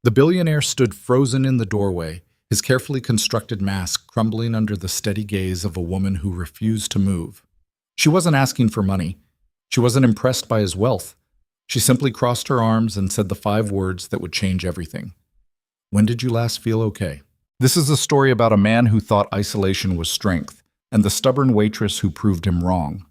The billionaire stood frozen in the doorway, his carefully constructed mask crumbling under the steady gaze of a woman who refused to move. She wasn't asking for money. She wasn't impressed by his wealth. She simply crossed her arms and said the 5 words that would change everything. When did you last feel okay? This is a story about a man who thought isolation was strength, and the stubborn waitress who proved him wrong.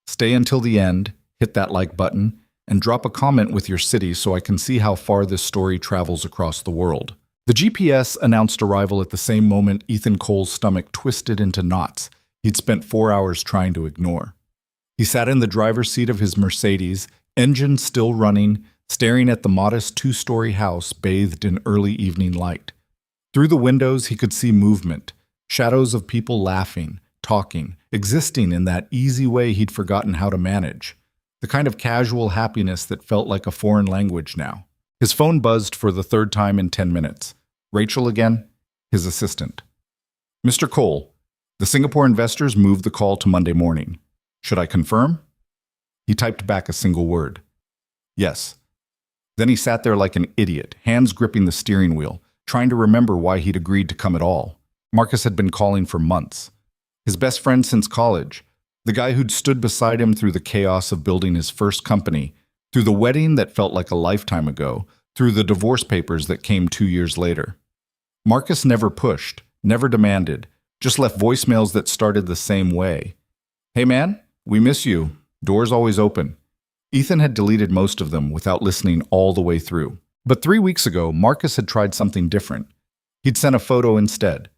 Stay until the end, hit that like button, and drop a comment with your city so I can see how far this story travels across the world. The GPS announced arrival at the same moment Ethan Cole's stomach twisted into knots he'd spent 4 hours trying to ignore. He sat in the driver's seat of his Mercedes, engine still running, staring at the modest 2-story house bathed in early evening light. Through the windows he could see movement, shadows of people laughing, talking, existing in that easy way he'd forgotten how to manage. The kind of casual happiness that felt like a foreign language now. His phone buzzed for the 3rd time in 10 minutes. Rachel again, his assistant. Mr. Cole, the Singapore investors moved the call to Monday morning. Should I confirm? He typed back a single word. Yes. Then he sat there like an idiot, hands gripping the steering wheel, trying to remember why he'd agreed to come at all. Marcus had been calling for months. His best friend since college, the guy who'd stood beside him through the chaos of building his first company, through the wedding that felt like a lifetime ago, through the divorce papers that came 2 years later. Marcus never pushed, never demanded, just left voicemails that started the same way. Hey man, we miss you. Doors always open. Ethan had deleted most of them without listening all the way through. But 3 weeks ago, Marcus had tried something different. He'd sent a photo instead.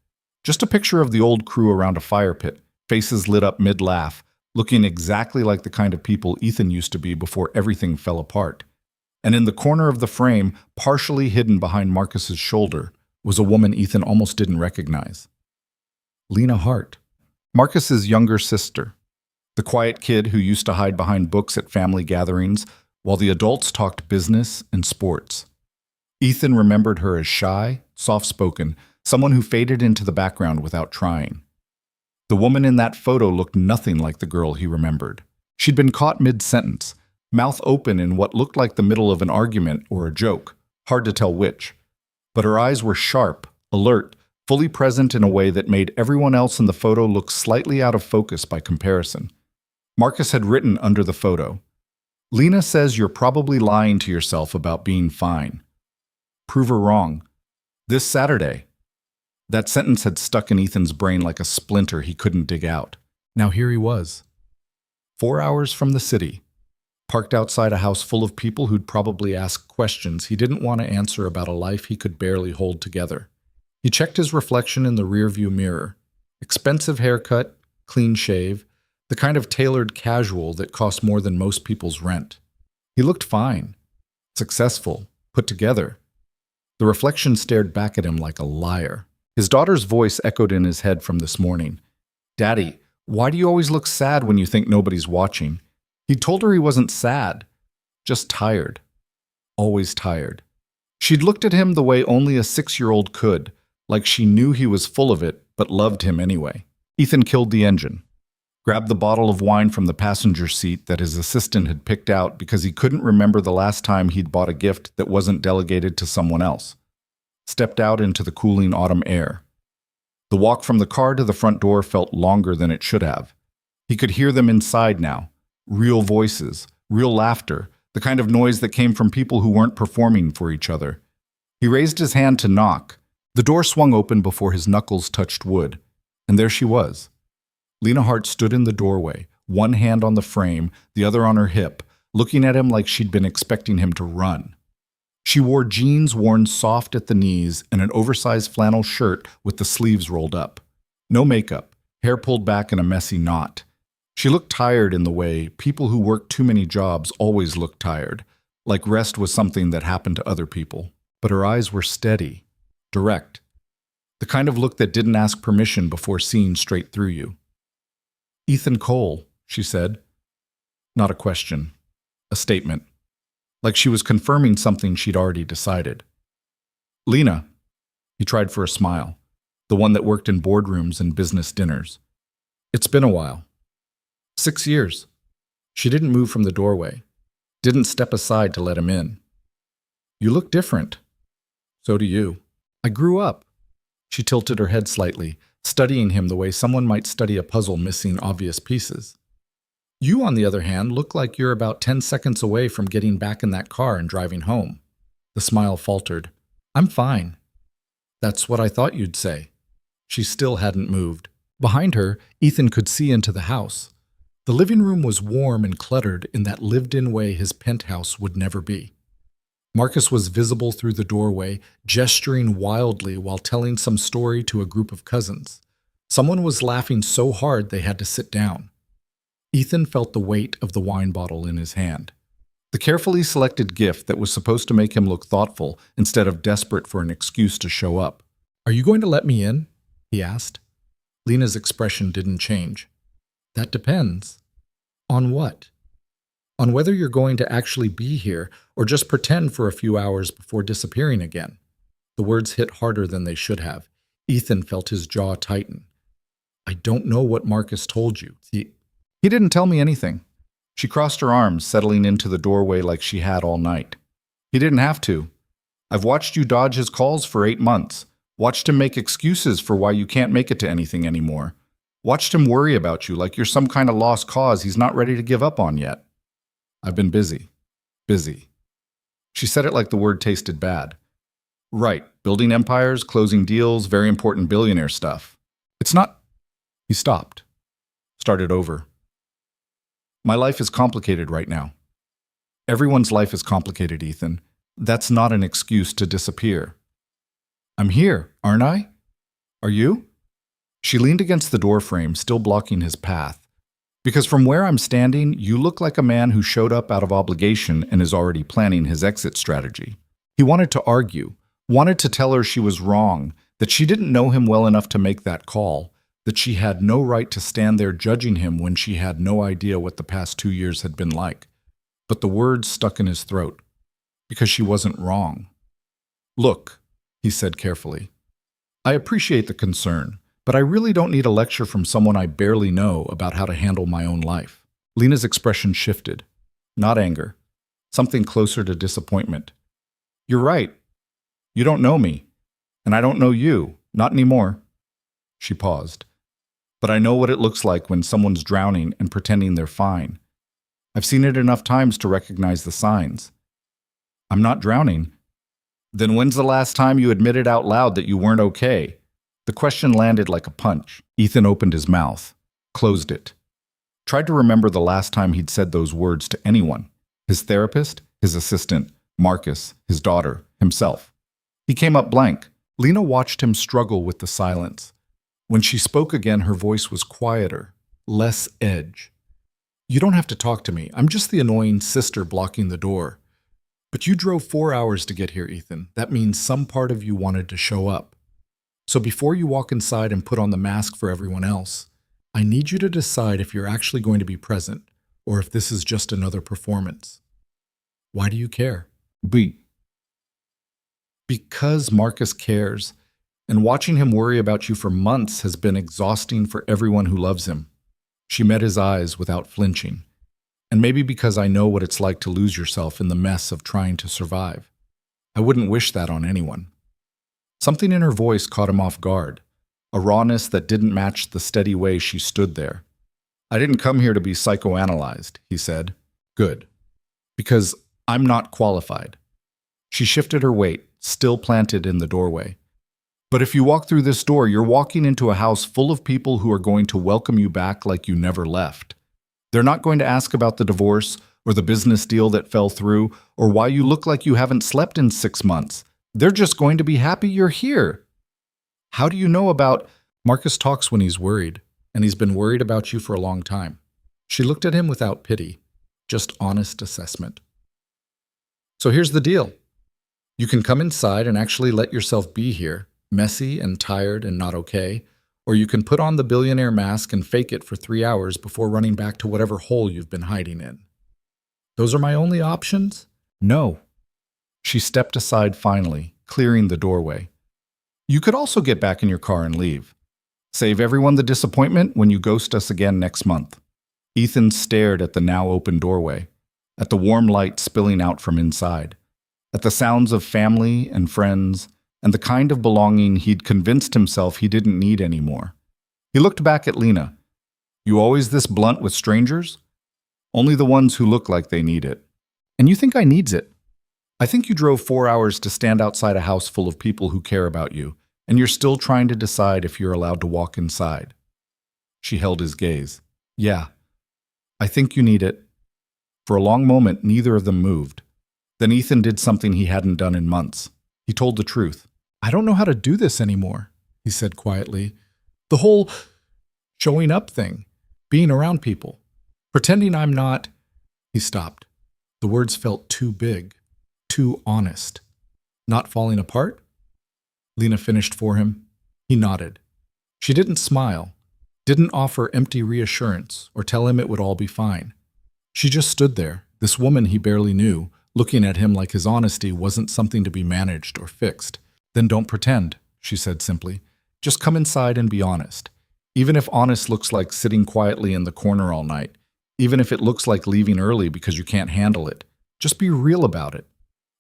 Just a picture of the old crew around a fire pit, faces lit up mid-laugh, looking exactly like the kind of people Ethan used to be before everything fell apart. And in the corner of the frame, partially hidden behind Marcus's shoulder, was a woman Ethan almost didn't recognize. Lena Hart, Marcus's younger sister. The quiet kid who used to hide behind books at family gatherings while the adults talked business and sports. Ethan remembered her as shy, soft-spoken, someone who faded into the background without trying. The woman in that photo looked nothing like the girl he remembered. She'd been caught mid-sentence, mouth open in what looked like the middle of an argument or a joke, hard to tell which. But her eyes were sharp, alert, fully present in a way that made everyone else in the photo look slightly out of focus by comparison. Marcus had written under the photo, "Lena says you're probably lying to yourself about being fine. Prove her wrong. This Saturday." That sentence had stuck in Ethan's brain like a splinter he couldn't dig out. Now here he was. 4 hours from the city, parked outside a house full of people who'd probably ask questions he didn't want to answer about a life he could barely hold together. He checked his reflection in the rearview mirror. Expensive haircut, clean shave, the kind of tailored casual that cost more than most people's rent. He looked fine, successful, put together. The reflection stared back at him like a liar. His daughter's voice echoed in his head from this morning. "Daddy, why do you always look sad when you think nobody's watching?" He told her he wasn't sad, just tired. Always tired. She'd looked at him the way only a 6-year-old could, like she knew he was full of it, but loved him anyway. Ethan killed the engine, grabbed the bottle of wine from the passenger seat that his assistant had picked out because he couldn't remember the last time he'd bought a gift that wasn't delegated to someone else. Stepped out into the cooling autumn air. The walk from the car to the front door felt longer than it should have. He could hear them inside now. Real voices, real laughter, the kind of noise that came from people who weren't performing for each other. He raised his hand to knock. The door swung open before his knuckles touched wood, and there she was. Lena Hart stood in the doorway, one hand on the frame, the other on her hip, looking at him like she'd been expecting him to run. She wore jeans worn soft at the knees and an oversized flannel shirt with the sleeves rolled up. No makeup, hair pulled back in a messy knot. She looked tired in the way people who work too many jobs always look tired, like rest was something that happened to other people. But her eyes were steady, direct, the kind of look that didn't ask permission before seeing straight through you. "Ethan Cole," she said. Not a question, a statement. Like she was confirming something she'd already decided. "Lena." He tried for a smile, the one that worked in boardrooms and business dinners. "It's been a while. 6 years." She didn't move from the doorway, didn't step aside to let him in. "You look different." So do you. I grew up. She tilted her head slightly, studying him the way someone might study a puzzle missing obvious pieces. You, on the other hand, look like you're about 10 seconds away from getting back in that car and driving home. The smile faltered. I'm fine. That's what I thought you'd say. She still hadn't moved. Behind her, Ethan could see into the house. The living room was warm and cluttered in that lived-in way his penthouse would never be. Marcus was visible through the doorway, gesturing wildly while telling some story to a group of cousins. Someone was laughing so hard they had to sit down. Ethan felt the weight of the wine bottle in his hand. The carefully selected gift that was supposed to make him look thoughtful instead of desperate for an excuse to show up. Are you going to let me in? He asked. Lena's expression didn't change. That depends. On what? On whether you're going to actually be here or just pretend for a few hours before disappearing again. The words hit harder than they should have. Ethan felt his jaw tighten. I don't know what Marcus told you. He didn't tell me anything. She crossed her arms, settling into the doorway like she had all night. He didn't have to. I've watched you dodge his calls for 8 months. Watched him make excuses for why you can't make it to anything anymore. Watched him worry about you like you're some kind of lost cause he's not ready to give up on yet. I've been busy. Busy. She said it like the word tasted bad. Right, building empires, closing deals, very important billionaire stuff. It's not... He stopped. Started over. My life is complicated right now. Everyone's life is complicated, Ethan. That's not an excuse to disappear. I'm here, aren't I? Are you? She leaned against the doorframe, still blocking his path. Because from where I'm standing, you look like a man who showed up out of obligation and is already planning his exit strategy. He wanted to argue, wanted to tell her she was wrong, that she didn't know him well enough to make that call, that she had no right to stand there judging him when she had no idea what the past 2 years had been like. But the words stuck in his throat, because she wasn't wrong. Look, he said carefully, I appreciate the concern, but I really don't need a lecture from someone I barely know about how to handle my own life. Lena's expression shifted. Not anger. Something closer to disappointment. You're right. You don't know me. And I don't know you. Not anymore. She paused. But I know what it looks like when someone's drowning and pretending they're fine. I've seen it enough times to recognize the signs. I'm not drowning. Then when's the last time you admitted out loud that you weren't okay? The question landed like a punch. Ethan opened his mouth, closed it. Tried to remember the last time he'd said those words to anyone. His therapist, his assistant, Marcus, his daughter, himself. He came up blank. Lena watched him struggle with the silence. When she spoke again, her voice was quieter, less edge. You don't have to talk to me. I'm just the annoying sister blocking the door. But you drove 4 hours to get here, Ethan. That means some part of you wanted to show up. So before you walk inside and put on the mask for everyone else, I need you to decide if you're actually going to be present or if this is just another performance. Why do you care? Because Marcus cares. And watching him worry about you for months has been exhausting for everyone who loves him. She met his eyes without flinching. And maybe because I know what it's like to lose yourself in the mess of trying to survive. I wouldn't wish that on anyone. Something in her voice caught him off guard, a rawness that didn't match the steady way she stood there. I didn't come here to be psychoanalyzed, he said. Good. Because I'm not qualified. She shifted her weight, still planted in the doorway. But if you walk through this door, you're walking into a house full of people who are going to welcome you back like you never left. They're not going to ask about the divorce or the business deal that fell through or why you look like you haven't slept in 6 months. They're just going to be happy you're here. How do you know about... Marcus talks when he's worried, and he's been worried about you for a long time. She looked at him without pity, just honest assessment. So here's the deal. You can come inside and actually let yourself be here, messy and tired and not okay, or you can put on the billionaire mask and fake it for 3 hours before running back to whatever hole you've been hiding in. Those are my only options? No. She stepped aside finally, clearing the doorway. You could also get back in your car and leave. Save everyone the disappointment when you ghost us again next month. Ethan stared at the now open doorway, at the warm light spilling out from inside. at the sounds of family and friends, and the kind of belonging he'd convinced himself he didn't need anymore. He looked back at Lena. "You always this blunt with strangers? Only the ones who look like they need it. And you think I needs it? I think you drove 4 hours to stand outside a house full of people who care about you, and you're still trying to decide if you're allowed to walk inside." She held his gaze. "Yeah, I think you need it." For a long moment, neither of them moved. Then Ethan did something he hadn't done in months. He told the truth. "I don't know how to do this anymore," he said quietly. "The whole showing up thing, being around people, pretending I'm not—" He stopped. The words felt too big, too honest. "Not falling apart?" Lena finished for him. He nodded. She didn't smile, didn't offer empty reassurance or tell him it would all be fine. She just stood there, this woman he barely knew, looking at him like his honesty wasn't something to be managed or fixed. "Then don't pretend," she said simply. "Just come inside and be honest. Even if honest looks like sitting quietly in the corner all night, even if it looks like leaving early because you can't handle it, just be real about it.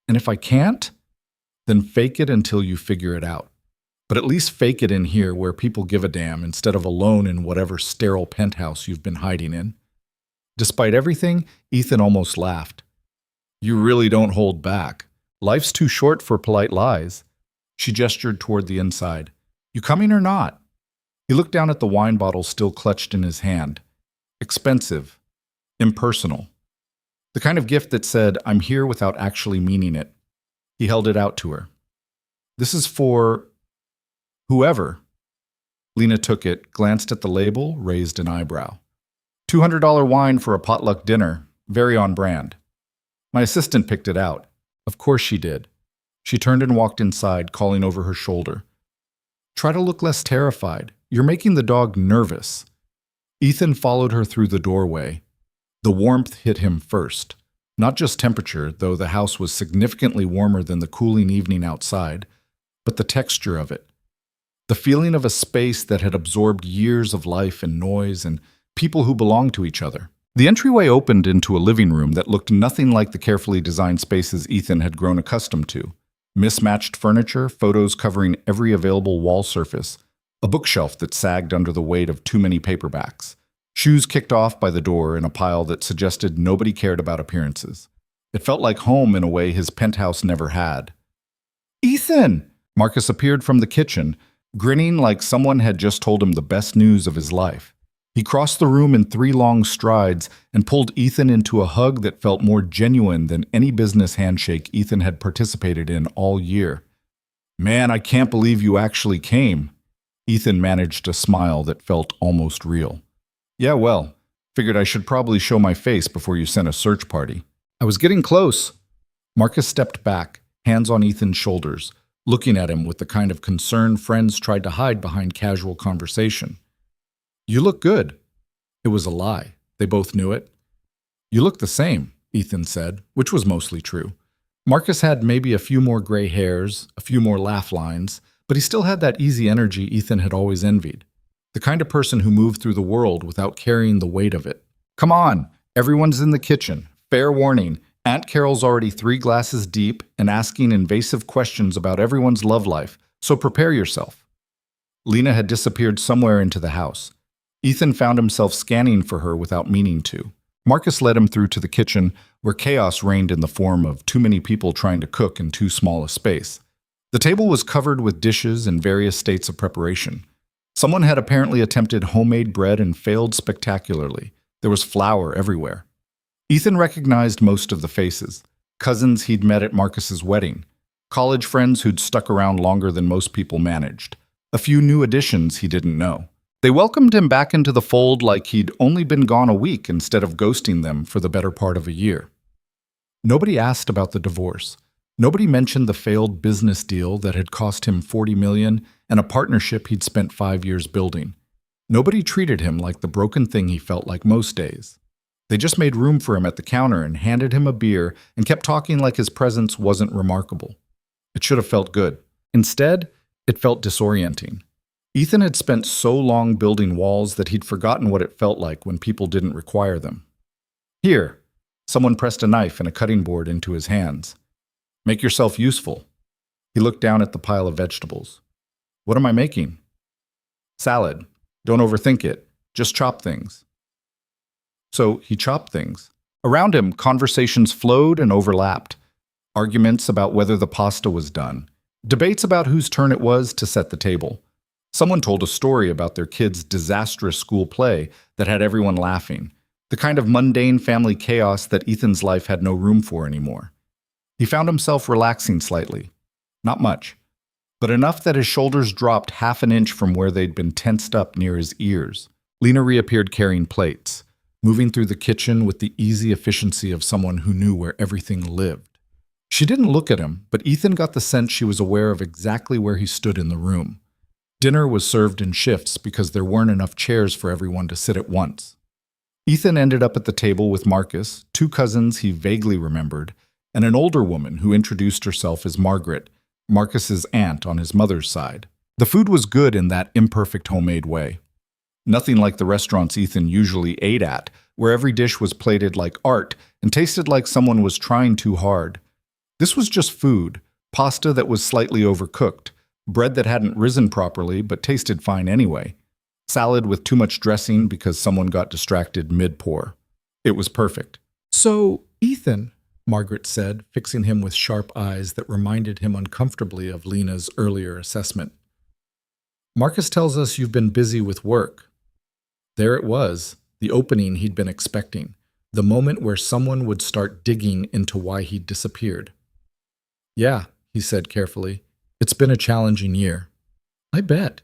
And if I can't, then fake it until you figure it out. But at least fake it in here where people give a damn instead of alone in whatever sterile penthouse you've been hiding in." Despite everything, Ethan almost laughed. "You really don't hold back. Life's too short for polite lies." She gestured toward the inside. "You coming or not?" He looked down at the wine bottle still clutched in his hand. Expensive. Impersonal. The kind of gift that said, "I'm here," without actually meaning it. He held it out to her. "This is for whoever." Lena took it, glanced at the label, raised an eyebrow. $200 wine for a potluck dinner, very on brand. My assistant picked it out. Of course she did. She turned and walked inside, calling over her shoulder. "Try to look less terrified. You're making the dog nervous." Ethan followed her through the doorway. The warmth hit him first. Not just temperature, though the house was significantly warmer than the cooling evening outside, but the texture of it. The feeling of a space that had absorbed years of life and noise and people who belonged to each other. The entryway opened into a living room that looked nothing like the carefully designed spaces Ethan had grown accustomed to. Mismatched furniture, photos covering every available wall surface, a bookshelf that sagged under the weight of too many paperbacks, shoes kicked off by the door in a pile that suggested nobody cared about appearances. It felt like home in a way his penthouse never had. "Ethan!" Marcus appeared from the kitchen, grinning like someone had just told him the best news of his life. He crossed the room in 3 long strides and pulled Ethan into a hug that felt more genuine than any business handshake Ethan had participated in all year. "Man, I can't believe you actually came." Ethan managed a smile that felt almost real. "Yeah, well, figured I should probably show my face before you sent a search party." "I was getting close." Marcus stepped back, hands on Ethan's shoulders, looking at him with the kind of concern friends tried to hide behind casual conversation. "You look good." It was a lie. They both knew it. "You look the same," Ethan said, which was mostly true. Marcus had maybe a few more gray hairs, a few more laugh lines, but he still had that easy energy Ethan had always envied. The kind of person who moved through the world without carrying the weight of it. "Come on, everyone's in the kitchen. Fair warning, Aunt Carol's already 3 glasses deep and asking invasive questions about everyone's love life, so prepare yourself." Lena had disappeared somewhere into the house. Ethan found himself scanning for her without meaning to. Marcus led him through to the kitchen, where chaos reigned in the form of too many people trying to cook in too small a space. The table was covered with dishes in various states of preparation. Someone had apparently attempted homemade bread and failed spectacularly. There was flour everywhere. Ethan recognized most of the faces. Cousins he'd met at Marcus's wedding. College friends who'd stuck around longer than most people managed. A few new additions he didn't know. They welcomed him back into the fold like he'd only been gone a week instead of ghosting them for the better part of a year. Nobody asked about the divorce. Nobody mentioned the failed business deal that had cost him $40 million and a partnership he'd spent 5 years building. Nobody treated him like the broken thing he felt like most days. They just made room for him at the counter and handed him a beer and kept talking like his presence wasn't remarkable. It should have felt good. Instead, it felt disorienting. Ethan had spent so long building walls that he'd forgotten what it felt like when people didn't require them. "Here." Someone pressed a knife and a cutting board into his hands. Make yourself useful. He looked down at the pile of vegetables. What am I making? Salad. Don't overthink it. Just chop things. So he chopped things. Around him, conversations flowed and overlapped. Arguments about whether the pasta was done. Debates about whose turn it was to set the table. Someone told a story about their kid's disastrous school play that had everyone laughing. The kind of mundane family chaos that Ethan's life had no room for anymore. He found himself relaxing slightly. Not much, but enough that his shoulders dropped half an inch from where they'd been tensed up near his ears. Lena reappeared carrying plates, moving through the kitchen with the easy efficiency of someone who knew where everything lived. She didn't look at him, but Ethan got the sense she was aware of exactly where he stood in the room. Dinner was served in shifts because there weren't enough chairs for everyone to sit at once. Ethan ended up at the table with Marcus, two cousins he vaguely remembered, and an older woman who introduced herself as Margaret, Marcus's aunt on his mother's side. The food was good in that imperfect homemade way. Nothing like the restaurants Ethan usually ate at, where every dish was plated like art and tasted like someone was trying too hard. This was just food, pasta that was slightly overcooked, bread that hadn't risen properly but tasted fine anyway, salad with too much dressing because someone got distracted mid-pour. It was perfect. So, Ethan, Margaret said, fixing him with sharp eyes that reminded him uncomfortably of Lena's earlier assessment. Marcus tells us you've been busy with work. There it was, the opening he'd been expecting, the moment where someone would start digging into why he'd disappeared. Yeah, he said carefully. It's been a challenging year. I bet.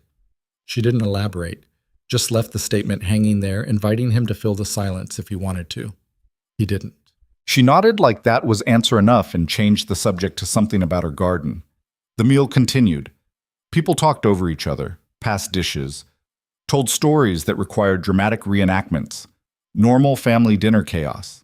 She didn't elaborate, just left the statement hanging there, inviting him to fill the silence if he wanted to. He didn't. She nodded like that was answer enough and changed the subject to something about her garden. The meal continued. People talked over each other, passed dishes, told stories that required dramatic reenactments, normal family dinner chaos.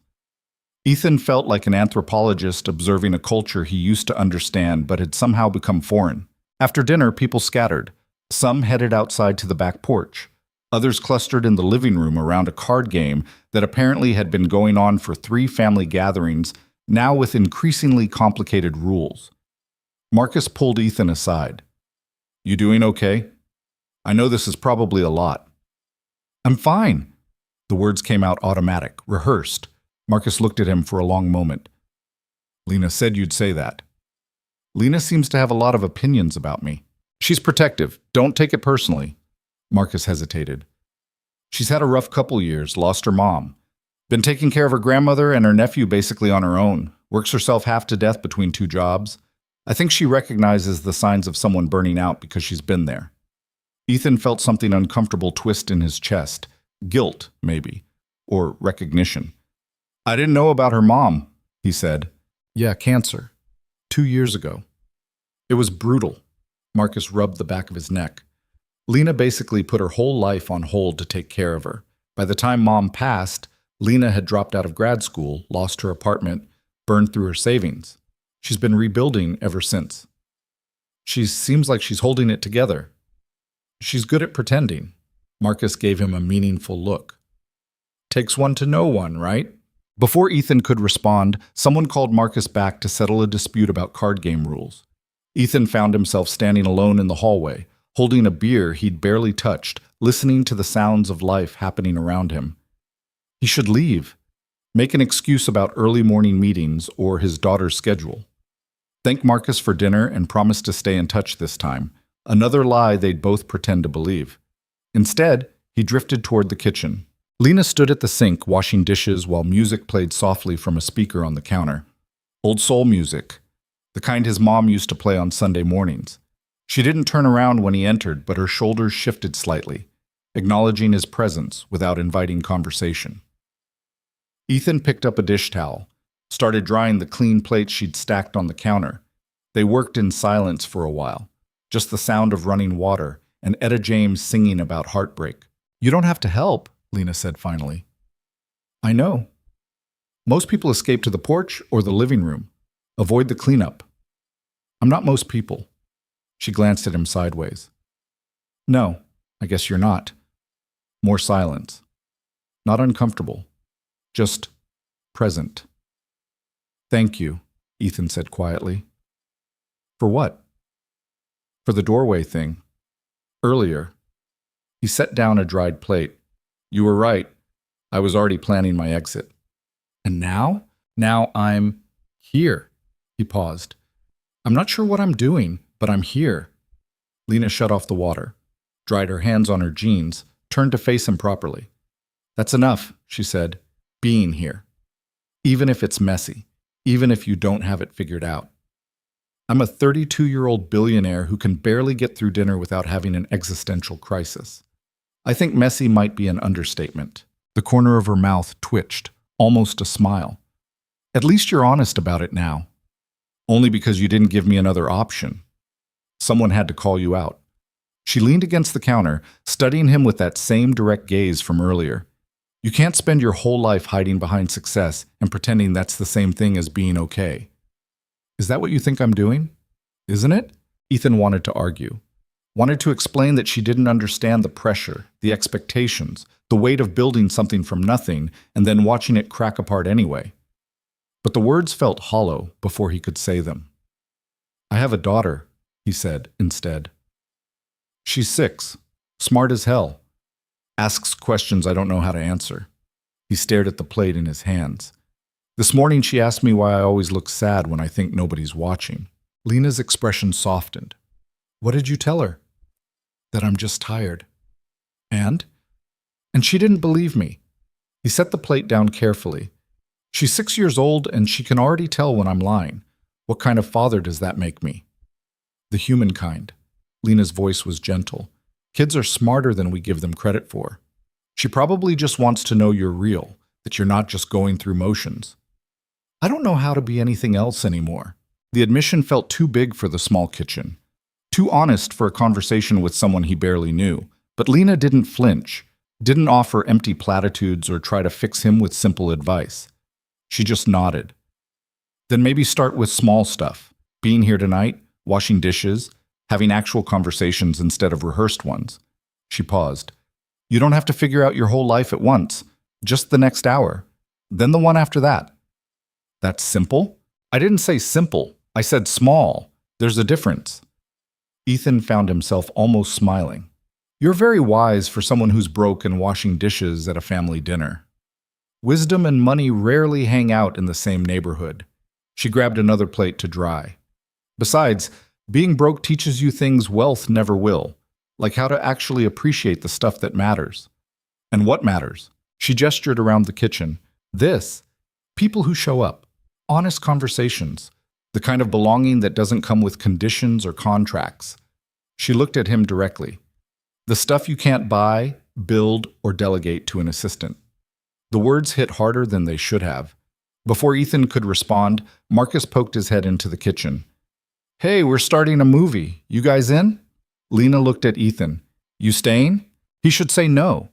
Ethan felt like an anthropologist observing a culture he used to understand but had somehow become foreign. After dinner, people scattered. Some headed outside to the back porch. Others clustered in the living room around a card game that apparently had been going on for 3 family gatherings, now with increasingly complicated rules. Marcus pulled Ethan aside. You doing okay? I know this is probably a lot. I'm fine. The words came out automatic, rehearsed. Marcus looked at him for a long moment. Lena said you'd say that. Lena seems to have a lot of opinions about me. She's protective. Don't take it personally. Marcus hesitated. She's had a rough couple years, lost her mom. Been taking care of her grandmother and her nephew basically on her own. Works herself half to death between 2 jobs. I think she recognizes the signs of someone burning out because she's been there. Ethan felt something uncomfortable twist in his chest. Guilt, maybe. Or recognition. I didn't know about her mom, he said. Yeah, cancer. 2 years ago. It was brutal. Marcus rubbed the back of his neck. Lena basically put her whole life on hold to take care of her. By the time Mom passed, Lena had dropped out of grad school, lost her apartment, burned through her savings. She's been rebuilding ever since. She seems like she's holding it together. She's good at pretending. Marcus gave him a meaningful look. Takes one to know one, right? Before Ethan could respond, someone called Marcus back to settle a dispute about card game rules. Ethan found himself standing alone in the hallway, holding a beer he'd barely touched, listening to the sounds of life happening around him. He should leave, make an excuse about early morning meetings or his daughter's schedule. Thank Marcus for dinner and promise to stay in touch this time, another lie they'd both pretend to believe. Instead, he drifted toward the kitchen. Lena stood at the sink washing dishes while music played softly from a speaker on the counter. Old soul music, the kind his mom used to play on Sunday mornings. She didn't turn around when he entered, but her shoulders shifted slightly, acknowledging his presence without inviting conversation. Ethan picked up a dish towel, started drying the clean plates she'd stacked on the counter. They worked in silence for a while, just the sound of running water and Etta James singing about heartbreak. You don't have to help, Lena said finally. I know. Most people escape to the porch or the living room. Avoid the cleanup. I'm not most people. She glanced at him sideways. No, I guess you're not. More silence. Not uncomfortable. Just present. Thank you, Ethan said quietly. For what? For the doorway thing. Earlier. He set down a dried plate. You were right. I was already planning my exit. And now? Now I'm here. He paused. I'm not sure what I'm doing, but I'm here. Lena shut off the water, dried her hands on her jeans, turned to face him properly. That's enough, she said, being here. Even if it's messy, even if you don't have it figured out. I'm a 32-year-old billionaire who can barely get through dinner without having an existential crisis. I think messy might be an understatement. The corner of her mouth twitched, almost a smile. At least you're honest about it now. Only because you didn't give me another option. Someone had to call you out. She leaned against the counter, studying him with that same direct gaze from earlier. You can't spend your whole life hiding behind success and pretending that's the same thing as being okay. Is that what you think I'm doing? Isn't it? Ethan wanted to argue. Wanted to explain that she didn't understand the pressure, the expectations, the weight of building something from nothing and then watching it crack apart anyway. But the words felt hollow before he could say them. I have a daughter, he said instead. She's 6, smart as hell. Asks questions I don't know how to answer. He stared at the plate in his hands. This morning she asked me why I always look sad when I think nobody's watching. Lena's expression softened. What did you tell her? That I'm just tired. And? And she didn't believe me. He set the plate down carefully. She's 6 years old and she can already tell when I'm lying. What kind of father does that make me? The human kind. Lena's voice was gentle. Kids are smarter than we give them credit for. She probably just wants to know you're real, that you're not just going through motions. I don't know how to be anything else anymore. The admission felt too big for the small kitchen. Too honest for a conversation with someone he barely knew. But Lena didn't flinch, didn't offer empty platitudes or try to fix him with simple advice. She just nodded. Then maybe start with small stuff. Being here tonight, washing dishes, having actual conversations instead of rehearsed ones. She paused. You don't have to figure out your whole life at once, just the next hour, then the one after that. That's simple? I didn't say simple, I said small. There's a difference. Ethan found himself almost smiling. You're very wise for someone who's broke and washing dishes at a family dinner. Wisdom and money rarely hang out in the same neighborhood. She grabbed another plate to dry. Besides, being broke teaches you things wealth never will, like how to actually appreciate the stuff that matters. And what matters? She gestured around the kitchen. This. People who show up. Honest conversations. The kind of belonging that doesn't come with conditions or contracts. She looked at him directly. The stuff you can't buy, build, or delegate to an assistant. The words hit harder than they should have. Before Ethan could respond, Marcus poked his head into the kitchen. Hey, we're starting a movie. You guys in? Lena looked at Ethan. You staying? He should say no.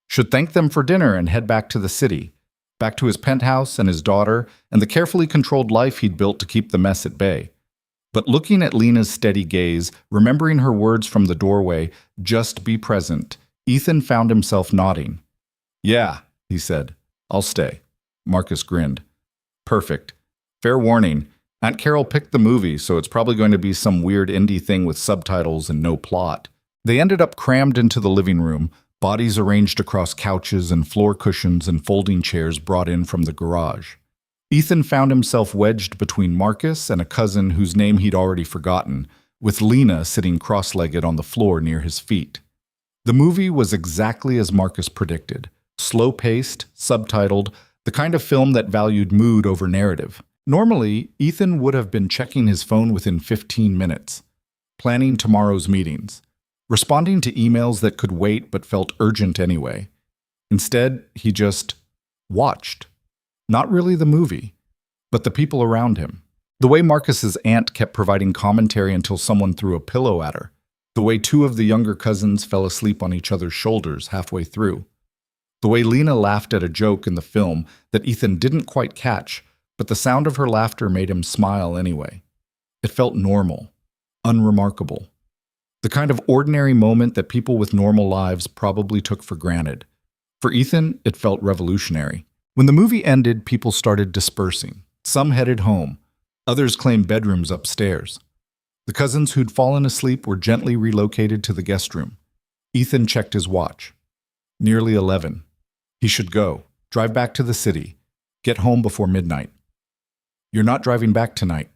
Should thank them for dinner and head back to the city. Back to his penthouse and his daughter and the carefully controlled life he'd built to keep the mess at bay. But looking at Lena's steady gaze, remembering her words from the doorway, just be present, Ethan found himself nodding. Yeah, he said. I'll stay. Marcus grinned. Perfect. Fair warning. Aunt Carol picked the movie, so it's probably going to be some weird indie thing with subtitles and no plot. They ended up crammed into the living room, bodies arranged across couches and floor cushions and folding chairs brought in from the garage. Ethan found himself wedged between Marcus and a cousin whose name he'd already forgotten, with Lena sitting cross-legged on the floor near his feet. The movie was exactly as Marcus predicted. Slow-paced, subtitled, the kind of film that valued mood over narrative. Normally, Ethan would have been checking his phone within 15 minutes, planning tomorrow's meetings, responding to emails that could wait but felt urgent anyway. Instead, he just watched. Not really the movie, but the people around him. The way Marcus's aunt kept providing commentary until someone threw a pillow at her. The way 2 of the younger cousins fell asleep on each other's shoulders halfway through. The way Lena laughed at a joke in the film that Ethan didn't quite catch, but the sound of her laughter made him smile anyway. It felt normal, unremarkable. The kind of ordinary moment that people with normal lives probably took for granted. For Ethan, it felt revolutionary. When the movie ended, people started dispersing. Some headed home. Others claimed bedrooms upstairs. The cousins who'd fallen asleep were gently relocated to the guest room. Ethan checked his watch. Nearly 11. He should go, drive back to the city, get home before midnight. You're not driving back tonight.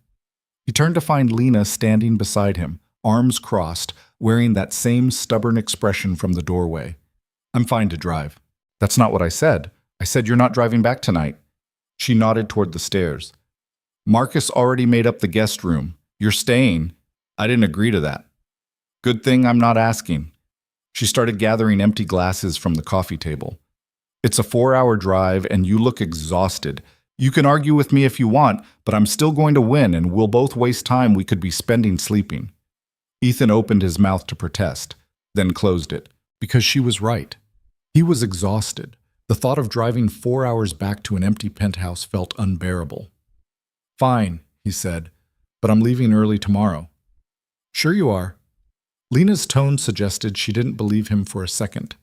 He turned to find Lena standing beside him, arms crossed, wearing that same stubborn expression from the doorway. I'm fine to drive. That's not what I said. I said you're not driving back tonight. She nodded toward the stairs. Marcus already made up the guest room. You're staying. I didn't agree to that. Good thing I'm not asking. She started gathering empty glasses from the coffee table. It's a 4-hour drive and you look exhausted. You can argue with me if you want, but I'm still going to win and we'll both waste time we could be spending sleeping. Ethan opened his mouth to protest, then closed it, because she was right. He was exhausted. The thought of driving 4 hours back to an empty penthouse felt unbearable. Fine, he said, but I'm leaving early tomorrow. Sure you are. Lena's tone suggested she didn't believe him for a second.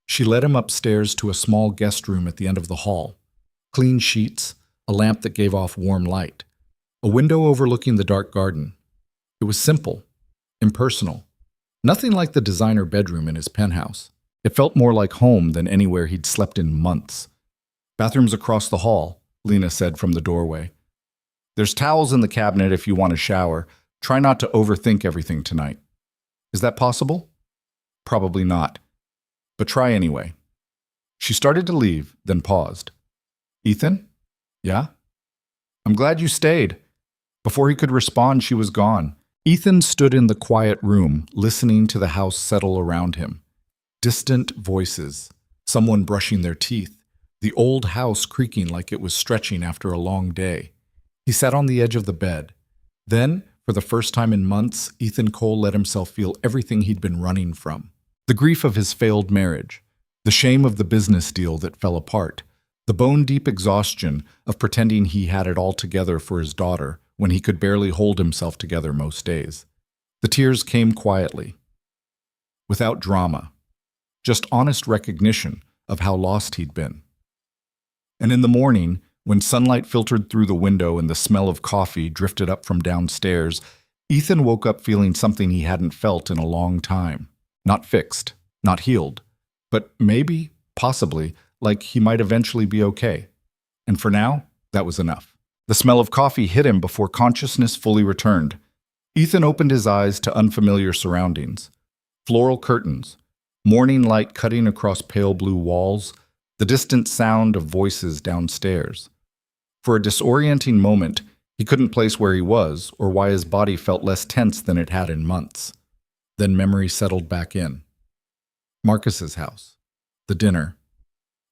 She led him upstairs to a small guest room at the end of the hall. Clean sheets, a lamp that gave off warm light, a window overlooking the dark garden. It was simple, impersonal. Nothing like the designer bedroom in his penthouse. It felt more like home than anywhere he'd slept in months. Bathroom's across the hall, Lena said from the doorway. There's towels in the cabinet if you want a shower. Try not to overthink everything tonight. Is that possible? Probably not. But try anyway. She started to leave, then paused. Ethan? Yeah? I'm glad you stayed. Before he could respond, she was gone. Ethan stood in the quiet room, listening to the house settle around him. Distant voices, someone brushing their teeth, the old house creaking like it was stretching after a long day. He sat on the edge of the bed. Then, for the first time in months, Ethan Cole let himself feel everything he'd been running from. The grief of his failed marriage, the shame of the business deal that fell apart, the bone-deep exhaustion of pretending he had it all together for his daughter when he could barely hold himself together most days. The tears came quietly, without drama, just honest recognition of how lost he'd been. And in the morning, when sunlight filtered through the window and the smell of coffee drifted up from downstairs, Ethan woke up feeling something he hadn't felt in a long time. Not fixed, not healed, but maybe, possibly, like he might eventually be okay. And for now, that was enough. The smell of coffee hit him before consciousness fully returned. Ethan opened his eyes to unfamiliar surroundings. Floral curtains, morning light cutting across pale blue walls, the distant sound of voices downstairs. For a disorienting moment, he couldn't place where he was or why his body felt less tense than it had in months. Then memory settled back in. Marcus's house. The dinner.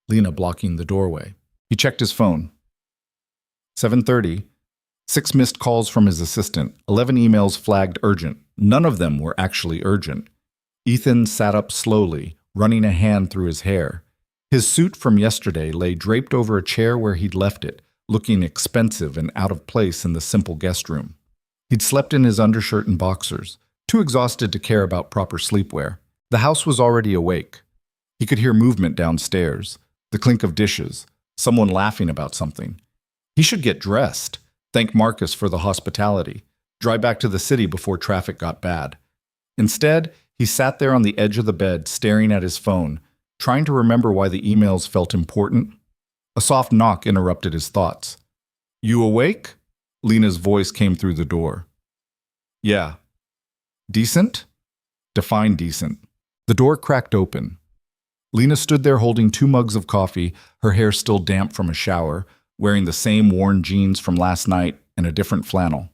Lena blocking the doorway. He checked his phone. 7:30. 6 missed calls from his assistant. 11 emails flagged urgent. None of them were actually urgent. Ethan sat up slowly, running a hand through his hair. His suit from yesterday lay draped over a chair where he'd left it, looking expensive and out of place in the simple guest room. He'd slept in his undershirt and boxers, too exhausted to care about proper sleepwear. The house was already awake. He could hear movement downstairs, the clink of dishes, someone laughing about something. He should get dressed, thank Marcus for the hospitality, drive back to the city before traffic got bad. Instead, he sat there on the edge of the bed, staring at his phone, trying to remember why the emails felt important. A soft knock interrupted his thoughts. You awake? Lena's voice came through the door. Yeah. Decent? Define decent. The door cracked open. Lena stood there holding 2 mugs of coffee, her hair still damp from a shower, wearing the same worn jeans from last night and a different flannel.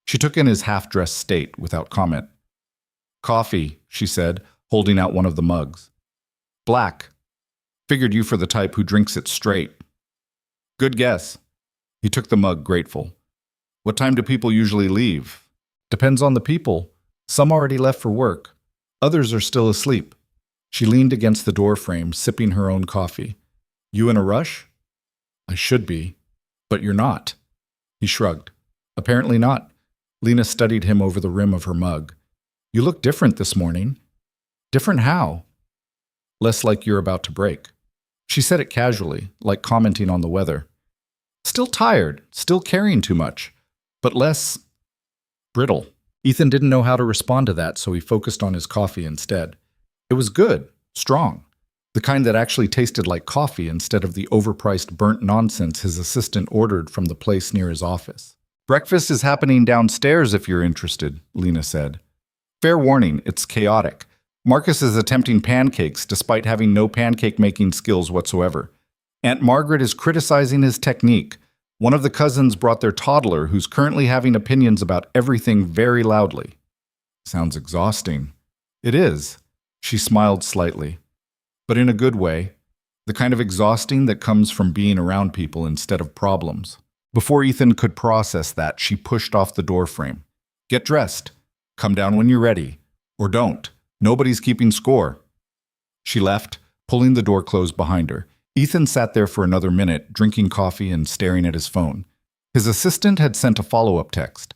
She took in his half-dressed state without comment. Coffee, she said, holding out one of the mugs. Black. Figured you for the type who drinks it straight. Good guess. He took the mug, grateful. What time do people usually leave? Depends on the people. Some already left for work. Others are still asleep. She leaned against the doorframe, sipping her own coffee. You in a rush? I should be. But you're not. He shrugged. Apparently not. Lena studied him over the rim of her mug. You look different this morning. Different how? Less like you're about to break. She said it casually, like commenting on the weather. Still tired, still carrying too much, but less brittle. Ethan didn't know how to respond to that, so he focused on his coffee instead. It was good, strong, the kind that actually tasted like coffee instead of the overpriced burnt nonsense his assistant ordered from the place near his office. "Breakfast is happening downstairs if you're interested," Lena said. "Fair warning, it's chaotic. Marcus is attempting pancakes despite having no pancake-making skills whatsoever. Aunt Margaret is criticizing his technique. One of the cousins brought their toddler, who's currently having opinions about everything very loudly." Sounds exhausting. It is. She smiled slightly. But in a good way. The kind of exhausting that comes from being around people instead of problems. Before Ethan could process that, she pushed off the doorframe. "Get dressed. Come down when you're ready. Or don't. Nobody's keeping score." She left, pulling the door closed behind her. Ethan sat there for another minute, drinking coffee and staring at his phone. His assistant had sent a follow-up text.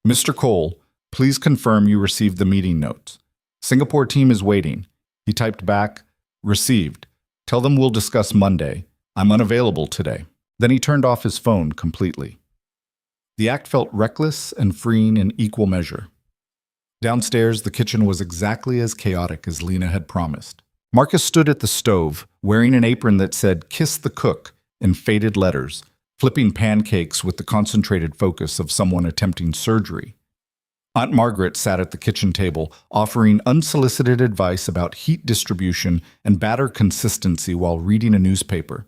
"Mr. Cole, please confirm you received the meeting notes. Singapore team is waiting." He typed back, "Received. Tell them we'll discuss Monday. I'm unavailable today." Then he turned off his phone completely. The act felt reckless and freeing in equal measure. Downstairs, the kitchen was exactly as chaotic as Lena had promised. Marcus stood at the stove, wearing an apron that said "Kiss the Cook" in faded letters, flipping pancakes with the concentrated focus of someone attempting surgery. Aunt Margaret sat at the kitchen table, offering unsolicited advice about heat distribution and batter consistency while reading a newspaper.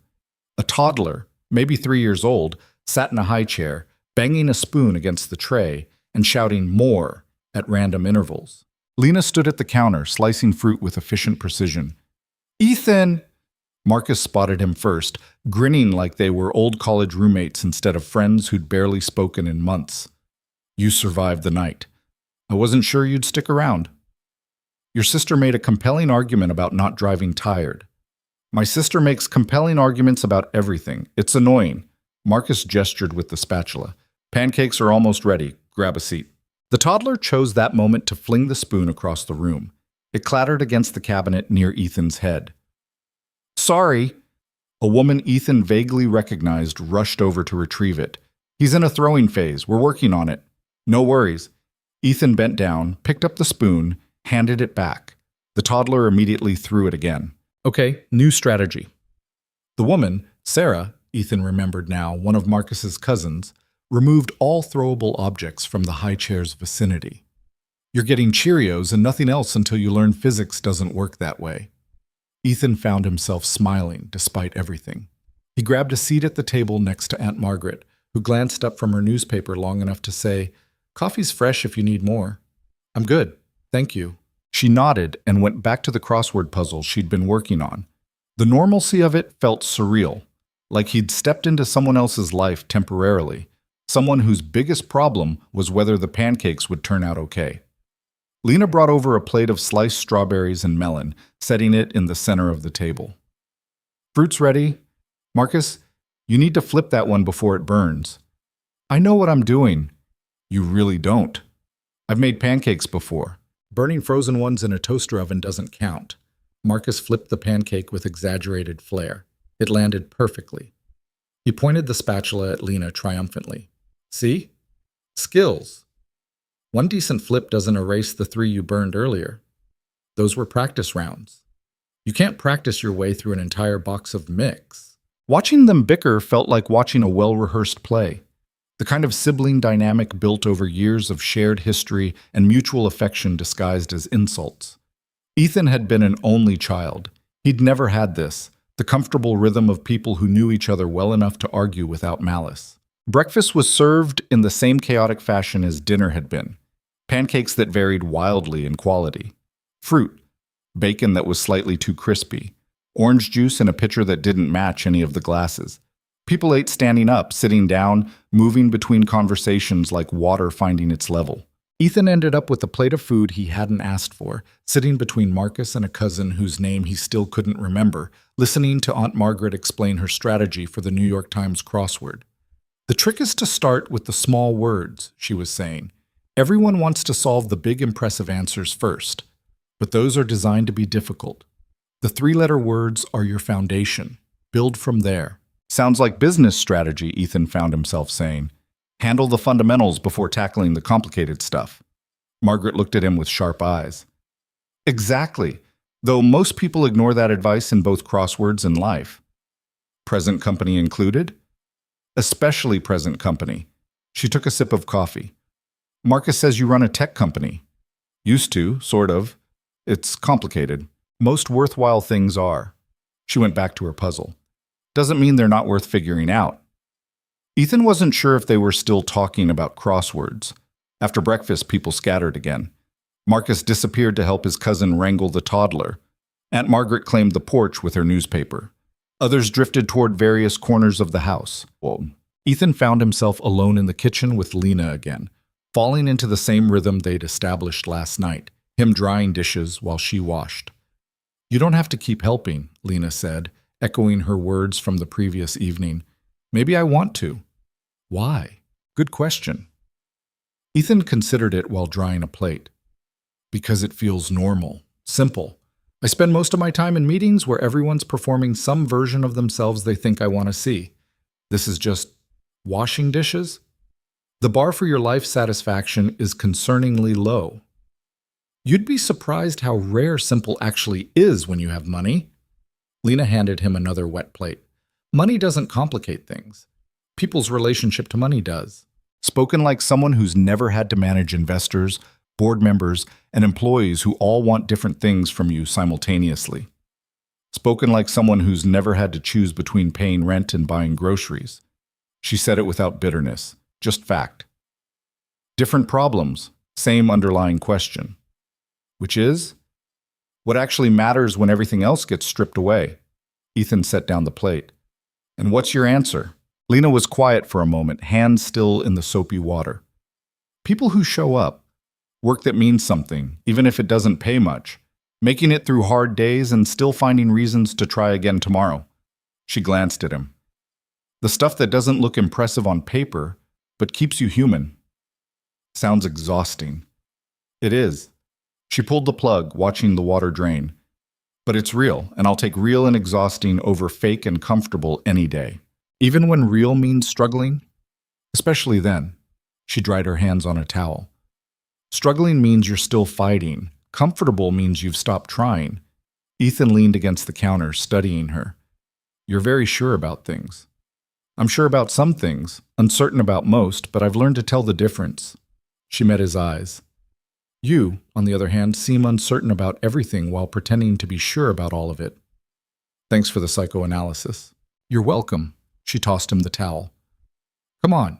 A toddler, maybe 3 years old, sat in a high chair, banging a spoon against the tray and shouting "more" at random intervals. Lena stood at the counter, slicing fruit with efficient precision. "Ethan!" Marcus spotted him first, grinning like they were old college roommates instead of friends who'd barely spoken in months. "You survived the night. I wasn't sure you'd stick around." "Your sister made a compelling argument about not driving tired." "My sister makes compelling arguments about everything. It's annoying." Marcus gestured with the spatula. "Pancakes are almost ready. Grab a seat." The toddler chose that moment to fling the spoon across the room. It clattered against the cabinet near Ethan's head. "Sorry." A woman Ethan vaguely recognized rushed over to retrieve it. "He's in a throwing phase. We're working on it." "No worries." Ethan bent down, picked up the spoon, handed it back. The toddler immediately threw it again. "Okay, new strategy." The woman, Sarah, Ethan remembered now, one of Marcus's cousins, removed all throwable objects from the high chair's vicinity. "You're getting Cheerios and nothing else until you learn physics doesn't work that way." Ethan found himself smiling despite everything. He grabbed a seat at the table next to Aunt Margaret, who glanced up from her newspaper long enough to say, "Coffee's fresh if you need more." "I'm good, thank you." She nodded and went back to the crossword puzzle she'd been working on. The normalcy of it felt surreal, like he'd stepped into someone else's life temporarily, someone whose biggest problem was whether the pancakes would turn out okay. Lena brought over a plate of sliced strawberries and melon, setting it in the center of the table. "Fruit's ready. Marcus, you need to flip that one before it burns." "I know what I'm doing." "You really don't." "I've made pancakes before." "Burning frozen ones in a toaster oven doesn't count." Marcus flipped the pancake with exaggerated flair. It landed perfectly. He pointed the spatula at Lena triumphantly. "See? Skills. One decent flip doesn't erase the 3 you burned earlier. Those were practice rounds. You can't practice your way through an entire box of mix." Watching them bicker felt like watching a well-rehearsed play. The kind of sibling dynamic built over years of shared history and mutual affection disguised as insults. Ethan had been an only child. He'd never had this, the comfortable rhythm of people who knew each other well enough to argue without malice. Breakfast was served in the same chaotic fashion as dinner had been. Pancakes that varied wildly in quality. Fruit, bacon that was slightly too crispy, orange juice in a pitcher that didn't match any of the glasses. People ate standing up, sitting down, moving between conversations like water finding its level. Ethan ended up with a plate of food he hadn't asked for, sitting between Marcus and a cousin whose name he still couldn't remember, listening to Aunt Margaret explain her strategy for the New York Times crossword. "The trick is to start with the small words," she was saying. "Everyone wants to solve the big impressive answers first, but those are designed to be difficult. The 3-letter words are your foundation. Build from there." "Sounds like business strategy," Ethan found himself saying. "Handle the fundamentals before tackling the complicated stuff." Margaret looked at him with sharp eyes. Exactly, though most people ignore that advice in both crosswords and life. Present company included? Especially present company. She took a sip of coffee. Marcus says you run a tech company. Used to, sort of. It's complicated. Most worthwhile things are. She went back to her puzzle. Doesn't mean they're not worth figuring out. Ethan wasn't sure if they were still talking about crosswords. After breakfast, people scattered again. Marcus disappeared to help his cousin wrangle the toddler. Aunt Margaret claimed the porch with her newspaper. Others drifted toward various corners of the house. Ethan found himself alone in the kitchen with Lena again, falling into the same rhythm they'd established last night, him drying dishes while she washed. You don't have to keep helping, Lena said, echoing her words from the previous evening. Maybe I want to. Why? Good question. Ethan considered it while drying a plate. Because it feels normal, simple. I spend most of my time in meetings where everyone's performing some version of themselves they think I want to see. This is just washing dishes? The bar for your life satisfaction is concerningly low. You'd be surprised how rare simple actually is when you have money. Lena handed him another wet plate. Money doesn't complicate things. People's relationship to money does. Spoken like someone who's never had to manage investors, board members, and employees who all want different things from you simultaneously. Spoken like someone who's never had to choose between paying rent and buying groceries. She said it without bitterness, just fact. Different problems, same underlying question. Which is? What actually matters when everything else gets stripped away? Ethan set down the plate. And what's your answer? Lena was quiet for a moment, hands still in the soapy water. People who show up, work that means something, even if it doesn't pay much, making it through hard days and still finding reasons to try again tomorrow. She glanced at him. The stuff that doesn't look impressive on paper, but keeps you human. Sounds exhausting. It is. She pulled the plug, watching the water drain. But it's real, and I'll take real and exhausting over fake and comfortable any day. Even when real means struggling? Especially then. She dried her hands on a towel. Struggling means you're still fighting. Comfortable means you've stopped trying. Ethan leaned against the counter, studying her. You're very sure about things. I'm sure about some things, uncertain about most, but I've learned to tell the difference. She met his eyes. You, on the other hand, seem uncertain about everything while pretending to be sure about all of it. Thanks for the psychoanalysis. You're welcome. She tossed him the towel. Come on.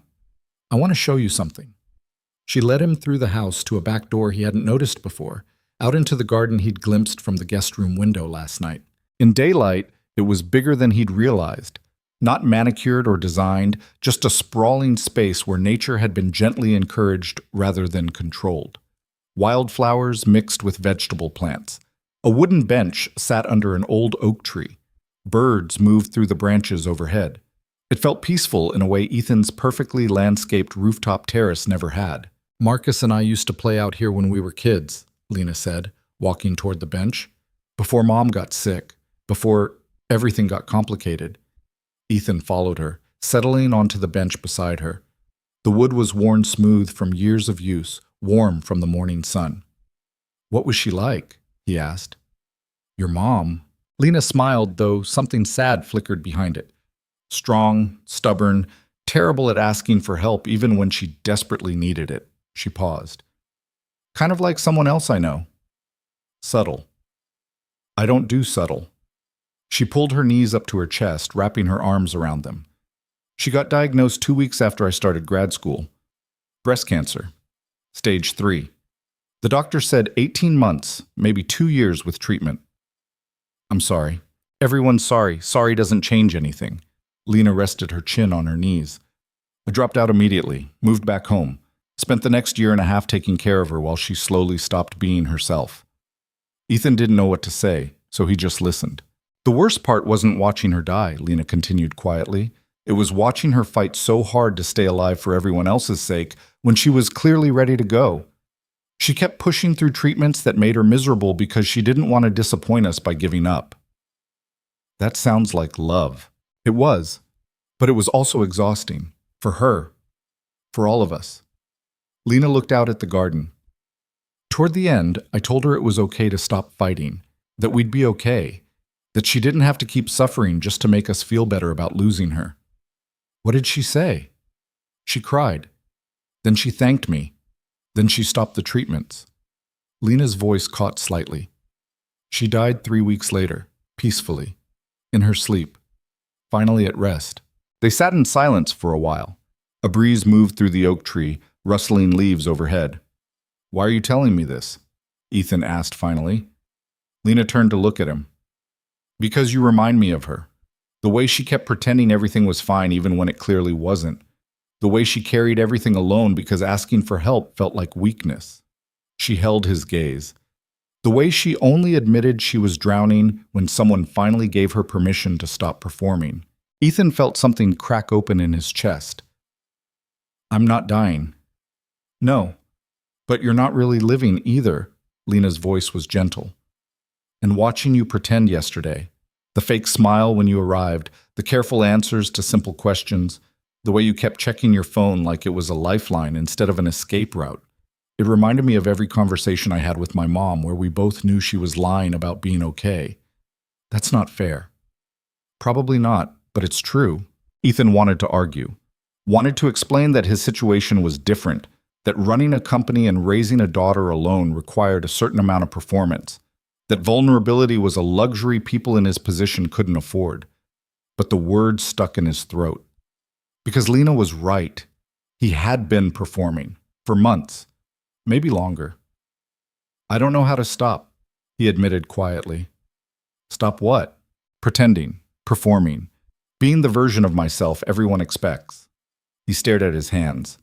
I want to show you something. She led him through the house to a back door he hadn't noticed before, out into the garden he'd glimpsed from the guest room window last night. In daylight, it was bigger than he'd realized. Not manicured or designed, just a sprawling space where nature had been gently encouraged rather than controlled. Wildflowers mixed with vegetable plants. A wooden bench sat under an old oak tree. Birds moved through the branches overhead. It felt peaceful in a way Ethan's perfectly landscaped rooftop terrace never had. Marcus and I used to play out here when we were kids, Lena said, walking toward the bench. Before Mom got sick, before everything got complicated. Ethan followed her, settling onto the bench beside her. The wood was worn smooth from years of use, warm from the morning sun. What was she like? He asked. Your mom. Lena smiled, though something sad flickered behind it. Strong, stubborn, terrible at asking for help even when she desperately needed it. She paused. Kind of like someone else I know. Subtle. I don't do subtle. She pulled her knees up to her chest, wrapping her arms around them. She got diagnosed 2 weeks after I started grad school. Breast cancer. Stage 3. The doctor said 18 months, maybe 2 years with treatment. I'm sorry. Everyone's sorry. Sorry doesn't change anything. Lena rested her chin on her knees. I dropped out immediately, moved back home, spent the next year and a half taking care of her while she slowly stopped being herself. Ethan didn't know what to say, so he just listened. The worst part wasn't watching her die, Lena continued quietly. It was watching her fight so hard to stay alive for everyone else's sake when she was clearly ready to go. She kept pushing through treatments that made her miserable because she didn't want to disappoint us by giving up. That sounds like love. It was, but it was also exhausting. For her. For all of us. Lena looked out at the garden. Toward the end, I told her it was okay to stop fighting, that we'd be okay, that she didn't have to keep suffering just to make us feel better about losing her. What did she say? She cried. Then she thanked me. Then she stopped the treatments. Lena's voice caught slightly. She died 3 weeks later, peacefully, in her sleep, finally at rest. They sat in silence for a while. A breeze moved through the oak tree, rustling leaves overhead. "Why are you telling me this?" Ethan asked finally. Lena turned to look at him. "Because you remind me of her. The way she kept pretending everything was fine even when it clearly wasn't. The way she carried everything alone because asking for help felt like weakness." She held his gaze. The way she only admitted she was drowning when someone finally gave her permission to stop performing. Ethan felt something crack open in his chest. "I'm not dying." "No, but you're not really living either," Lena's voice was gentle. "And watching you pretend yesterday, the fake smile when you arrived, the careful answers to simple questions, the way you kept checking your phone like it was a lifeline instead of an escape route. It reminded me of every conversation I had with my mom where we both knew she was lying about being okay. That's not fair." "Probably not, but it's true." Ethan wanted to argue, wanted to explain that his situation was different, that running a company and raising a daughter alone required a certain amount of performance, that vulnerability was a luxury people in his position couldn't afford. But the words stuck in his throat. Because Lena was right. He had been performing, for months, maybe longer. "I don't know how to stop," he admitted quietly. "Stop what?" "Pretending, performing, being the version of myself everyone expects." He stared at his hands.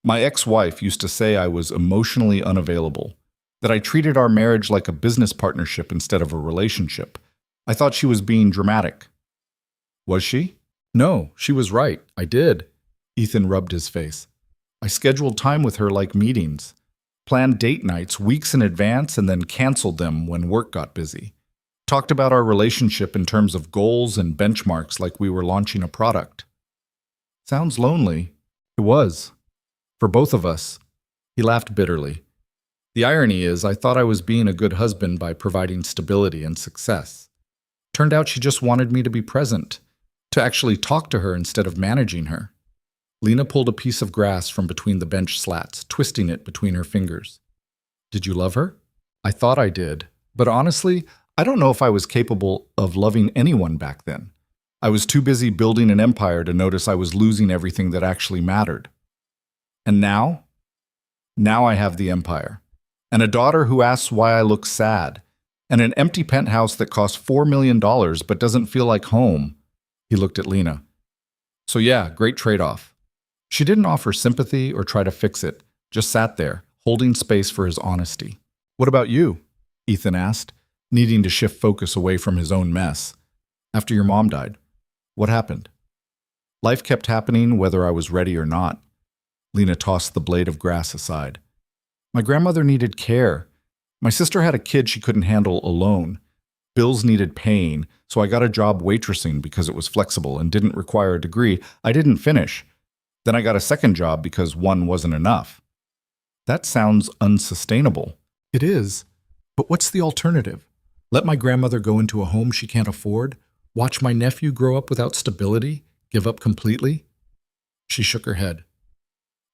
"My ex-wife used to say I was emotionally unavailable, that I treated our marriage like a business partnership instead of a relationship. I thought she was being dramatic." "Was she?" "No, she was right. I did." Ethan rubbed his face. "I scheduled time with her like meetings, planned date nights weeks in advance and then canceled them when work got busy. Talked about our relationship in terms of goals and benchmarks like we were launching a product." "Sounds lonely." "It was. For both of us." He laughed bitterly. "The irony is, I thought I was being a good husband by providing stability and success. Turned out she just wanted me to be present, to actually talk to her instead of managing her." Lena pulled a piece of grass from between the bench slats, twisting it between her fingers. "Did you love her?" "I thought I did. But honestly, I don't know if I was capable of loving anyone back then. I was too busy building an empire to notice I was losing everything that actually mattered. And now? Now I have the empire. And a daughter who asks why I look sad. And an empty penthouse that costs $4 million but doesn't feel like home." He looked at Lena. "So yeah, great trade-off." She didn't offer sympathy or try to fix it, just sat there, holding space for his honesty. "What about you?" Ethan asked, needing to shift focus away from his own mess. "After your mom died, what happened?" "Life kept happening whether I was ready or not." Lena tossed the blade of grass aside. "My grandmother needed care. My sister had a kid she couldn't handle alone. Bills needed paying, so I got a job waitressing because it was flexible and didn't require a degree. I didn't finish. Then I got a second job because one wasn't enough." "That sounds unsustainable." "It is. But what's the alternative? Let my grandmother go into a home she can't afford? Watch my nephew grow up without stability? Give up completely?" She shook her head.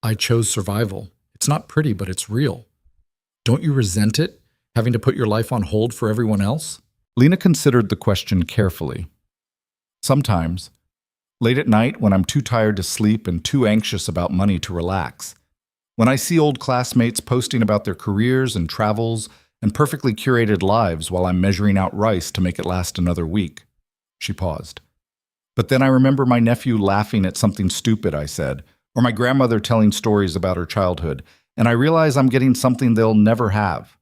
"I chose survival. It's not pretty, but it's real. Don't you resent it, having to put your life on hold for everyone else?" Lena considered the question carefully. "Sometimes. Late at night when I'm too tired to sleep and too anxious about money to relax. When I see old classmates posting about their careers and travels and perfectly curated lives while I'm measuring out rice to make it last another week." She paused. "But then I remember my nephew laughing at something stupid I said, or my grandmother telling stories about her childhood, and I realize I'm getting something they'll never have.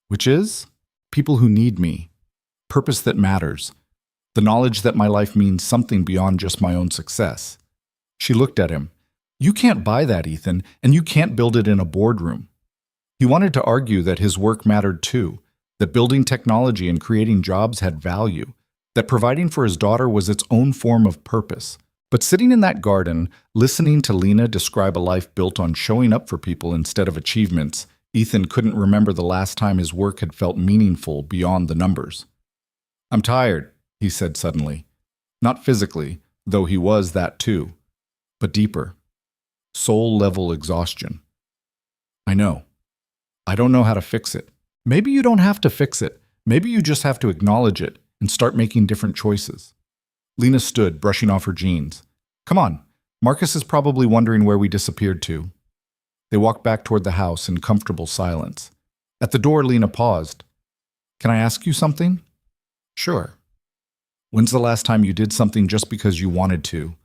Which is? People who need me. Purpose that matters. The knowledge that my life means something beyond just my own success." She looked at him. "You can't buy that, Ethan, and you can't build it in a boardroom." He wanted to argue that his work mattered too, that building technology and creating jobs had value, that providing for his daughter was its own form of purpose. But sitting in that garden, listening to Lena describe a life built on showing up for people instead of achievements, Ethan couldn't remember the last time his work had felt meaningful beyond the numbers. "I'm tired," he said suddenly. Not physically, though he was that too, but deeper. Soul-level exhaustion. "I know. I don't know how to fix it." Maybe you don't have to fix it. Maybe you just have to acknowledge it and start making different choices. Lena stood, brushing off her jeans. "Come on. Marcus is probably wondering where we disappeared to." They walked back toward the house in comfortable silence. At the door, Lena paused. "Can I ask you something?" "Sure." "When's the last time you did something just because you wanted to?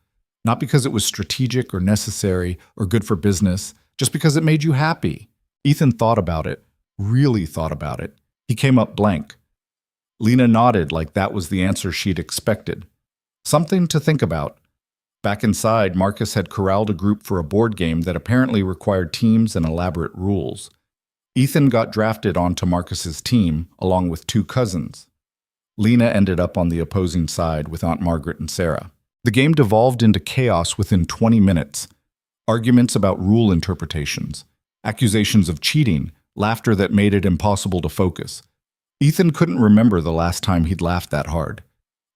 Not because it was strategic or necessary or good for business, just because it made you happy?" Ethan thought about it, really thought about it. He came up blank. Lena nodded like that was the answer she'd expected. Something to think about. Back inside, Marcus had corralled a group for a board game that apparently required teams and elaborate rules. Ethan got drafted onto Marcus's team, along with two cousins. Lena ended up on the opposing side with Aunt Margaret and Sarah. The game devolved into chaos within 20 minutes. Arguments about rule interpretations, accusations of cheating, laughter that made it impossible to focus. Ethan couldn't remember the last time he'd laughed that hard.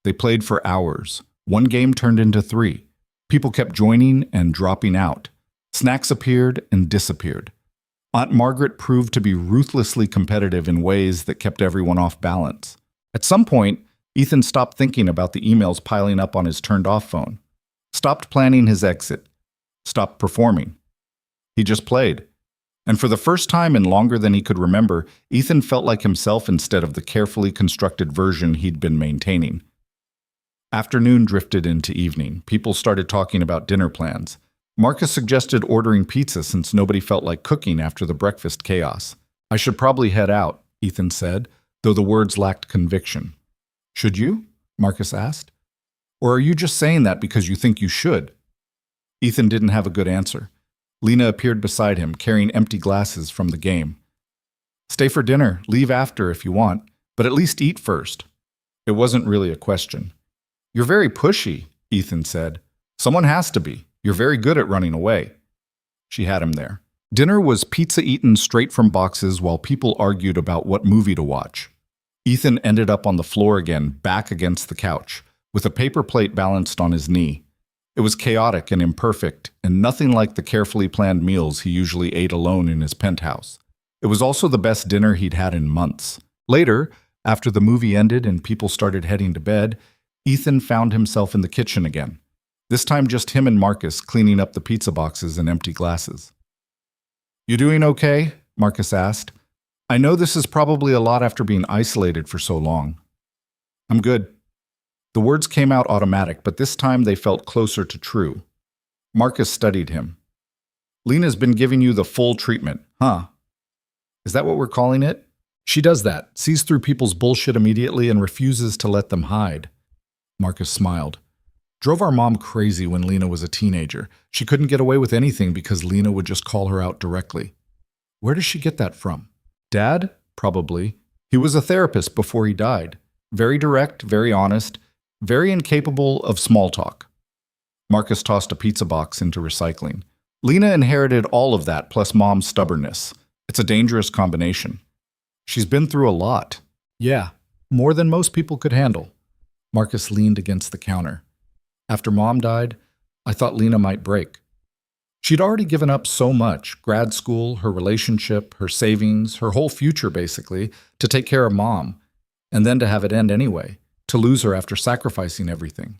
They played for hours. One game turned into 3. People kept joining and dropping out. Snacks appeared and disappeared. Aunt Margaret proved to be ruthlessly competitive in ways that kept everyone off balance. At some point, Ethan stopped thinking about the emails piling up on his turned-off phone. Stopped planning his exit. Stopped performing. He just played. And for the first time in longer than he could remember, Ethan felt like himself instead of the carefully constructed version he'd been maintaining. Afternoon drifted into evening. People started talking about dinner plans. Marcus suggested ordering pizza since nobody felt like cooking after the breakfast chaos. "I should probably head out," Ethan said, though the words lacked conviction. "Should you?" Marcus asked. "Or are you just saying that because you think you should?" Ethan didn't have a good answer. Lena appeared beside him, carrying empty glasses from the game. "Stay for dinner, leave after if you want, but at least eat first." It wasn't really a question. "You're very pushy," Ethan said. "Someone has to be. You're very good at running away." She had him there. Dinner was pizza eaten straight from boxes while people argued about what movie to watch. Ethan ended up on the floor again, back against the couch, with a paper plate balanced on his knee. It was chaotic and imperfect, and nothing like the carefully planned meals he usually ate alone in his penthouse. It was also the best dinner he'd had in months. Later, after the movie ended and people started heading to bed, Ethan found himself in the kitchen again. This time just him and Marcus cleaning up the pizza boxes and empty glasses. "You doing okay?" Marcus asked. "I know this is probably a lot after being isolated for so long." "I'm good." The words came out automatic, but this time they felt closer to true. Marcus studied him. "Lena's been giving you the full treatment, huh? Is that what we're calling it?" "She does that, sees through people's bullshit immediately and refuses to let them hide." Marcus smiled. "Drove our mom crazy when Lena was a teenager. She couldn't get away with anything because Lena would just call her out directly." "Where does she get that from?" "Dad? Probably. He was a therapist before he died. Very direct, very honest, very incapable of small talk." Marcus tossed a pizza box into recycling. "Lena inherited all of that, plus Mom's stubbornness. It's a dangerous combination. She's been through a lot." "Yeah, more than most people could handle." Marcus leaned against the counter. "After Mom died, I thought Lena might break. She'd already given up so much, grad school, her relationship, her savings, her whole future basically, to take care of Mom, and then to have it end anyway, to lose her after sacrificing everything."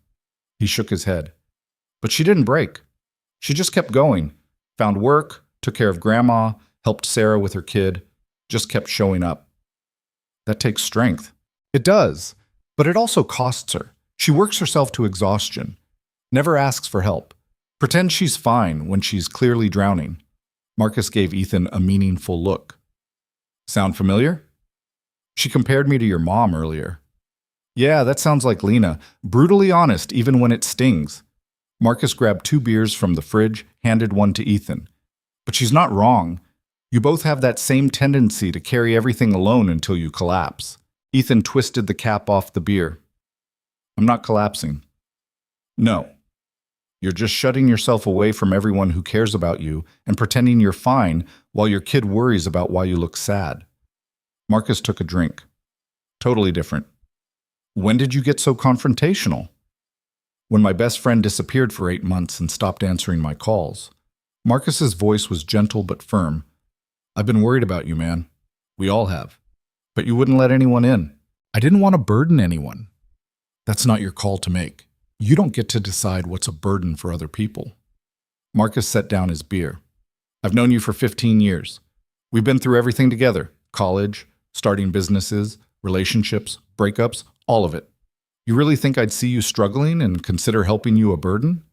He shook his head. "But she didn't break. She just kept going, found work, took care of Grandma, helped Sarah with her kid, just kept showing up." "That takes strength." "It does, but it also costs her. She works herself to exhaustion, never asks for help, pretends she's fine when she's clearly drowning." Marcus gave Ethan a meaningful look. "Sound familiar?" "She compared me to your mom earlier." "Yeah, that sounds like Lena. Brutally honest, even when it stings." Marcus grabbed 2 beers from the fridge, handed one to Ethan. "But she's not wrong. You both have that same tendency to carry everything alone until you collapse." Ethan twisted the cap off the beer. "I'm not collapsing." "No." You're just shutting yourself away from everyone who cares about you and pretending you're fine while your kid worries about why you look sad. Marcus took a drink. Totally different. When did you get so confrontational? When my best friend disappeared for 8 months and stopped answering my calls. Marcus's voice was gentle but firm. I've been worried about you, man. We all have. But you wouldn't let anyone in. I didn't want to burden anyone. That's not your call to make. You don't get to decide what's a burden for other people. Marcus set down his beer. I've known you for 15 years. We've been through everything together. College, starting businesses, relationships, breakups, all of it. You really think I'd see you struggling and consider helping you a burden?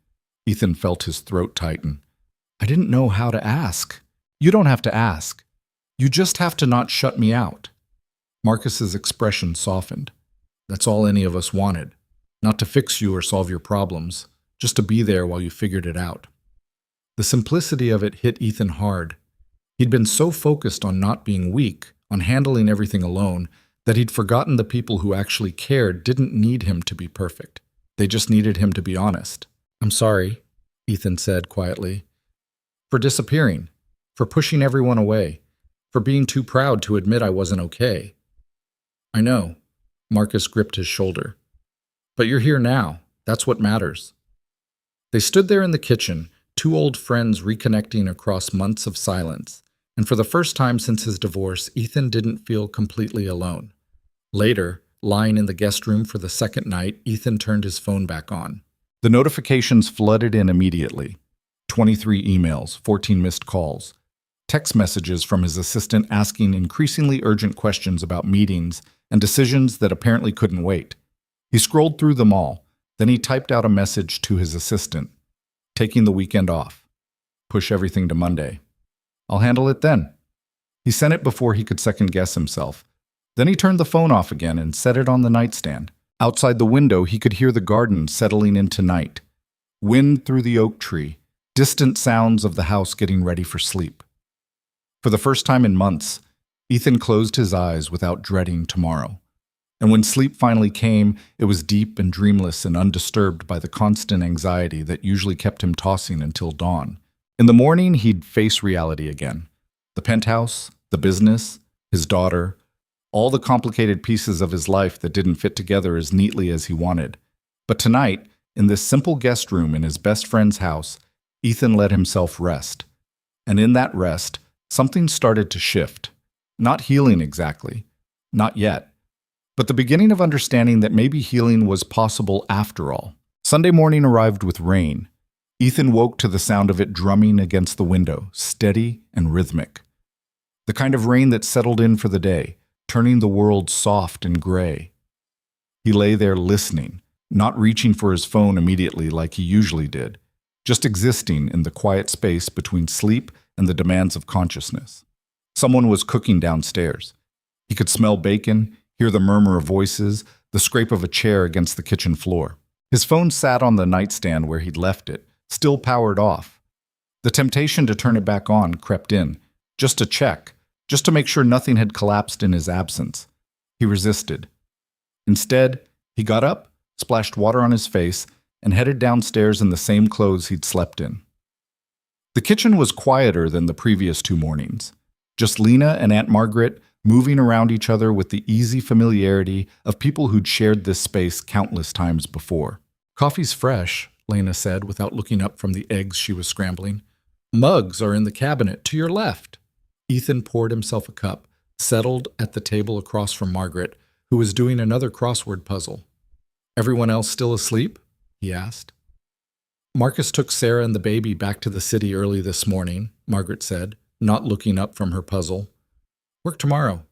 Ethan felt his throat tighten. I didn't know how to ask. You don't have to ask. You just have to not shut me out. Marcus's expression softened. That's all any of us wanted. Not to fix you or solve your problems, just to be there while you figured it out. The simplicity of it hit Ethan hard. He'd been so focused on not being weak, on handling everything alone, that he'd forgotten the people who actually cared didn't need him to be perfect. They just needed him to be honest. I'm sorry, Ethan said quietly, for disappearing, for pushing everyone away, for being too proud to admit I wasn't okay. I know, Marcus gripped his shoulder. But you're here now. That's what matters. They stood there in the kitchen, two old friends reconnecting across months of silence, and for the first time since his divorce, Ethan didn't feel completely alone. Later, lying in the guest room for the second night, Ethan turned his phone back on. The notifications flooded in immediately. 23 emails, 14 missed calls, text messages from his assistant asking increasingly urgent questions about meetings and decisions that apparently couldn't wait. He scrolled through them all, then he typed out a message to his assistant. Taking the weekend off. Push everything to Monday. I'll handle it then. He sent it before he could second-guess himself. Then he turned the phone off again and set it on the nightstand. Outside the window, he could hear the garden settling into night. Wind through the oak tree, distant sounds of the house getting ready for sleep. For the first time in months, Ethan closed his eyes without dreading tomorrow. And when sleep finally came, it was deep and dreamless and undisturbed by the constant anxiety that usually kept him tossing until dawn. In the morning, he'd face reality again. The penthouse, the business, his daughter, all the complicated pieces of his life that didn't fit together as neatly as he wanted. But tonight, in this simple guest room in his best friend's house, Ethan let himself rest. And in that rest, something started to shift. Not healing exactly. Not yet. But the beginning of understanding that maybe healing was possible after all. Sunday morning arrived with rain. Ethan woke to the sound of it drumming against the window, steady and rhythmic. The kind of rain that settled in for the day, turning the world soft and gray. He lay there listening, not reaching for his phone immediately like he usually did, just existing in the quiet space between sleep and the demands of consciousness. Someone was cooking downstairs. He could smell bacon, hear the murmur of voices, the scrape of a chair against the kitchen floor. His phone sat on the nightstand where he'd left it, still powered off. The temptation to turn it back on crept in, just to check, just to make sure nothing had collapsed in his absence. He resisted. Instead, he got up, splashed water on his face, and headed downstairs in the same clothes he'd slept in. The kitchen was quieter than the previous 2 mornings. Just Lena and Aunt Margaret moving around each other with the easy familiarity of people who'd shared this space countless times before. Coffee's fresh, Lena said without looking up from the eggs she was scrambling. Mugs are in the cabinet to your left. Ethan poured himself a cup, settled at the table across from Margaret, who was doing another crossword puzzle. Everyone else still asleep? He asked. Marcus took Sarah and the baby back to the city early this morning, Margaret said, not looking up from her puzzle. Work tomorrow.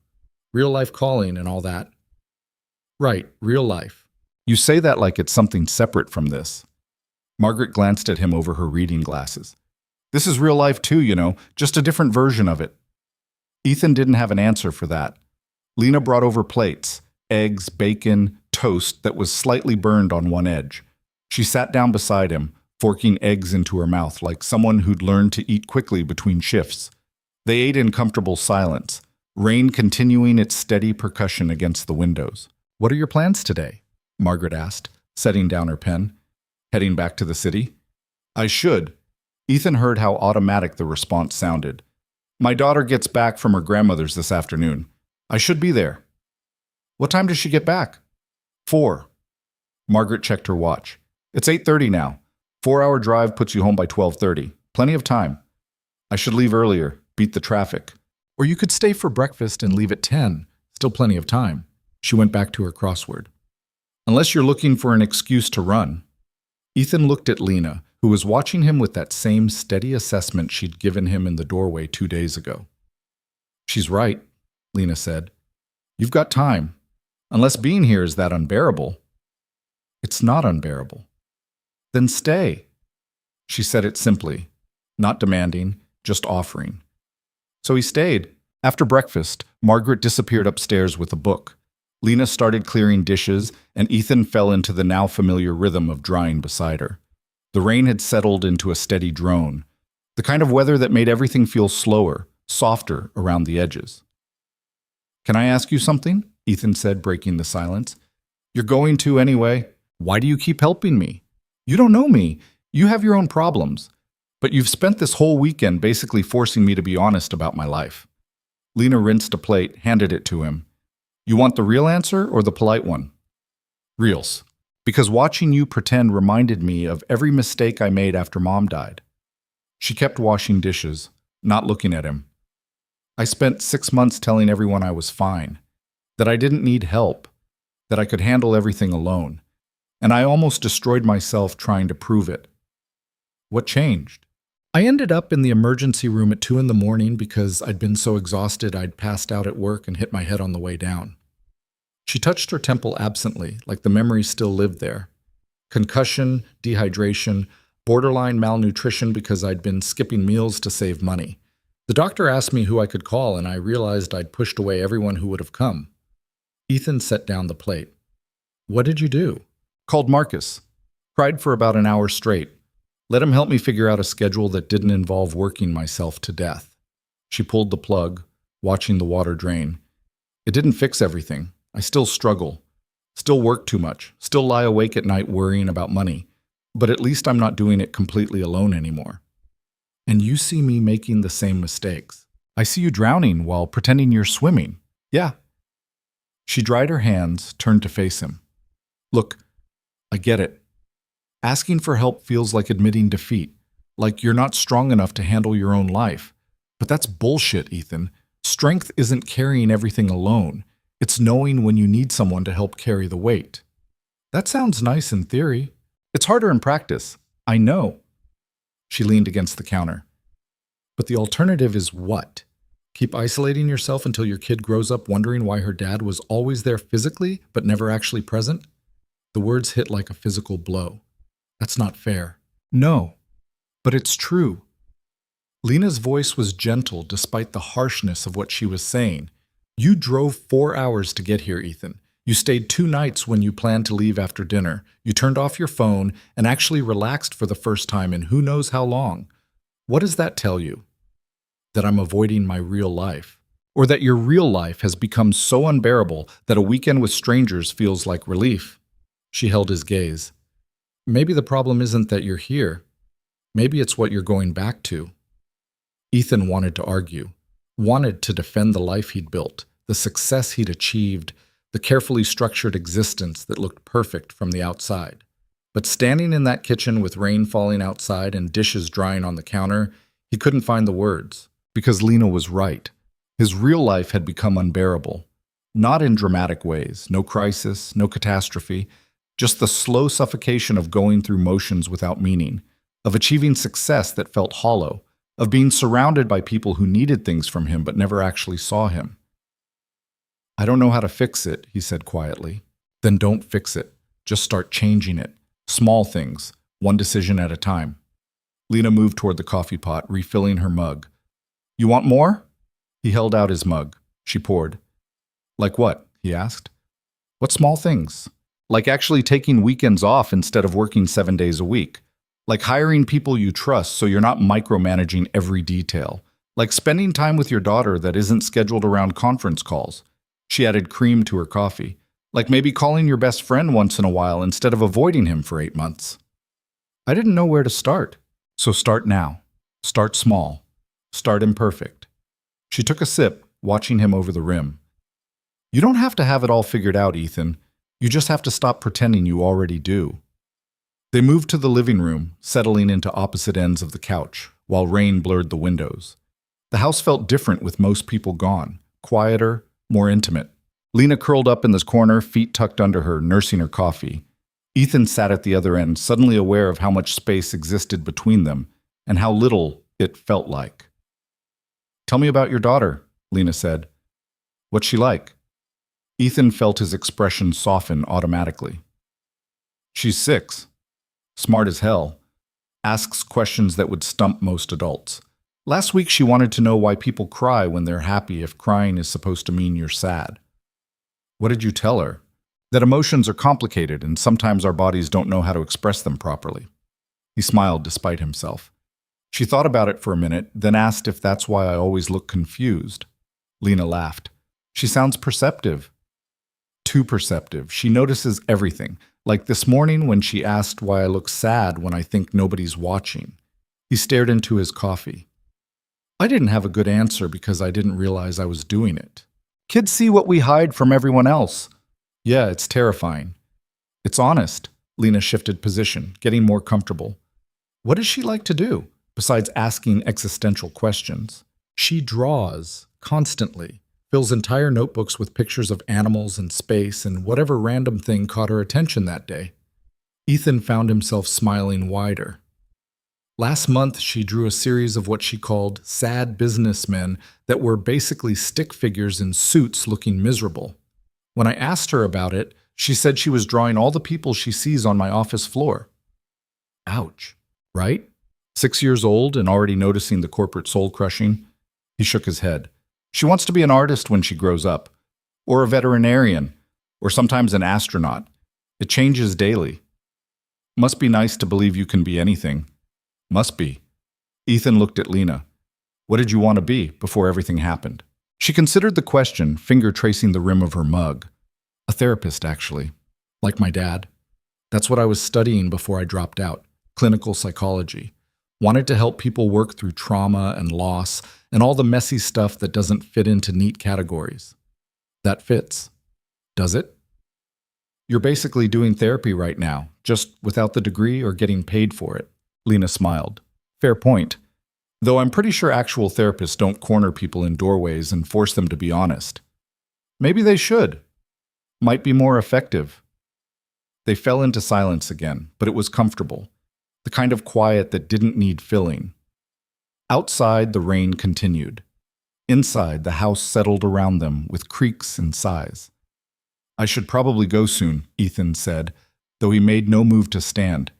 Real life calling and all that. Right, real life. You say that like it's something separate from this. Margaret glanced at him over her reading glasses. This is real life too, you know, just a different version of it. Ethan didn't have an answer for that. Lena brought over plates, eggs, bacon, toast that was slightly burned on one edge. She sat down beside him, forking eggs into her mouth like someone who'd learned to eat quickly between shifts. They ate in comfortable silence, rain continuing its steady percussion against the windows. What are your plans today? Margaret asked, setting down her pen. Heading back to the city? I should. Ethan heard how automatic the response sounded. My daughter gets back from her grandmother's this afternoon. I should be there. What time does she get back? 4. Margaret checked her watch. It's 8:30 now. 4-hour drive puts you home by 12:30. Plenty of time. I should leave earlier, beat the traffic. Or you could stay for breakfast and leave at 10. Still plenty of time. She went back to her crossword. Unless you're looking for an excuse to run. Ethan looked at Lena, who was watching him with that same steady assessment she'd given him in the doorway 2 days ago. She's right, Lena said. You've got time. Unless being here is that unbearable. It's not unbearable. Then stay. She said it simply, not demanding, just offering. So he stayed. After breakfast, Margaret disappeared upstairs with a book. Lena started clearing dishes, and Ethan fell into the now familiar rhythm of drying beside her. The rain had settled into a steady drone, the kind of weather that made everything feel slower, softer around the edges. Can I ask you something? Ethan said, breaking the silence. You're going to anyway. Why do you keep helping me? You don't know me. You have your own problems. But you've spent this whole weekend basically forcing me to be honest about my life. Lena rinsed a plate, handed it to him. You want the real answer or the polite one? Reals. Because watching you pretend reminded me of every mistake I made after Mom died. She kept washing dishes, not looking at him. I spent 6 months telling everyone I was fine, that I didn't need help, that I could handle everything alone, and I almost destroyed myself trying to prove it. What changed? I ended up in the emergency room at 2 a.m. because I'd been so exhausted I'd passed out at work and hit my head on the way down. She touched her temple absently, like the memory still lived there. Concussion, dehydration, borderline malnutrition because I'd been skipping meals to save money. The doctor asked me who I could call, and I realized I'd pushed away everyone who would have come. Ethan set down the plate. What did you do? Called Marcus. Cried for about an hour straight. Let him help me figure out a schedule that didn't involve working myself to death. She pulled the plug, watching the water drain. It didn't fix everything. I still struggle. Still work too much. Still lie awake at night worrying about money. But at least I'm not doing it completely alone anymore. And you see me making the same mistakes. I see you drowning while pretending you're swimming. Yeah. She dried her hands, turned to face him. Look, I get it. Asking for help feels like admitting defeat, like you're not strong enough to handle your own life. But that's bullshit, Ethan. Strength isn't carrying everything alone. It's knowing when you need someone to help carry the weight. That sounds nice in theory. It's harder in practice. I know. She leaned against the counter. But the alternative is what? Keep isolating yourself until your kid grows up wondering why her dad was always there physically but never actually present? The words hit like a physical blow. That's not fair. No, but it's true. Lena's voice was gentle despite the harshness of what she was saying. You drove 4 hours to get here, Ethan. You stayed 2 nights when you planned to leave after dinner. You turned off your phone and actually relaxed for the first time in who knows how long. What does that tell you? That I'm avoiding my real life? Or that your real life has become so unbearable that a weekend with strangers feels like relief? She held his gaze. Maybe the problem isn't that you're here. Maybe it's what you're going back to. Ethan wanted to argue, wanted to defend the life he'd built, the success he'd achieved, the carefully structured existence that looked perfect from the outside. But standing in that kitchen with rain falling outside and dishes drying on the counter, he couldn't find the words, because Lena was right. His real life had become unbearable. Not in dramatic ways, no crisis, no catastrophe, just the slow suffocation of going through motions without meaning, of achieving success that felt hollow, of being surrounded by people who needed things from him but never actually saw him. I don't know how to fix it, he said quietly. Then don't fix it. Just start changing it. Small things, one decision at a time. Lena moved toward the coffee pot, refilling her mug. You want more? He held out his mug. She poured. Like what? He asked. What small things? Like actually taking weekends off instead of working 7 days a week. Like hiring people you trust so you're not micromanaging every detail. Like spending time with your daughter that isn't scheduled around conference calls. She added cream to her coffee. Like maybe calling your best friend once in a while instead of avoiding him for 8 months. I didn't know where to start. So start now. Start small. Start imperfect. She took a sip, watching him over the rim. You don't have to have it all figured out, Ethan. You just have to stop pretending you already do. They moved to the living room, settling into opposite ends of the couch, while rain blurred the windows. The house felt different with most people gone, quieter, more intimate. Lena curled up in this corner, feet tucked under her, nursing her coffee. Ethan sat at the other end, suddenly aware of how much space existed between them and how little it felt like. Tell me about your daughter, Lena said. What's she like? Ethan felt his expression soften automatically. She's 6. Smart as hell. Asks questions that would stump most adults. Last week she wanted to know why people cry when they're happy if crying is supposed to mean you're sad. What did you tell her? That emotions are complicated and sometimes our bodies don't know how to express them properly. He smiled despite himself. She thought about it for a minute, then asked if that's why I always look confused. Lena laughed. She sounds perceptive. Too perceptive. She notices everything. Like this morning when she asked why I look sad when I think nobody's watching. He stared into his coffee. I didn't have a good answer because I didn't realize I was doing it. Kids see what we hide from everyone else. Yeah, it's terrifying. It's honest. Lena shifted position, getting more comfortable. What does she like to do, besides asking existential questions? She draws, constantly. Fills entire notebooks with pictures of animals and space and whatever random thing caught her attention that day. Ethan found himself smiling wider. Last month, she drew a series of what she called sad businessmen that were basically stick figures in suits looking miserable. When I asked her about it, she said she was drawing all the people she sees on my office floor. Ouch, right? 6 years old and already noticing the corporate soul crushing? He shook his head. She wants to be an artist when she grows up, or a veterinarian, or sometimes an astronaut. It changes daily. Must be nice to believe you can be anything. Must be. Ethan looked at Lena. What did you want to be before everything happened? She considered the question, finger tracing the rim of her mug. A therapist, actually. Like my dad. That's what I was studying before I dropped out. Clinical psychology. Wanted to help people work through trauma and loss and all the messy stuff that doesn't fit into neat categories. That fits. Does it? You're basically doing therapy right now, just without the degree or getting paid for it. Lena smiled. Fair point. Though I'm pretty sure actual therapists don't corner people in doorways and force them to be honest. Maybe they should. Might be more effective. They fell into silence again, but it was comfortable. The kind of quiet that didn't need filling. Outside, the rain continued. Inside, the house settled around them with creaks and sighs. I should probably go soon, Ethan said, though he made no move to stand.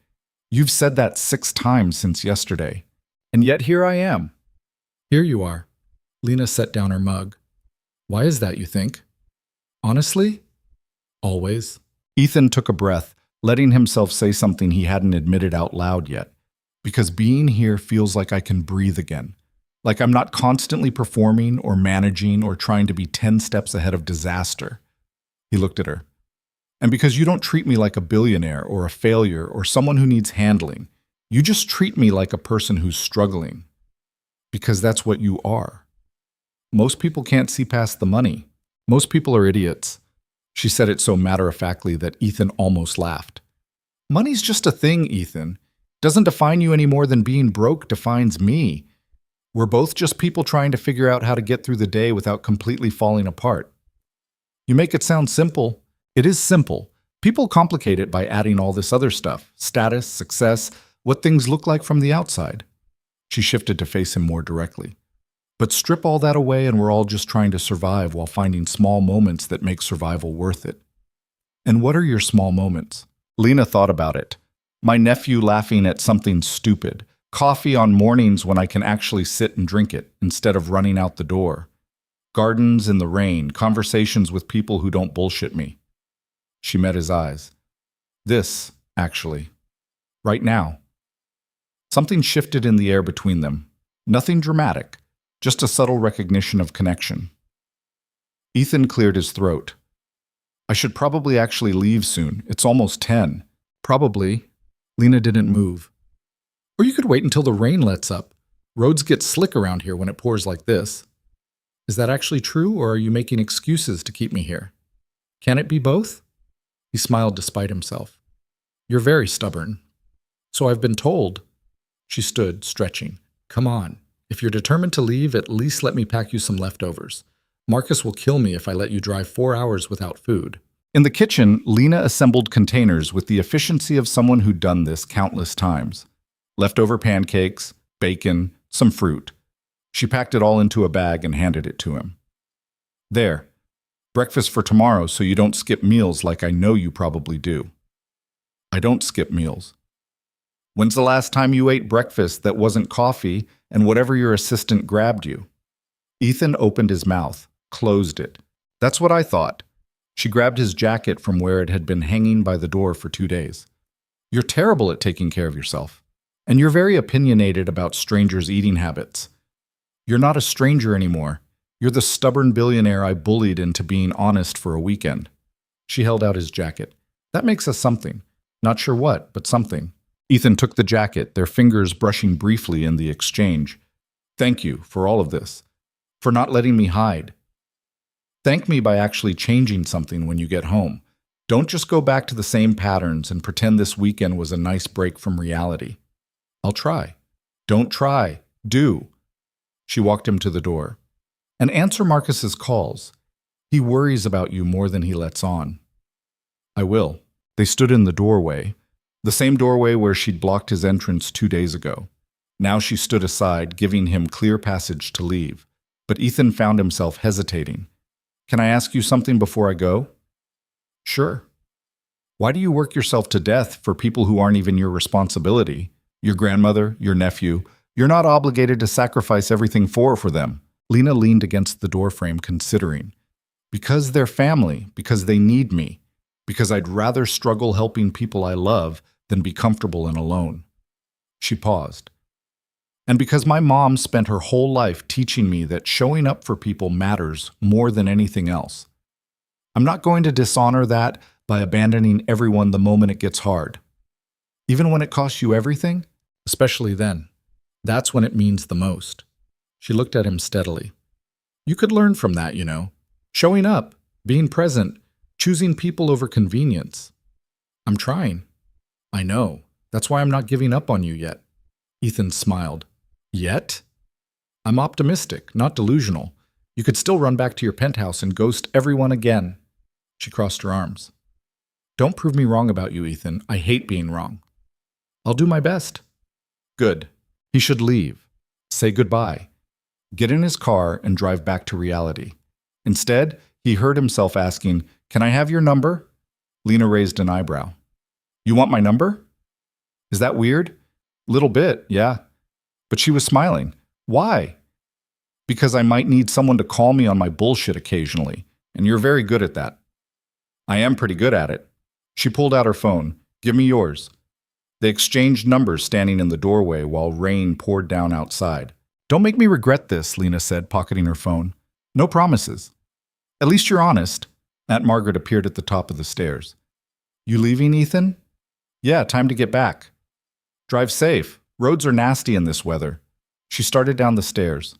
You've said that 6 times since yesterday, and yet here I am. Here you are. Lena set down her mug. Why is that, you think? Honestly? Always. Ethan took a breath, letting himself say something he hadn't admitted out loud yet. Because being here feels like I can breathe again. Like I'm not constantly performing or managing or trying to be 10 steps ahead of disaster. He looked at her. And because you don't treat me like a billionaire or a failure or someone who needs handling. You just treat me like a person who's struggling. Because that's what you are. Most people can't see past the money. Most people are idiots. She said it so matter-of-factly that Ethan almost laughed. Money's just a thing, Ethan. Doesn't define you any more than being broke defines me. We're both just people trying to figure out how to get through the day without completely falling apart. You make it sound simple. It is simple. People complicate it by adding all this other stuff. Status, success, what things look like from the outside. She shifted to face him more directly. But strip all that away and we're all just trying to survive while finding small moments that make survival worth it. And what are your small moments? Lena thought about it. My nephew laughing at something stupid. Coffee on mornings when I can actually sit and drink it instead of running out the door. Gardens in the rain, conversations with people who don't bullshit me. She met his eyes. This, actually. Right now. Something shifted in the air between them. Nothing dramatic, just a subtle recognition of connection. Ethan cleared his throat. I should probably actually leave soon. It's almost 10. Probably. Lena didn't move. Or you could wait until the rain lets up. Roads get slick around here when it pours like this. Is that actually true, or are you making excuses to keep me here? Can it be both? He smiled despite himself. You're very stubborn. So I've been told. She stood, stretching. Come on. If you're determined to leave, at least let me pack you some leftovers. Marcus will kill me if I let you drive 4 hours without food. In the kitchen, Lena assembled containers with the efficiency of someone who'd done this countless times. Leftover pancakes, bacon, some fruit. She packed it all into a bag and handed it to him. There. Breakfast for tomorrow so you don't skip meals like I know you probably do. I don't skip meals. When's the last time you ate breakfast that wasn't coffee and whatever your assistant grabbed you? Ethan opened his mouth, closed it. That's what I thought. She grabbed his jacket from where it had been hanging by the door for 2 days. You're terrible at taking care of yourself. And you're very opinionated about strangers' eating habits. You're not a stranger anymore. You're the stubborn billionaire I bullied into being honest for a weekend. She held out his jacket. That makes us something. Not sure what, but something. Ethan took the jacket, their fingers brushing briefly in the exchange. Thank you for all of this. For not letting me hide. Thank me by actually changing something when you get home. Don't just go back to the same patterns and pretend this weekend was a nice break from reality. I'll try. Don't try. Do. She walked him to the door. And answer Marcus's calls. He worries about you more than he lets on. I will. They stood in the doorway, the same doorway where she'd blocked his entrance 2 days ago. Now she stood aside, giving him clear passage to leave. But Ethan found himself hesitating. Can I ask you something before I go? Sure. Why do you work yourself to death for people who aren't even your responsibility? Your grandmother, your nephew. You're not obligated to sacrifice everything for them. Lena leaned against the doorframe, considering. Because they're family, because they need me, because I'd rather struggle helping people I love than be comfortable and alone. She paused. And because my mom spent her whole life teaching me that showing up for people matters more than anything else. I'm not going to dishonor that by abandoning everyone the moment it gets hard. Even when it costs you everything, especially then. That's when it means the most. She looked at him steadily. You could learn from that, you know. Showing up, being present, choosing people over convenience. I'm trying. I know. That's why I'm not giving up on you yet. Ethan smiled. Yet? I'm optimistic, not delusional. You could still run back to your penthouse and ghost everyone again. She crossed her arms. Don't prove me wrong about you, Ethan. I hate being wrong. I'll do my best. Good. He should leave. Say goodbye. Get in his car and drive back to reality. Instead, he heard himself asking, Can I have your number? Lena raised an eyebrow. You want my number? Is that weird? Little bit, yeah. But she was smiling. Why? Because I might need someone to call me on my bullshit occasionally, and you're very good at that. I am pretty good at it. She pulled out her phone. Give me yours. They exchanged numbers standing in the doorway while rain poured down outside. Don't make me regret this, Lena said, pocketing her phone. No promises. At least you're honest. Aunt Margaret appeared at the top of the stairs. You leaving, Ethan? Yeah, time to get back. Drive safe. Roads are nasty in this weather. She started down the stairs.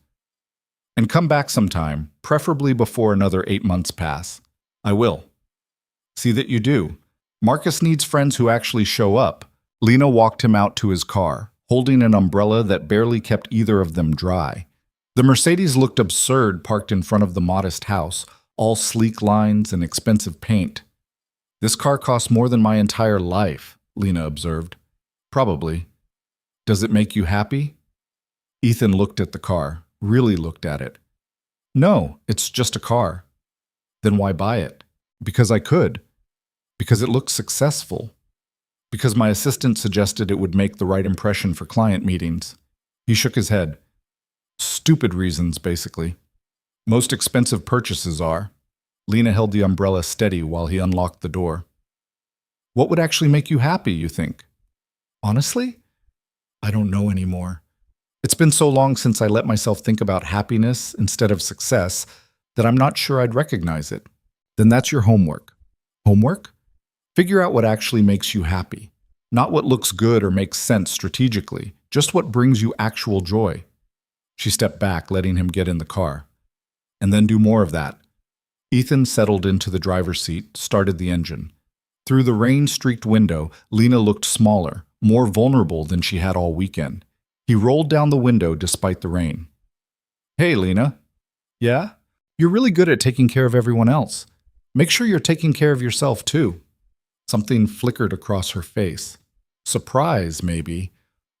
And come back sometime, preferably before another 8 months pass. I will. See that you do. Marcus needs friends who actually show up. Lena walked him out to his car, holding an umbrella that barely kept either of them dry. The Mercedes looked absurd parked in front of the modest house, all sleek lines and expensive paint. This car costs more than my entire life, Lena observed. Probably. Does it make you happy? Ethan looked at the car, really looked at it. No, it's just a car. Then why buy it? Because I could. Because it looks successful. Because my assistant suggested it would make the right impression for client meetings. He shook his head. Stupid reasons, basically. Most expensive purchases are. Lena held the umbrella steady while he unlocked the door. What would actually make you happy, you think? Honestly? I don't know anymore. It's been so long since I let myself think about happiness instead of success that I'm not sure I'd recognize it. Then that's your homework. Homework? Figure out what actually makes you happy. Not what looks good or makes sense strategically, just what brings you actual joy. She stepped back, letting him get in the car. And then do more of that. Ethan settled into the driver's seat, started the engine. Through the rain-streaked window, Lena looked smaller, more vulnerable than she had all weekend. He rolled down the window despite the rain. "Hey, Lena." "Yeah? You're really good at taking care of everyone else. Make sure you're taking care of yourself, too." Something flickered across her face. Surprise, maybe,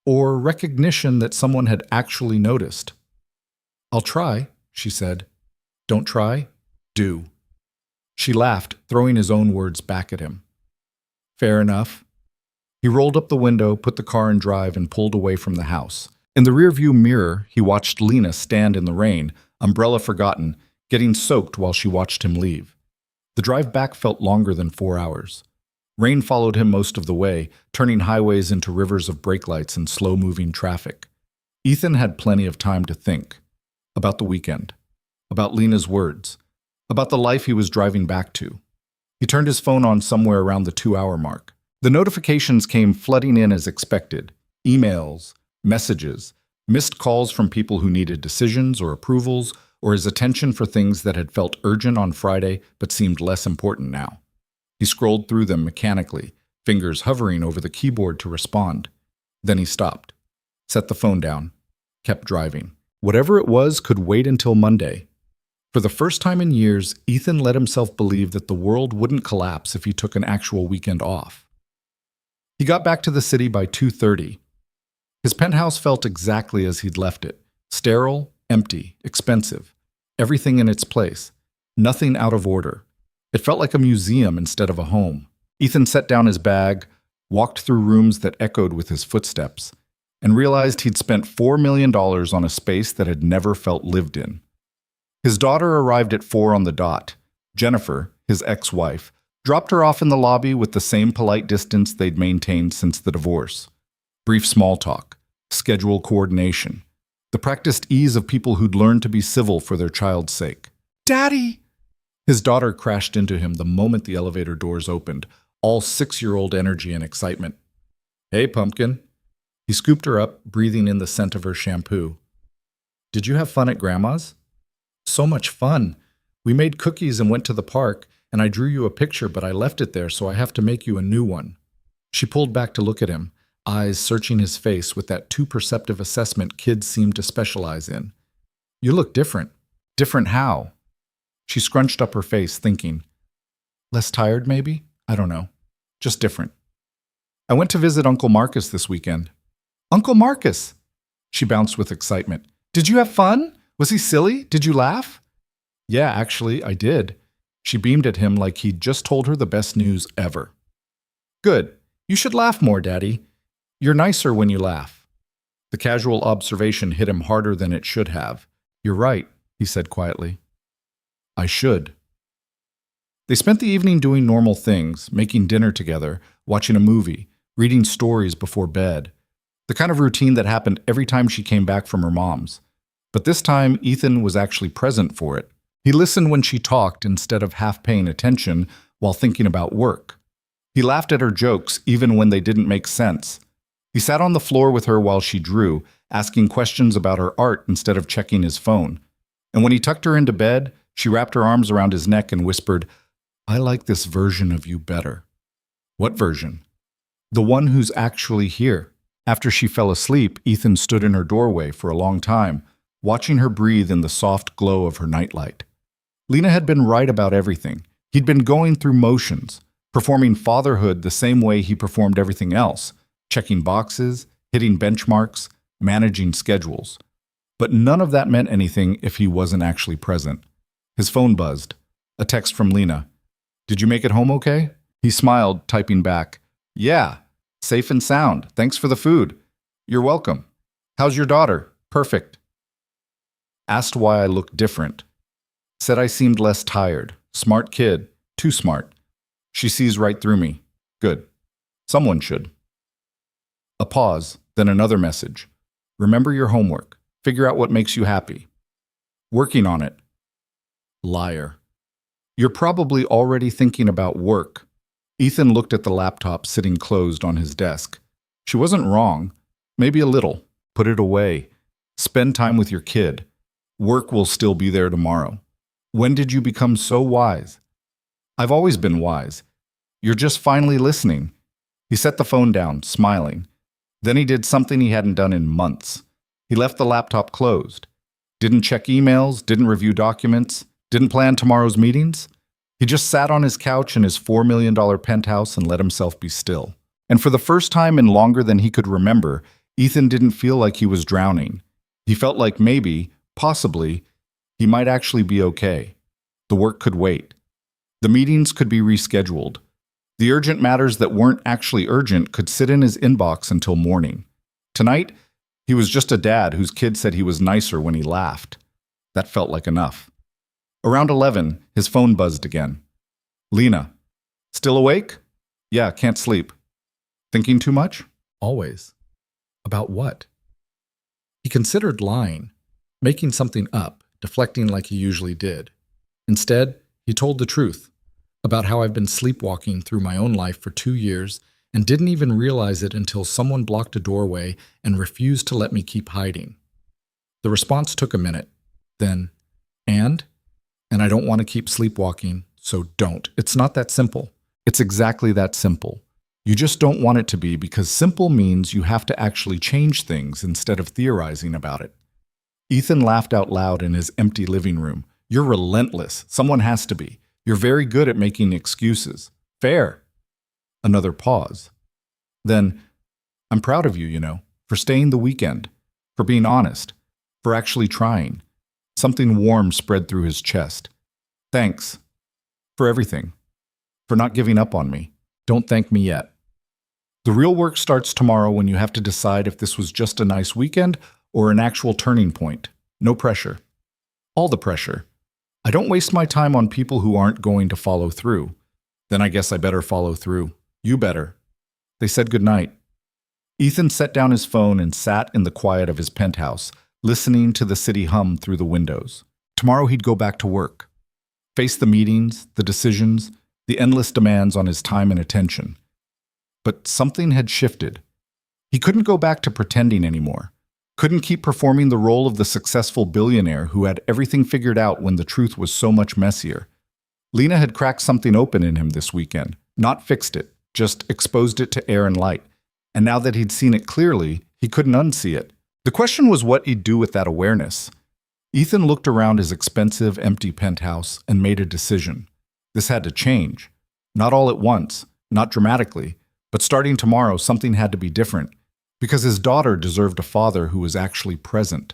or recognition that someone had actually noticed. "I'll try," she said. "Don't try, do." She laughed, throwing his own words back at him. "Fair enough." He rolled up the window, put the car in drive, and pulled away from the house. In the rearview mirror, he watched Lena stand in the rain, umbrella forgotten, getting soaked while she watched him leave. The drive back felt longer than 4 hours. Rain followed him most of the way, turning highways into rivers of brake lights and slow-moving traffic. Ethan had plenty of time to think. About the weekend. About Lena's words. About the life he was driving back to. He turned his phone on somewhere around the 2-hour mark. The notifications came flooding in as expected. Emails, messages, missed calls from people who needed decisions or approvals, or his attention for things that had felt urgent on Friday but seemed less important now. He scrolled through them mechanically, fingers hovering over the keyboard to respond. Then he stopped, set the phone down, kept driving. Whatever it was could wait until Monday. For the first time in years, Ethan let himself believe that the world wouldn't collapse if he took an actual weekend off. He got back to the city by 2:30. His penthouse felt exactly as he'd left it. Sterile, empty, expensive. Everything in its place. Nothing out of order. It felt like a museum instead of a home. Ethan set down his bag, walked through rooms that echoed with his footsteps, and realized he'd spent $4 million on a space that had never felt lived in. His daughter arrived at 4 on the dot. Jennifer, his ex-wife, dropped her off in the lobby with the same polite distance they'd maintained since the divorce. Brief small talk, schedule coordination, the practiced ease of people who'd learned to be civil for their child's sake. "Daddy!" His daughter crashed into him the moment the elevator doors opened, all 6-year-old energy and excitement. "Hey, pumpkin." He scooped her up, breathing in the scent of her shampoo. "Did you have fun at Grandma's?" "So much fun. We made cookies and went to the park, and I drew you a picture, but I left it there, so I have to make you a new one." She pulled back to look at him, eyes searching his face with that too-perceptive assessment kids seem to specialize in. "You look different." "Different how?" She scrunched up her face, thinking. "Less tired, maybe? I don't know. Just different." "I went to visit Uncle Marcus this weekend." "Uncle Marcus!" She bounced with excitement. "Did you have fun? Was he silly? Did you laugh?" "Yeah, actually, I did." She beamed at him like he'd just told her the best news ever. "Good. You should laugh more, Daddy. You're nicer when you laugh." The casual observation hit him harder than it should have. "You're right," he said quietly. "I should." They spent the evening doing normal things, making dinner together, watching a movie, reading stories before bed. The kind of routine that happened every time she came back from her mom's. But this time, Ethan was actually present for it. He listened when she talked instead of half paying attention while thinking about work. He laughed at her jokes even when they didn't make sense. He sat on the floor with her while she drew, asking questions about her art instead of checking his phone. And when he tucked her into bed, she wrapped her arms around his neck and whispered, "I like this version of you better." "What version?" "The one who's actually here." After she fell asleep, Ethan stood in her doorway for a long time, watching her breathe in the soft glow of her nightlight. Lena had been right about everything. He'd been going through motions, performing fatherhood the same way he performed everything else, checking boxes, hitting benchmarks, managing schedules. But none of that meant anything if he wasn't actually present. His phone buzzed. A text from Lena. "Did you make it home okay?" He smiled, typing back, "Yeah, safe and sound. Thanks for the food." "You're welcome." "How's your daughter?" "Perfect." Asked why I looked different. Said I seemed less tired. Smart kid. Too smart. She sees right through me. Good. Someone should. A pause, then another message. "Remember your homework. Figure out what makes you happy." "Working on it." Liar. "You're probably already thinking about work." Ethan looked at the laptop sitting closed on his desk. She wasn't wrong. Maybe a little. Put it away. Spend time with your kid. Work will still be there tomorrow. When did you become so wise? I've always been wise. You're just finally listening. He set the phone down, smiling. Then he did something he hadn't done in months. He left the laptop closed. Didn't check emails, didn't review documents, didn't plan tomorrow's meetings. He just sat on his couch in his $4 million penthouse and let himself be still. And for the first time in longer than he could remember, Ethan didn't feel like he was drowning. He felt like maybe, possibly, he might actually be okay. The work could wait. The meetings could be rescheduled. The urgent matters that weren't actually urgent could sit in his inbox until morning. Tonight, he was just a dad whose kid said he was nicer when he laughed. That felt like enough. Around 11, his phone buzzed again. Lena. Still awake? Yeah, can't sleep. Thinking too much? Always. About what? He considered lying, making something up, deflecting like he usually did. Instead, he told the truth about how I've been sleepwalking through my own life for 2 years and didn't even realize it until someone blocked a doorway and refused to let me keep hiding. The response took a minute. Then, and I don't want to keep sleepwalking, so don't. It's not that simple. It's exactly that simple. You just don't want it to be because simple means you have to actually change things instead of theorizing about it. Ethan laughed out loud in his empty living room. You're relentless. Someone has to be. You're very good at making excuses. Fair. Another pause. Then, I'm proud of you, for staying the weekend, for being honest, for actually trying. Something warm spread through his chest. Thanks. For everything. For not giving up on me. Don't thank me yet. The real work starts tomorrow when you have to decide if this was just a nice weekend or an actual turning point. No pressure. All the pressure. I don't waste my time on people who aren't going to follow through. Then I guess I better follow through. You better. They said goodnight. Ethan set down his phone and sat in the quiet of his penthouse, listening to the city hum through the windows. Tomorrow he'd go back to work. Face the meetings, the decisions, the endless demands on his time and attention. But something had shifted. He couldn't go back to pretending anymore. Couldn't keep performing the role of the successful billionaire who had everything figured out when the truth was so much messier. Lena had cracked something open in him this weekend. Not fixed it, just exposed it to air and light. And now that he'd seen it clearly, he couldn't unsee it. The question was what he'd do with that awareness. Ethan looked around his expensive, empty penthouse and made a decision. This had to change. Not all at once, not dramatically, but starting tomorrow, something had to be different. Because his daughter deserved a father who was actually present.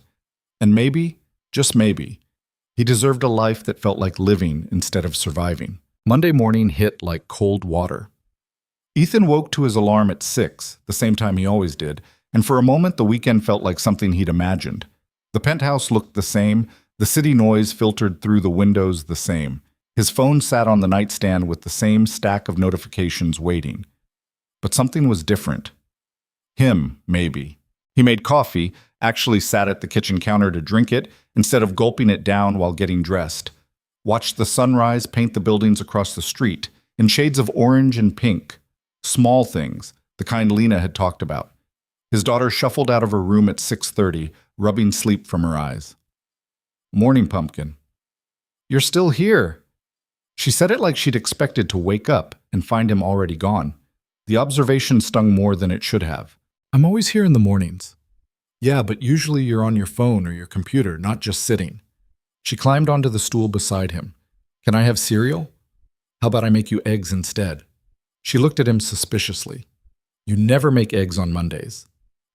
And maybe, just maybe, he deserved a life that felt like living instead of surviving. Monday morning hit like cold water. Ethan woke to his alarm at 6, the same time he always did, and for a moment the weekend felt like something he'd imagined. The penthouse looked the same, the city noise filtered through the windows the same. His phone sat on the nightstand with the same stack of notifications waiting. But something was different. Him, maybe. He made coffee, actually sat at the kitchen counter to drink it, instead of gulping it down while getting dressed. Watched the sunrise paint the buildings across the street, in shades of orange and pink. Small things, the kind Lena had talked about. His daughter shuffled out of her room at 6:30, rubbing sleep from her eyes. Morning, Pumpkin. You're still here. She said it like she'd expected to wake up and find him already gone. The observation stung more than it should have. I'm always here in the mornings. Yeah, but usually you're on your phone or your computer, not just sitting. She climbed onto the stool beside him. Can I have cereal? How about I make you eggs instead? She looked at him suspiciously. You never make eggs on Mondays.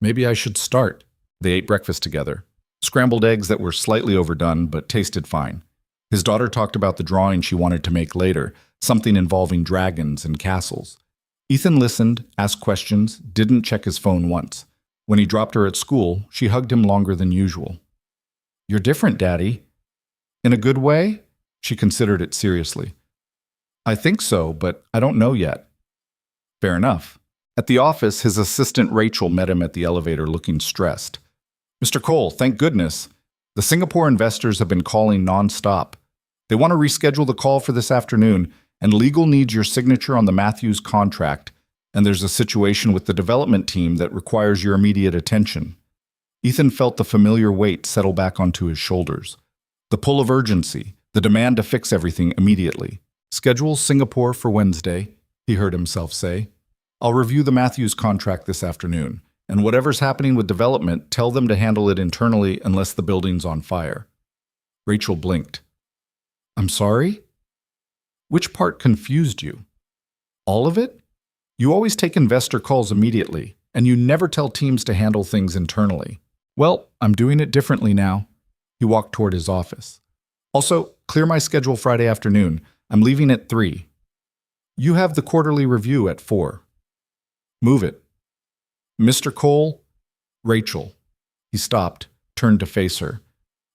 Maybe I should start. They ate breakfast together. Scrambled eggs that were slightly overdone, but tasted fine. His daughter talked about the drawing she wanted to make later, something involving dragons and castles. Ethan listened, asked questions, didn't check his phone once. When he dropped her at school, she hugged him longer than usual. You're different, Daddy. In a good way? She considered it seriously. I think so, but I don't know yet. Fair enough. At the office, his assistant Rachel met him at the elevator looking stressed. Mr. Cole, thank goodness. The Singapore investors have been calling non-stop. They want to reschedule the call for this afternoon, and legal needs your signature on the Matthews contract, and there's a situation with the development team that requires your immediate attention. Ethan felt the familiar weight settle back onto his shoulders. The pull of urgency, the demand to fix everything immediately. Schedule Singapore for Wednesday, he heard himself say. I'll review the Matthews contract this afternoon, and whatever's happening with development, tell them to handle it internally unless the building's on fire. Rachel blinked. I'm sorry? Which part confused you? All of it? You always take investor calls immediately, and you never tell teams to handle things internally. Well, I'm doing it differently now. He walked toward his office. Also, clear my schedule Friday afternoon. I'm leaving at 3. You have the quarterly review at 4. Move it. Mr. Cole? Rachel. He stopped, turned to face her.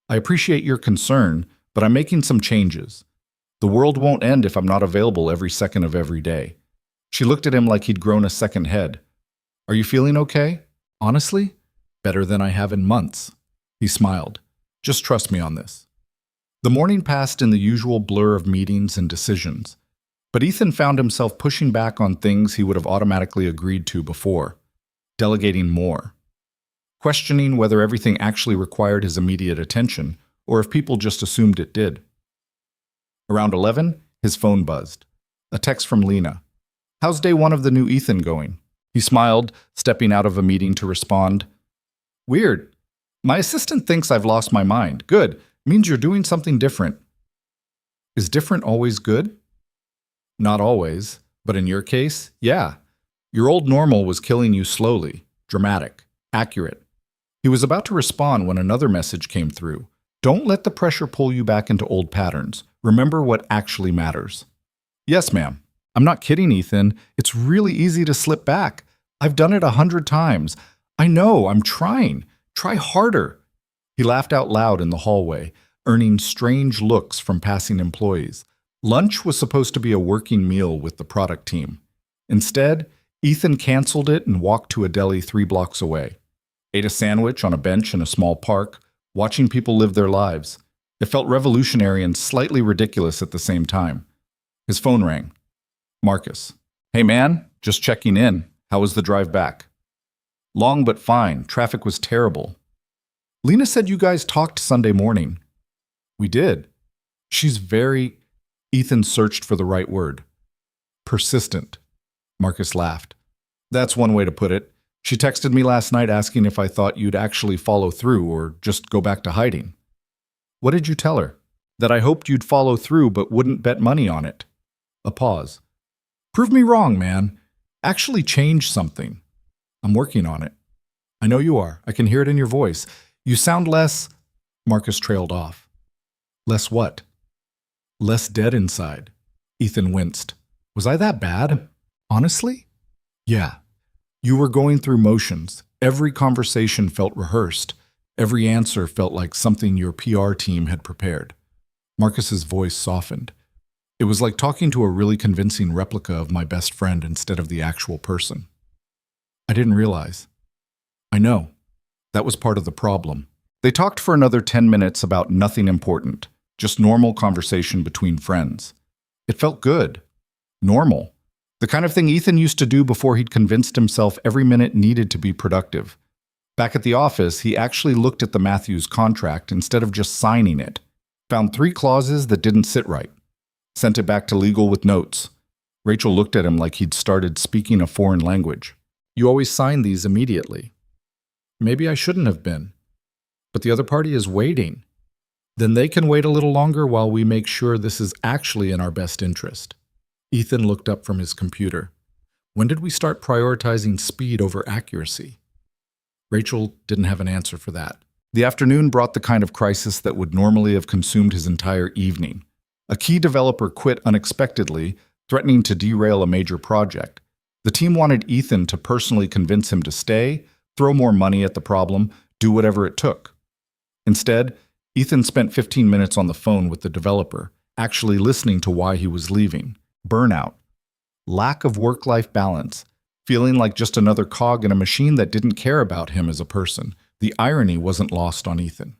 I appreciate your concern, but I'm making some changes. The world won't end if I'm not available every second of every day. She looked at him like he'd grown a second head. Are you feeling okay? Honestly? Better than I have in months. He smiled. Just trust me on this. The morning passed in the usual blur of meetings and decisions, but Ethan found himself pushing back on things he would have automatically agreed to before, delegating more, questioning whether everything actually required his immediate attention or if people just assumed it did. Around 11, his phone buzzed. A text from Lena. How's day 1 of the new Ethan going? He smiled, stepping out of a meeting to respond. Weird. My assistant thinks I've lost my mind. Good. Means you're doing something different. Is different always good? Not always, but in your case, yeah. Your old normal was killing you slowly, dramatic, accurate. He was about to respond when another message came through. Don't let the pressure pull you back into old patterns. Remember what actually matters. Yes, ma'am. I'm not kidding, Ethan. It's really easy to slip back. I've done it 100 times. I know, I'm trying. Try harder. He laughed out loud in the hallway, earning strange looks from passing employees. Lunch was supposed to be a working meal with the product team. Instead, Ethan canceled it and walked to a deli 3 blocks away. Ate a sandwich on a bench in a small park, watching people live their lives. It felt revolutionary and slightly ridiculous at the same time. His phone rang. Marcus. Hey man, just checking in. How was the drive back? Long but fine. Traffic was terrible. Lena said you guys talked Sunday morning. We did. She's very... Ethan searched for the right word. Persistent. Marcus laughed. That's one way to put it. She texted me last night asking if I thought you'd actually follow through or just go back to hiding. What did you tell her? That I hoped you'd follow through but wouldn't bet money on it. A pause. Prove me wrong, man. Actually change something. I'm working on it. I know you are. I can hear it in your voice. You sound less... Marcus trailed off. Less what? Less dead inside. Ethan winced. Was I that bad? Honestly? Yeah. You were going through motions. Every conversation felt rehearsed. Every answer felt like something your PR team had prepared. Marcus's voice softened. It was like talking to a really convincing replica of my best friend instead of the actual person. I didn't realize. I know. That was part of the problem. They talked for another 10 minutes about nothing important, just normal conversation between friends. It felt good. Normal. The kind of thing Ethan used to do before he'd convinced himself every minute needed to be productive. Back at the office, he actually looked at the Matthews contract instead of just signing it. Found 3 clauses that didn't sit right. Sent it back to legal with notes. Rachel looked at him like he'd started speaking a foreign language. You always sign these immediately. Maybe I shouldn't have been. But the other party is waiting. Then they can wait a little longer while we make sure this is actually in our best interest. Ethan looked up from his computer. When did we start prioritizing speed over accuracy? Rachel didn't have an answer for that. The afternoon brought the kind of crisis that would normally have consumed his entire evening. A key developer quit unexpectedly, threatening to derail a major project. The team wanted Ethan to personally convince him to stay, throw more money at the problem, do whatever it took. Instead, Ethan spent 15 minutes on the phone with the developer, actually listening to why he was leaving. Burnout. Lack of work-life balance. Feeling like just another cog in a machine that didn't care about him as a person. The irony wasn't lost on Ethan.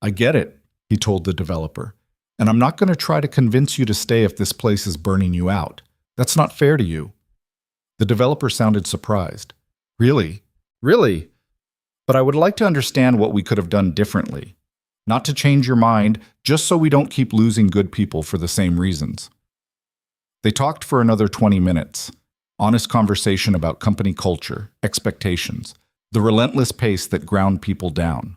I get it, he told the developer. And I'm not going to try to convince you to stay if this place is burning you out. That's not fair to you. The developer sounded surprised. Really? Really? But I would like to understand what we could have done differently. Not to change your mind, just so we don't keep losing good people for the same reasons. They talked for another 20 minutes. Honest conversation about company culture, expectations, the relentless pace that ground people down.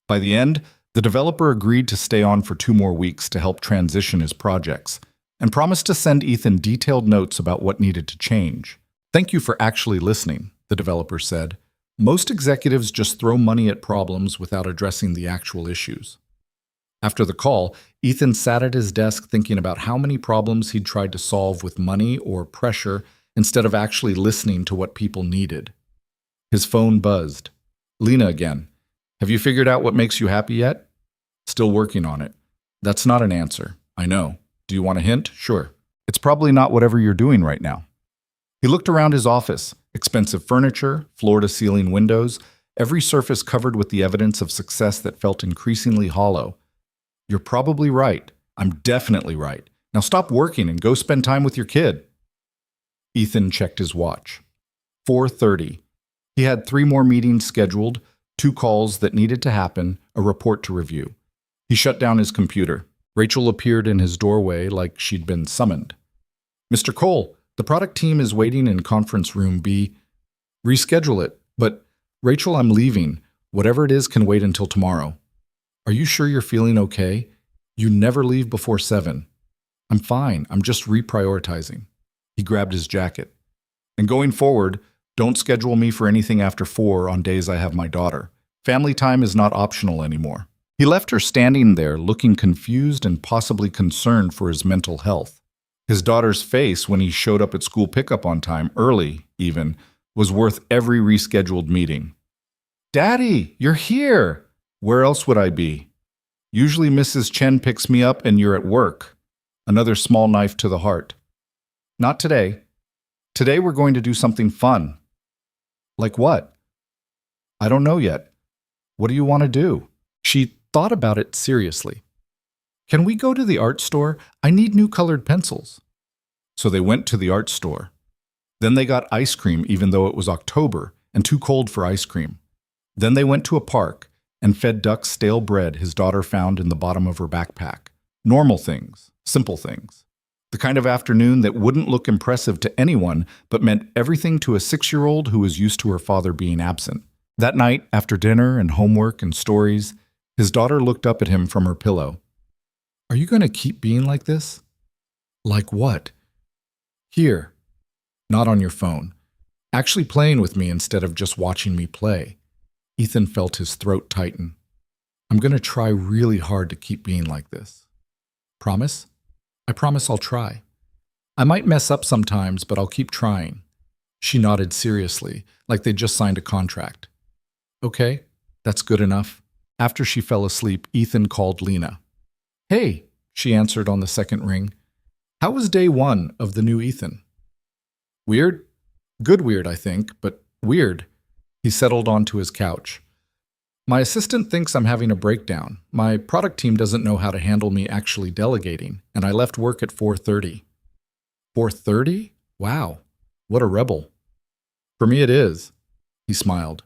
By the end, the developer agreed to stay on for 2 more weeks to help transition his projects, and promised to send Ethan detailed notes about what needed to change. Thank you for actually listening, the developer said. Most executives just throw money at problems without addressing the actual issues. After the call, Ethan sat at his desk thinking about how many problems he'd tried to solve with money or pressure instead of actually listening to what people needed. His phone buzzed. Lena again. Have you figured out what makes you happy yet? Still working on it. That's not an answer. I know. Do you want a hint? Sure. It's probably not whatever you're doing right now. He looked around his office. Expensive furniture, floor-to-ceiling windows, every surface covered with the evidence of success that felt increasingly hollow. You're probably right. I'm definitely right. Now stop working and go spend time with your kid. Ethan checked his watch. 4:30. He had 3 more meetings scheduled, 2 calls that needed to happen, a report to review. He shut down his computer. Rachel appeared in his doorway like she'd been summoned. Mr. Cole, the product team is waiting in conference room B. Reschedule it. But, Rachel, I'm leaving. Whatever it is can wait until tomorrow. Are you sure you're feeling okay? You never leave before 7. I'm fine. I'm just reprioritizing. He grabbed his jacket. And going forward, don't schedule me for anything after 4 on days I have my daughter. Family time is not optional anymore. He left her standing there, looking confused and possibly concerned for his mental health. His daughter's face when he showed up at school pickup on time, early even, was worth every rescheduled meeting. Daddy, you're here! Where else would I be? Usually Mrs. Chen picks me up and you're at work. Another small knife to the heart. Not today. Today we're going to do something fun. Like what? I don't know yet. What do you want to do? She thought about it seriously. Can we go to the art store? I need new colored pencils. So they went to the art store. Then they got ice cream even though it was October and too cold for ice cream. Then they went to a park and fed ducks stale bread his daughter found in the bottom of her backpack. Normal things, simple things. The kind of afternoon that wouldn't look impressive to anyone but meant everything to a 6-year-old who was used to her father being absent. That night, after dinner and homework and stories, his daughter looked up at him from her pillow. Are you going to keep being like this? Like what? Here. Not on your phone. Actually playing with me instead of just watching me play. Ethan felt his throat tighten. I'm going to try really hard to keep being like this. Promise? I promise I'll try. I might mess up sometimes, but I'll keep trying. She nodded seriously, like they'd just signed a contract. Okay, that's good enough. After she fell asleep, Ethan called Lena. Hey, she answered on the second ring. How was day 1 of the new Ethan? Weird? Good weird, I think, but weird. He settled onto his couch. My assistant thinks I'm having a breakdown. My product team doesn't know how to handle me actually delegating, and I left work at 4:30. 4:30? Wow, what a rebel. For me it is. He smiled.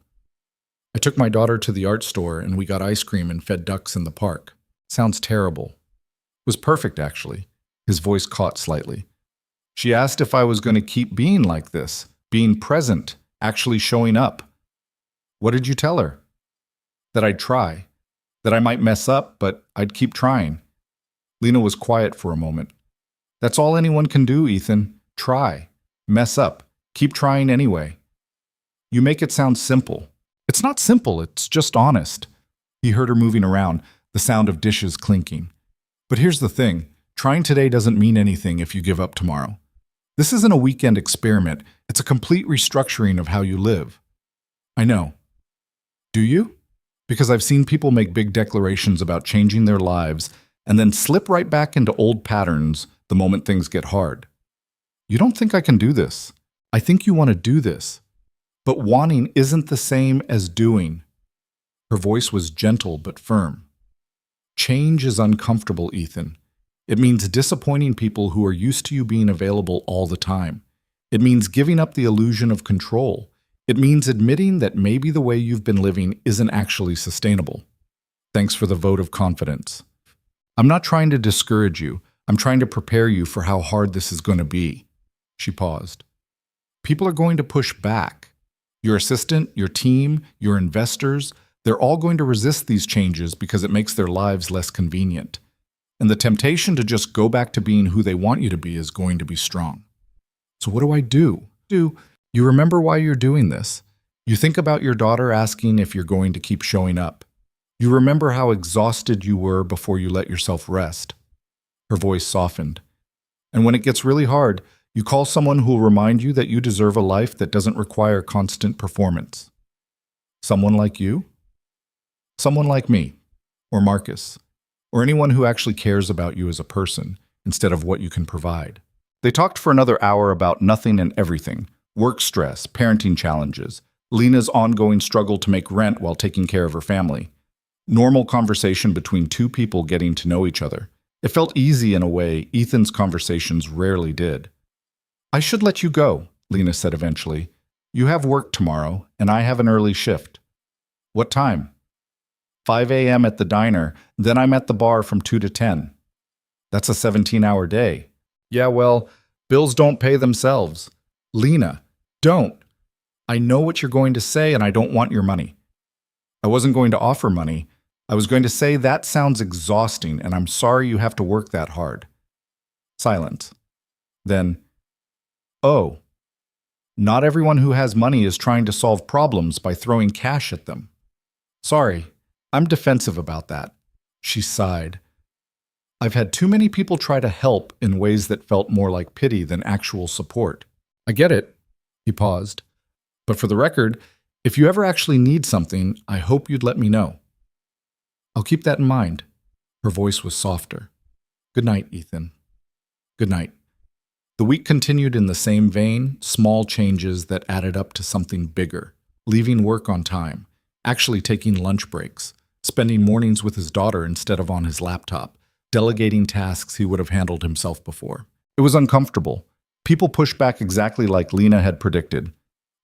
I took my daughter to the art store and we got ice cream and fed ducks in the park. Sounds terrible. It was perfect, actually. His voice caught slightly. She asked if I was going to keep being like this, being present, actually showing up. What did you tell her? That I'd try. That I might mess up, but I'd keep trying. Lena was quiet for a moment. That's all anyone can do, Ethan. Try. Mess up. Keep trying anyway. You make it sound simple. It's not simple, it's just honest. He heard her moving around, the sound of dishes clinking. But here's the thing. Trying today doesn't mean anything if you give up tomorrow. This isn't a weekend experiment. It's a complete restructuring of how you live. I know. Do you? Because I've seen people make big declarations about changing their lives and then slip right back into old patterns the moment things get hard. You don't think I can do this. I think you want to do this. But wanting isn't the same as doing. Her voice was gentle but firm. Change is uncomfortable, Ethan. It means disappointing people who are used to you being available all the time. It means giving up the illusion of control. It means admitting that maybe the way you've been living isn't actually sustainable. Thanks for the vote of confidence. I'm not trying to discourage you. I'm trying to prepare you for how hard this is going to be. She paused. People are going to push back. Your assistant, your team, your investors, they're all going to resist these changes because it makes their lives less convenient. And the temptation to just go back to being who they want you to be is going to be strong. So what do I do? You remember why you're doing this. You think about your daughter asking if you're going to keep showing up. You remember how exhausted you were before you let yourself rest. Her voice softened. And when it gets really hard, you call someone who will remind you that you deserve a life that doesn't require constant performance. Someone like you? Someone like me, or Marcus, or anyone who actually cares about you as a person instead of what you can provide. They talked for another hour about nothing and everything: work stress, parenting challenges, Lena's ongoing struggle to make rent while taking care of her family. Normal conversation between two people getting to know each other. It felt easy in a way Ethan's conversations rarely did. I should let you go, Lena said eventually. You have work tomorrow, and I have an early shift. What time? 5 a.m. at the diner, then I'm at the bar from 2 to 10. That's a 17-hour day. Yeah, well, bills don't pay themselves. Lena, don't. I know what you're going to say, and I don't want your money. I wasn't going to offer money. I was going to say that sounds exhausting, and I'm sorry you have to work that hard. Silence. Then, oh, not everyone who has money is trying to solve problems by throwing cash at them. Sorry, I'm defensive about that. She sighed. I've had too many people try to help in ways that felt more like pity than actual support. I get it. He paused. But for the record, if you ever actually need something, I hope you'd let me know. I'll keep that in mind. Her voice was softer. Good night, Ethan. Good night. The week continued in the same vein, small changes that added up to something bigger. Leaving work on time, actually taking lunch breaks, spending mornings with his daughter instead of on his laptop, delegating tasks he would have handled himself before. It was uncomfortable. People pushed back exactly like Lena had predicted.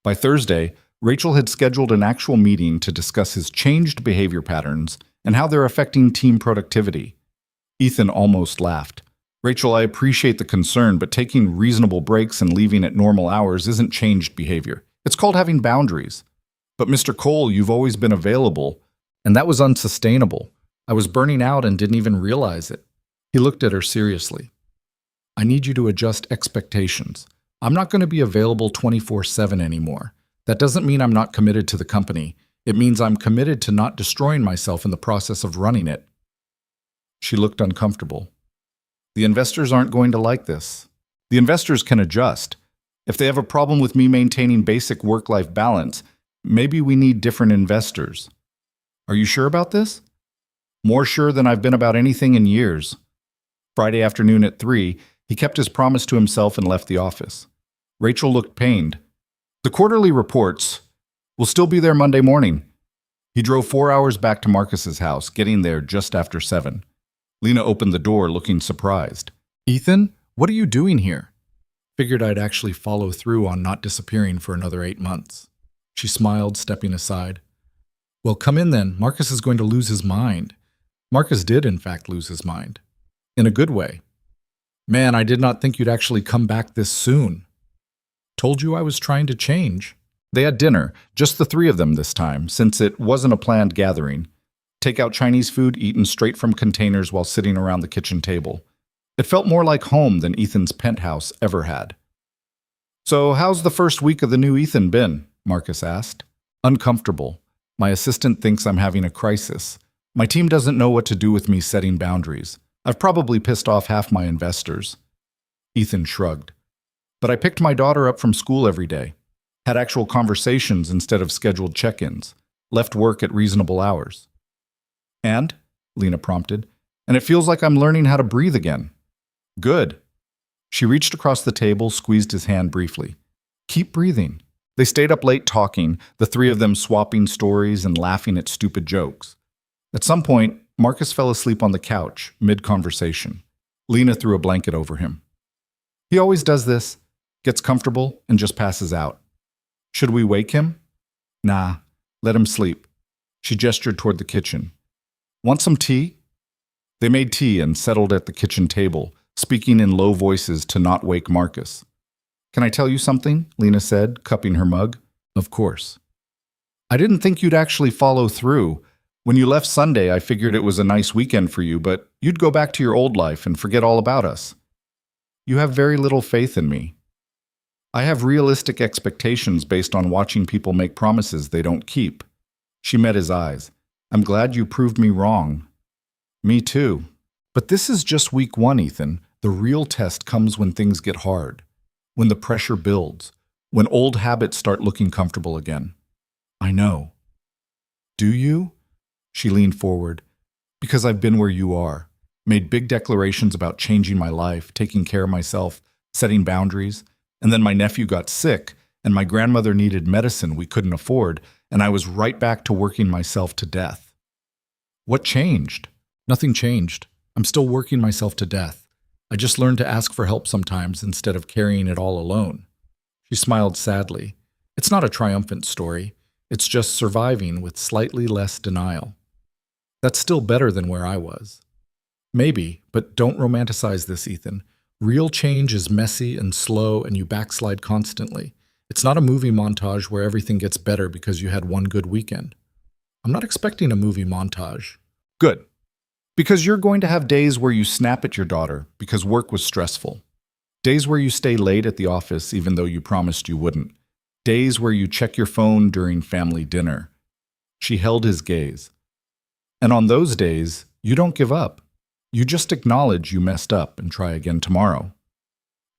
By Thursday, Rachel had scheduled an actual meeting to discuss his changed behavior patterns and how they're affecting team productivity. Ethan almost laughed. Rachel, I appreciate the concern, but taking reasonable breaks and leaving at normal hours isn't changed behavior. It's called having boundaries. But Mr. Cole, you've always been available, and that was unsustainable. I was burning out and didn't even realize it. He looked at her seriously. I need you to adjust expectations. I'm not going to be available 24/7 anymore. That doesn't mean I'm not committed to the company. It means I'm committed to not destroying myself in the process of running it. She looked uncomfortable. The investors aren't going to like this. The investors can adjust. If they have a problem with me maintaining basic work-life balance, maybe we need different investors. Are you sure about this? More sure than I've been about anything in years. Friday afternoon at 3, he kept his promise to himself and left the office. Rachel looked pained. The quarterly reports will still be there Monday morning. He drove 4 hours back to Marcus's house, getting there just after 7. Lena opened the door, looking surprised. Ethan, what are you doing here? Figured I'd actually follow through on not disappearing for another 8 months. She smiled, stepping aside. Well, come in then. Marcus is going to lose his mind. Marcus did, in fact, lose his mind. In a good way. Man, I did not think you'd actually come back this soon. Told you I was trying to change. They had dinner, just the 3 of them this time, since it wasn't a planned gathering. Takeout Chinese food eaten straight from containers while sitting around the kitchen table. It felt more like home than Ethan's penthouse ever had. So how's the first week of the new Ethan been? Marcus asked. Uncomfortable. My assistant thinks I'm having a crisis. My team doesn't know what to do with me setting boundaries. I've probably pissed off half my investors. Ethan shrugged. But I picked my daughter up from school every day. Had actual conversations instead of scheduled check-ins. Left work at reasonable hours. And? Lena prompted. And it feels like I'm learning how to breathe again. Good. She reached across the table, squeezed his hand briefly. Keep breathing. They stayed up late talking, the 3 of them swapping stories and laughing at stupid jokes. At some point, Marcus fell asleep on the couch, mid-conversation. Lena threw a blanket over him. He always does this, gets comfortable, and just passes out. Should we wake him? Nah, let him sleep. She gestured toward the kitchen. Want some tea? They made tea and settled at the kitchen table, speaking in low voices to not wake Marcus. Can I tell you something? Lena said, cupping her mug. Of course. I didn't think you'd actually follow through. When you left Sunday, I figured it was a nice weekend for you, but you'd go back to your old life and forget all about us. You have very little faith in me. I have realistic expectations based on watching people make promises they don't keep. She met his eyes. I'm glad you proved me wrong. Me too. But this is just week 1, Ethan. The real test comes when things get hard, when the pressure builds, when old habits start looking comfortable again. I know. Do you? She leaned forward. Because I've been where you are, made big declarations about changing my life, taking care of myself, setting boundaries, and then my nephew got sick, and my grandmother needed medicine we couldn't afford, and I was right back to working myself to death. What changed? Nothing changed. I'm still working myself to death. I just learned to ask for help sometimes instead of carrying it all alone. She smiled sadly. It's not a triumphant story. It's just surviving with slightly less denial. That's still better than where I was. Maybe, but don't romanticize this, Ethan. Real change is messy and slow, and you backslide constantly. It's not a movie montage where everything gets better because you had one good weekend. I'm not expecting a movie montage. Good. Because you're going to have days where you snap at your daughter because work was stressful. Days where you stay late at the office even though you promised you wouldn't. Days where you check your phone during family dinner. She held his gaze. And on those days, you don't give up. You just acknowledge you messed up and try again tomorrow.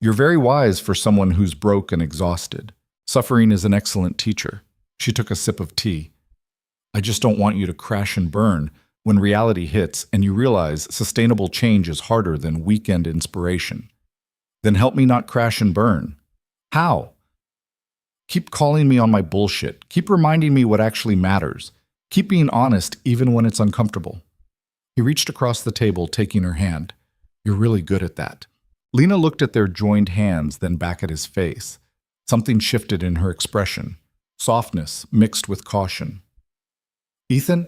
You're very wise for someone who's broke and exhausted. Suffering is an excellent teacher. She took a sip of tea. I just don't want you to crash and burn when reality hits and you realize sustainable change is harder than weekend inspiration. Then help me not crash and burn. How? Keep calling me on my bullshit. Keep reminding me what actually matters. Keep being honest even when it's uncomfortable. He reached across the table, taking her hand. You're really good at that. Lena looked at their joined hands, then back at his face. Something shifted in her expression. Softness mixed with caution. Ethan,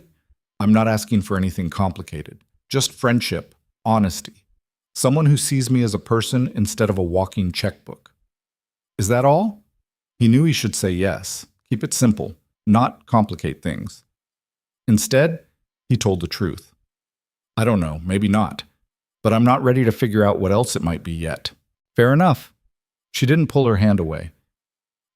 I'm not asking for anything complicated. Just friendship, honesty. Someone who sees me as a person instead of a walking checkbook. Is that all? He knew he should say yes. Keep it simple, not complicate things. Instead, he told the truth. I don't know, maybe not. But I'm not ready to figure out what else it might be yet. Fair enough. She didn't pull her hand away.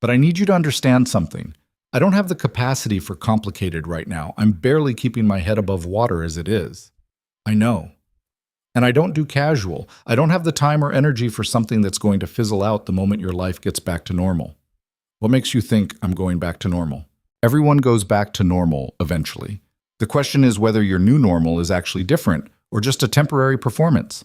But I need you to understand something. I don't have the capacity for complicated right now. I'm barely keeping my head above water as it is. I know. And I don't do casual. I don't have the time or energy for something that's going to fizzle out the moment your life gets back to normal. What makes you think I'm going back to normal? Everyone goes back to normal eventually. The question is whether your new normal is actually different or just a temporary performance.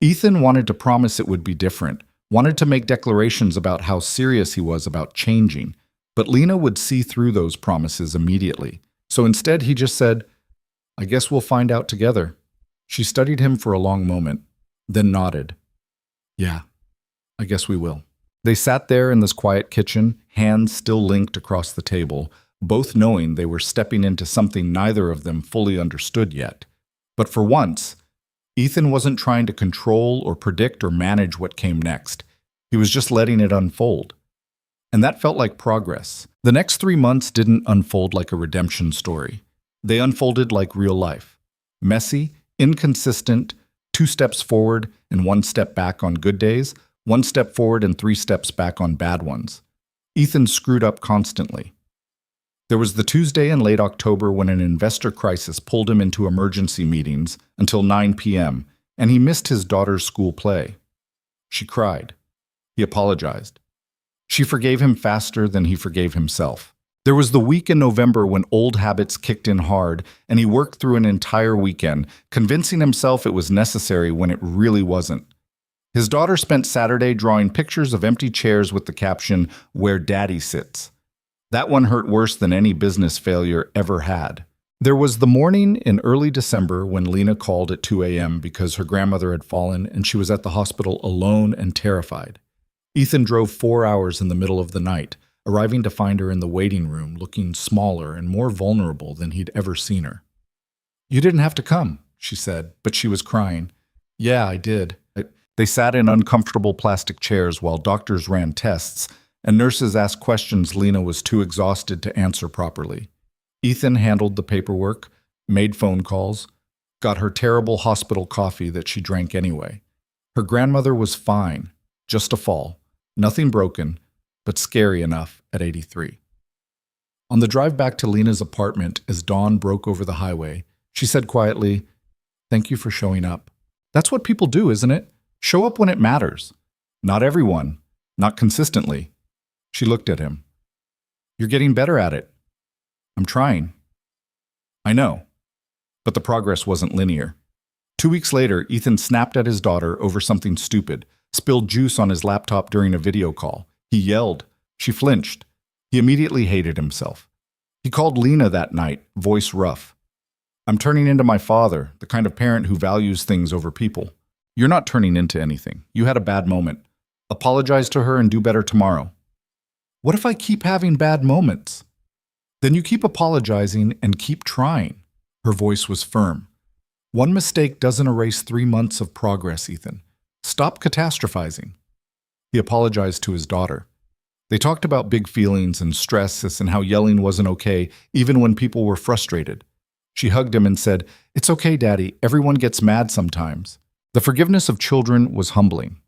Ethan wanted to promise it would be different, wanted to make declarations about how serious he was about changing, but Lena would see through those promises immediately. So instead he just said, I guess we'll find out together. She studied him for a long moment, then nodded. Yeah, I guess we will. They sat there in this quiet kitchen, hands still linked across the table, both knowing they were stepping into something neither of them fully understood yet. But for once, Ethan wasn't trying to control or predict or manage what came next. He was just letting it unfold. And that felt like progress. The next 3 months didn't unfold like a redemption story. They unfolded like real life. Messy, inconsistent, 2 steps forward and 1 step back on good days, 1 step forward and 3 steps back on bad ones. Ethan screwed up constantly. There was the Tuesday in late October when an investor crisis pulled him into emergency meetings until 9 p.m., and he missed his daughter's school play. She cried. He apologized. She forgave him faster than he forgave himself. There was the week in November when old habits kicked in hard, and he worked through an entire weekend, convincing himself it was necessary when it really wasn't. His daughter spent Saturday drawing pictures of empty chairs with the caption, "Where Daddy Sits." That one hurt worse than any business failure ever had. There was the morning in early December when Lena called at 2 a.m. because her grandmother had fallen and she was at the hospital alone and terrified. Ethan drove 4 hours in the middle of the night, arriving to find her in the waiting room looking smaller and more vulnerable than he'd ever seen her. "You didn't have to come," she said, but she was crying. "Yeah, I did." They sat in uncomfortable plastic chairs while doctors ran tests and nurses asked questions Lena was too exhausted to answer properly. Ethan handled the paperwork, made phone calls, got her terrible hospital coffee that she drank anyway. Her grandmother was fine, just a fall, nothing broken, but scary enough at 83. On the drive back to Lena's apartment as dawn broke over the highway, she said quietly, "Thank you for showing up." That's what people do, isn't it? Show up when it matters. Not everyone, not consistently. She looked at him. "You're getting better at it." "I'm trying." "I know." But the progress wasn't linear. 2 weeks later, Ethan snapped at his daughter over something stupid, spilled juice on his laptop during a video call. He yelled. She flinched. He immediately hated himself. He called Lena that night, voice rough. "I'm turning into my father, the kind of parent who values things over people." "You're not turning into anything. You had a bad moment. Apologize to her and do better tomorrow." "What if I keep having bad moments?" "Then you keep apologizing and keep trying." Her voice was firm. "One mistake doesn't erase 3 months of progress, Ethan. Stop catastrophizing." He apologized to his daughter. They talked about big feelings and stress and how yelling wasn't okay, even when people were frustrated. She hugged him and said, "It's okay, Daddy. Everyone gets mad sometimes." The forgiveness of children was humbling.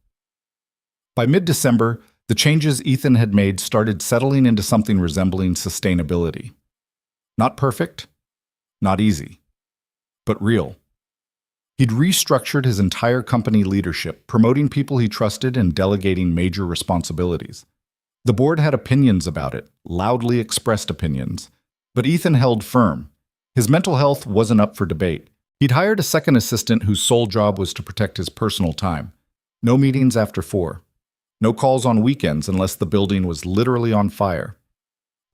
By mid-December, the changes Ethan had made started settling into something resembling sustainability. Not perfect, not easy, but real. He'd restructured his entire company leadership, promoting people he trusted and delegating major responsibilities. The board had opinions about it, loudly expressed opinions, but Ethan held firm. His mental health wasn't up for debate. He'd hired a second assistant whose sole job was to protect his personal time. No meetings after 4. No calls on weekends unless the building was literally on fire.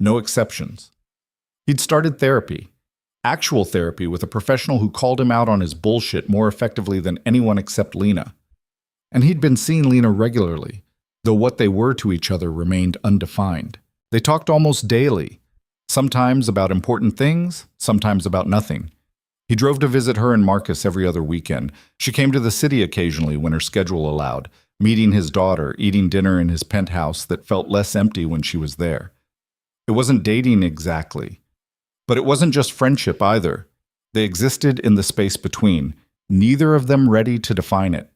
No exceptions. He'd started therapy. Actual therapy with a professional who called him out on his bullshit more effectively than anyone except Lena. And he'd been seeing Lena regularly, though what they were to each other remained undefined. They talked almost daily, sometimes about important things, sometimes about nothing. He drove to visit her and Marcus every other weekend. She came to the city occasionally when her schedule allowed, meeting his daughter, eating dinner in his penthouse that felt less empty when she was there. It wasn't dating exactly, but it wasn't just friendship either. They existed in the space between, neither of them ready to define it.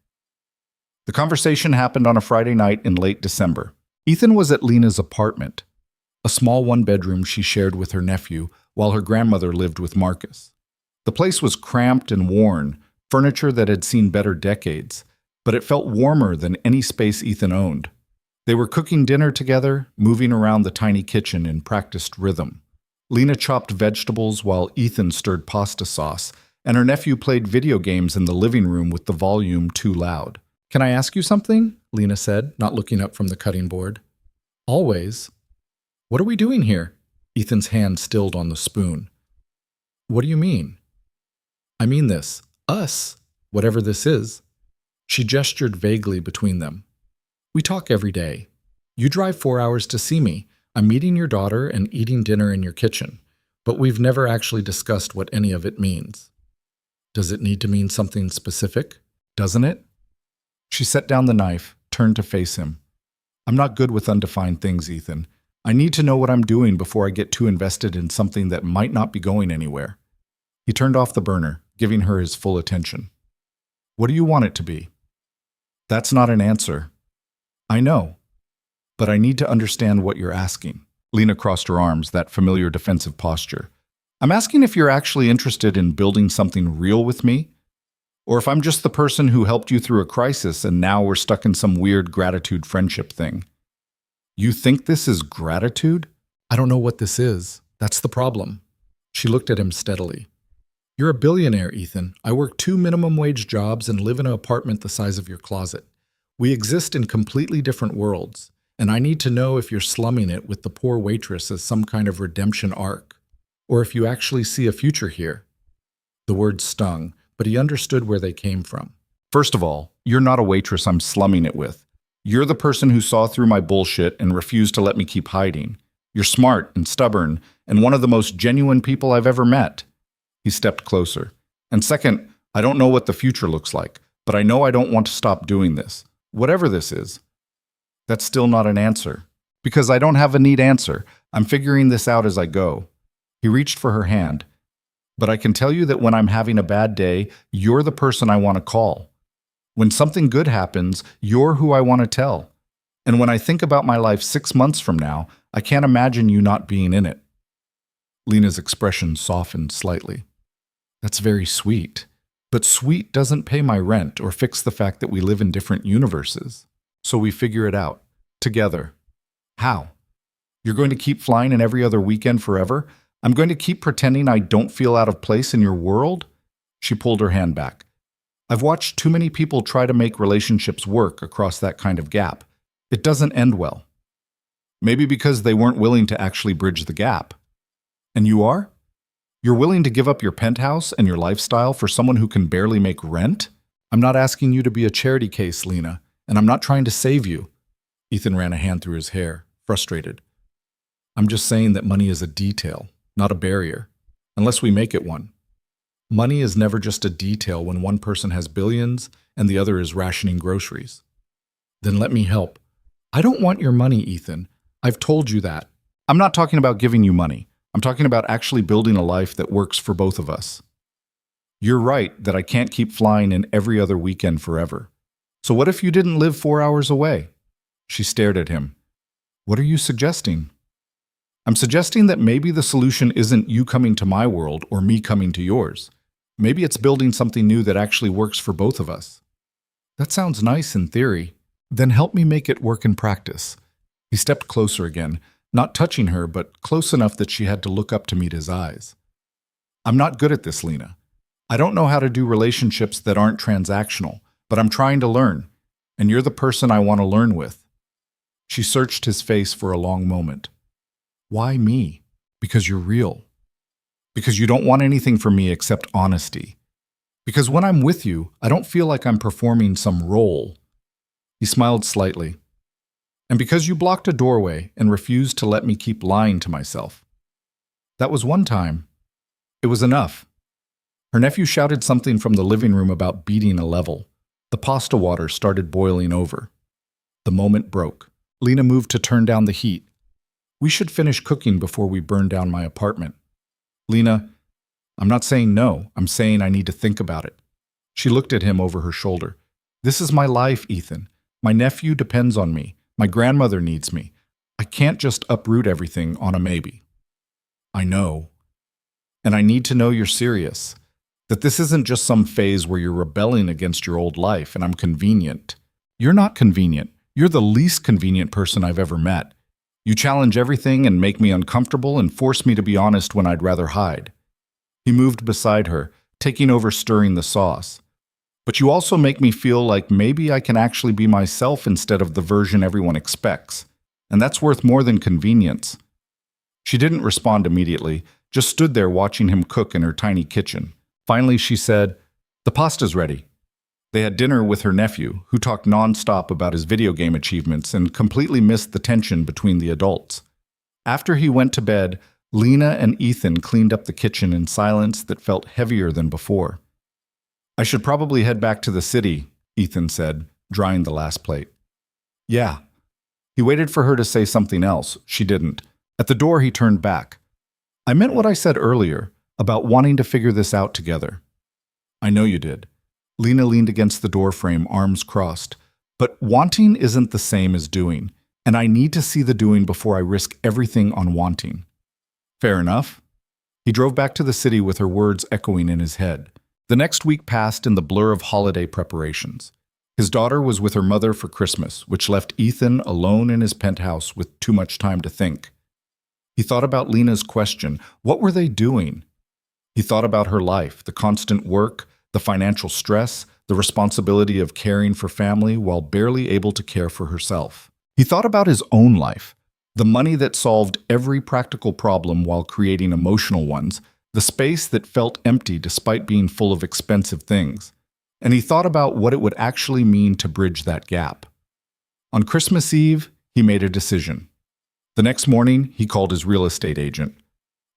The conversation happened on a Friday night in late December. Ethan was at Lena's apartment, a small one-bedroom she shared with her nephew, while her grandmother lived with Marcus. The place was cramped and worn, furniture that had seen better decades, but it felt warmer than any space Ethan owned. They were cooking dinner together, moving around the tiny kitchen in practiced rhythm. Lena chopped vegetables while Ethan stirred pasta sauce, and her nephew played video games in the living room with the volume too loud. "Can I ask you something?" Lena said, not looking up from the cutting board. "Always." "What are we doing here?" Ethan's hand stilled on the spoon. "What do you mean?" "I mean this. Us. Whatever this is." She gestured vaguely between them. "We talk every day. You drive 4 hours to see me. I'm meeting your daughter and eating dinner in your kitchen. But we've never actually discussed what any of it means." "Does it need to mean something specific? Doesn't it?" She set down the knife, turned to face him. "I'm not good with undefined things, Ethan. I need to know what I'm doing before I get too invested in something that might not be going anywhere." He turned off the burner, giving her his full attention. "What do you want it to be?" "That's not an answer." "I know, but I need to understand what you're asking." Lena crossed her arms, that familiar defensive posture. "I'm asking if you're actually interested in building something real with me, or if I'm just the person who helped you through a crisis and now we're stuck in some weird gratitude friendship thing." "You think this is gratitude?" "I don't know what this is. That's the problem." She looked at him steadily. "You're a billionaire, Ethan. I work 2 minimum wage jobs and live in an apartment the size of your closet. We exist in completely different worlds, and I need to know if you're slumming it with the poor waitress as some kind of redemption arc, or if you actually see a future here. The words stung, but he understood where they came from. First of all, you're not a waitress I'm slumming it with. You're the person who saw through my bullshit and refused to let me keep hiding. You're smart and stubborn and one of the most genuine people I've ever met. He stepped closer. And second, I don't know what the future looks like, but I know I don't want to stop doing this. Whatever this is. That's still not an answer. Because I don't have a neat answer. I'm figuring this out as I go. He reached for her hand. But I can tell you that when I'm having a bad day, you're the person I want to call. When something good happens, you're who I want to tell. And when I think about my life 6 months from now, I can't imagine you not being in it. Lena's expression softened slightly. That's very sweet. But sweet doesn't pay my rent or fix the fact that we live in different universes. So we figure it out. Together. How? You're going to keep flying in every other weekend forever? I'm going to keep pretending I don't feel out of place in your world? She pulled her hand back. I've watched too many people try to make relationships work across that kind of gap. It doesn't end well. Maybe because they weren't willing to actually bridge the gap. And you are? You're willing to give up your penthouse and your lifestyle for someone who can barely make rent? I'm not asking you to be a charity case, Lena, and I'm not trying to save you. Ethan ran a hand through his hair, frustrated. I'm just saying that money is a detail, not a barrier, unless we make it one. Money is never just a detail when one person has billions and the other is rationing groceries. Then let me help. I don't want your money, Ethan. I've told you that. I'm not talking about giving you money. I'm talking about actually building a life that works for both of us. You're right that I can't keep flying in every other weekend forever. So what if you didn't live 4 hours away? She stared at him. What are you suggesting? I'm suggesting that maybe the solution isn't you coming to my world or me coming to yours. Maybe it's building something new that actually works for both of us. That sounds nice in theory. Then help me make it work in practice. He stepped closer again, not touching her, but close enough that she had to look up to meet his eyes. I'm not good at this, Lena. I don't know how to do relationships that aren't transactional, but I'm trying to learn, and you're the person I want to learn with. She searched his face for a long moment. Why me? Because you're real. Because you don't want anything from me except honesty. Because when I'm with you, I don't feel like I'm performing some role. He smiled slightly. And because you blocked a doorway and refused to let me keep lying to myself. That was one time. It was enough. Her nephew shouted something from the living room about beating a level. The pasta water started boiling over. The moment broke. Lena moved to turn down the heat. We should finish cooking before we burn down my apartment. Lena, I'm not saying no. I'm saying I need to think about it. She looked at him over her shoulder. This is my life, Ethan. My nephew depends on me. My grandmother needs me. I can't just uproot everything on a maybe. I know. And I need to know you're serious. That this isn't just some phase where you're rebelling against your old life and I'm convenient. You're not convenient. You're the least convenient person I've ever met. You challenge everything and make me uncomfortable and force me to be honest when I'd rather hide. He moved beside her, taking over stirring the sauce. But you also make me feel like maybe I can actually be myself instead of the version everyone expects. And that's worth more than convenience. She didn't respond immediately, just stood there watching him cook in her tiny kitchen. Finally, she said, "The pasta's ready." They had dinner with her nephew, who talked nonstop about his video game achievements and completely missed the tension between the adults. After he went to bed, Lena and Ethan cleaned up the kitchen in silence that felt heavier than before. I should probably head back to the city, Ethan said, drying the last plate. Yeah. He waited for her to say something else. She didn't. At the door, he turned back. I meant what I said earlier, about wanting to figure this out together. I know you did. Lena leaned against the doorframe, arms crossed. But wanting isn't the same as doing, and I need to see the doing before I risk everything on wanting. Fair enough. He drove back to the city with her words echoing in his head. The next week passed in the blur of holiday preparations. His daughter was with her mother for Christmas, which left Ethan alone in his penthouse with too much time to think. He thought about Lena's question, what were they doing? He thought about her life, the constant work, the financial stress, the responsibility of caring for family while barely able to care for herself. He thought about his own life, The money that solved every practical problem while creating emotional ones, the space that felt empty despite being full of expensive things. And he thought about what it would actually mean to bridge that gap. On Christmas Eve, he made a decision. The next morning, he called his real estate agent.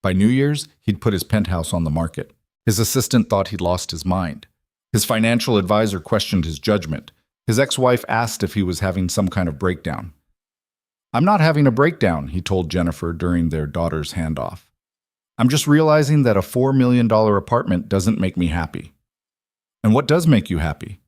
By New Year's, he'd put his penthouse on the market. His assistant thought he'd lost his mind. His financial advisor questioned his judgment. His ex-wife asked if he was having some kind of breakdown. "I'm not having a breakdown," he told Jennifer during their daughter's handoff. "I'm just realizing that a $4 million apartment doesn't make me happy." "And what does make you happy?"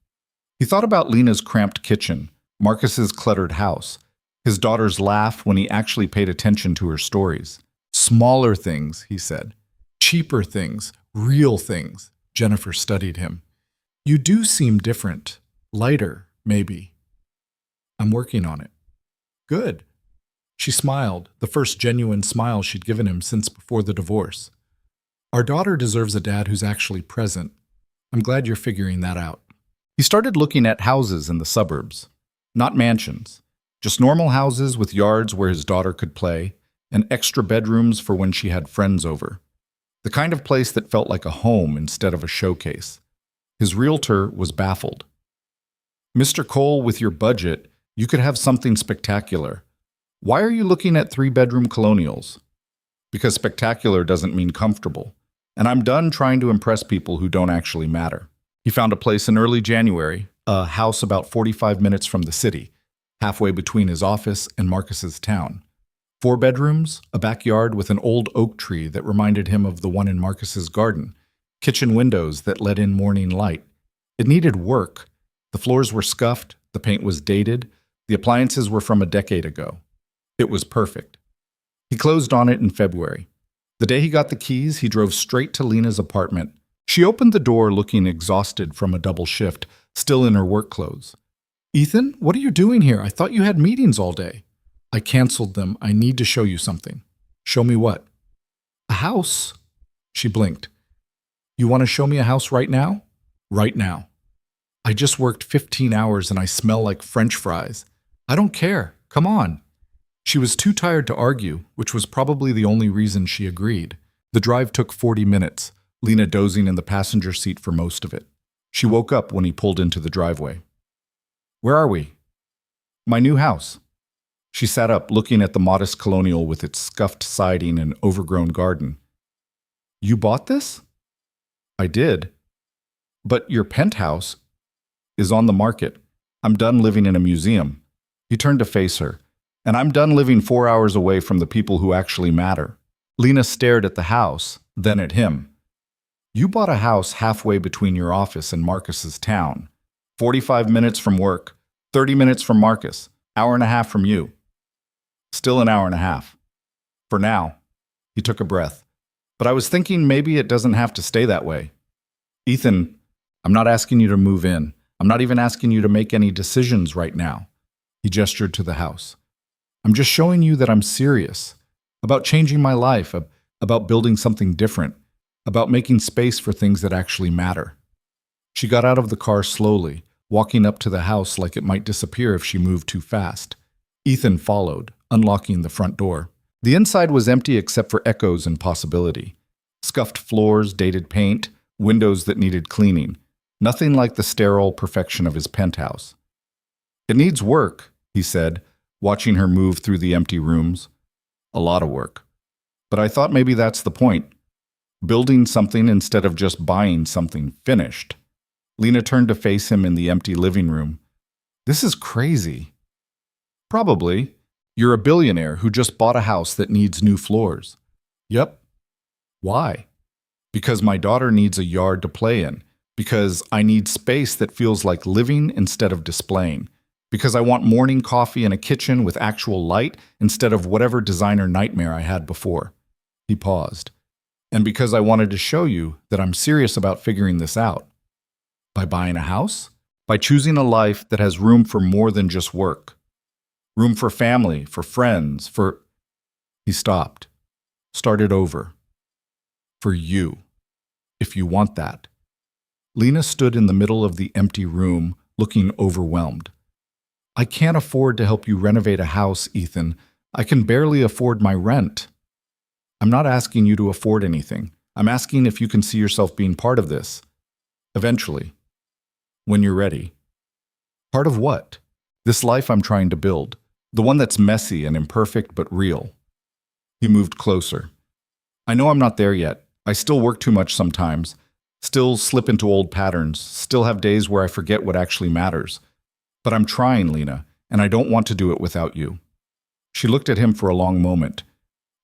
He thought about Lena's cramped kitchen, Marcus's cluttered house, his daughter's laugh when he actually paid attention to her stories. "Smaller things," he said. "Cheaper things, real things." Jennifer studied him. "You do seem different. Lighter, maybe." "I'm working on it." "Good." She smiled, the first genuine smile she'd given him since before the divorce. "Our daughter deserves a dad who's actually present. I'm glad you're figuring that out." He started looking at houses in the suburbs. Not mansions, just normal houses with yards where his daughter could play, and extra bedrooms for when she had friends over. The kind of place that felt like a home instead of a showcase. His realtor was baffled. "Mr. Cole, with your budget, you could have something spectacular. Why are you looking at 3-bedroom colonials?" "Because spectacular doesn't mean comfortable. And I'm done trying to impress people who don't actually matter." He found a place in early January, a house about 45 minutes from the city, halfway between his office and Marcus's town. 4 bedrooms, a backyard with an old oak tree that reminded him of the one in Marcus's garden, kitchen windows that let in morning light. It needed work. The floors were scuffed, the paint was dated, the appliances were from a decade ago. It was perfect. He closed on it in February. The day he got the keys, he drove straight to Lena's apartment. She opened the door looking exhausted from a double shift, still in her work clothes. "Ethan, what are you doing here? I thought you had meetings all day." "I canceled them. I need to show you something." "Show me what?" "A house." She blinked. "You want to show me a house right now?" "Right now." "I just worked 15 hours and I smell like French fries." "I don't care. Come on." She was too tired to argue, which was probably the only reason she agreed. The drive took 40 minutes, Lena dozing in the passenger seat for most of it. She woke up when he pulled into the driveway. "Where are we?" "My new house." She sat up, looking at the modest colonial with its scuffed siding and overgrown garden. "You bought this?" "I did." "But your penthouse is on the market. I'm done living in a museum." He turned to face her. "And I'm done living 4 hours away from the people who actually matter." Lena stared at the house, then at him. "You bought a house halfway between your office and Marcus's town. 45 minutes from work, 30 minutes from Marcus, hour and a half from you." "Still an hour and a half. For now." He took a breath. "But I was thinking maybe it doesn't have to stay that way." "Ethan, I'm not asking you to move in. I'm not even asking you to make any decisions right now." He gestured to the house. "I'm just showing you that I'm serious. About changing my life, about building something different, about making space for things that actually matter." She got out of the car slowly, walking up to the house like it might disappear if she moved too fast. Ethan followed, unlocking the front door. The inside was empty except for echoes and possibility. Scuffed floors, dated paint, windows that needed cleaning. Nothing like the sterile perfection of his penthouse. "It needs work," he said, watching her move through the empty rooms. "A lot of work. But I thought maybe that's the point. Building something instead of just buying something finished." Lena turned to face him in the empty living room. "This is crazy." "Probably. You're a billionaire who just bought a house that needs new floors." "Yep." "Why?" "Because my daughter needs a yard to play in. Because I need space that feels like living instead of displaying. Because I want morning coffee in a kitchen with actual light instead of whatever designer nightmare I had before." He paused. "And because I wanted to show you that I'm serious about figuring this out." "By buying a house?" "By choosing a life that has room for more than just work. Room for family, for friends, for..." He stopped. Started over. "For you. If you want that." Lena stood in the middle of the empty room, looking overwhelmed. "I can't afford to help you renovate a house, Ethan. I can barely afford my rent. I'm not asking you to afford anything. I'm asking if you can see yourself being part of this. Eventually. When you're ready. Part of what? This life I'm trying to build. The one that's messy and imperfect but real. He moved closer. I know I'm not there yet. I still work too much sometimes. Still slip into old patterns. Still have days where I forget what actually matters. But I'm trying, Lena, and I don't want to do it without you. She looked at him for a long moment.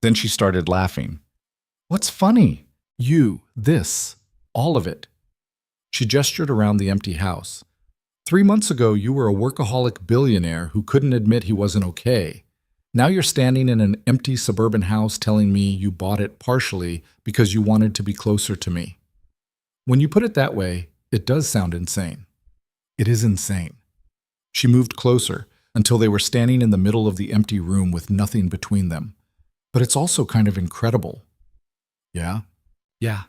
Then she started laughing. What's funny? You, this, all of it. She gestured around the empty house. 3 months ago, you were a workaholic billionaire who couldn't admit he wasn't okay. Now you're standing in an empty suburban house telling me you bought it partially because you wanted to be closer to me. When you put it that way, it does sound insane. It is insane. She moved closer until they were standing in the middle of the empty room with nothing between them. But it's also kind of incredible. Yeah? Yeah.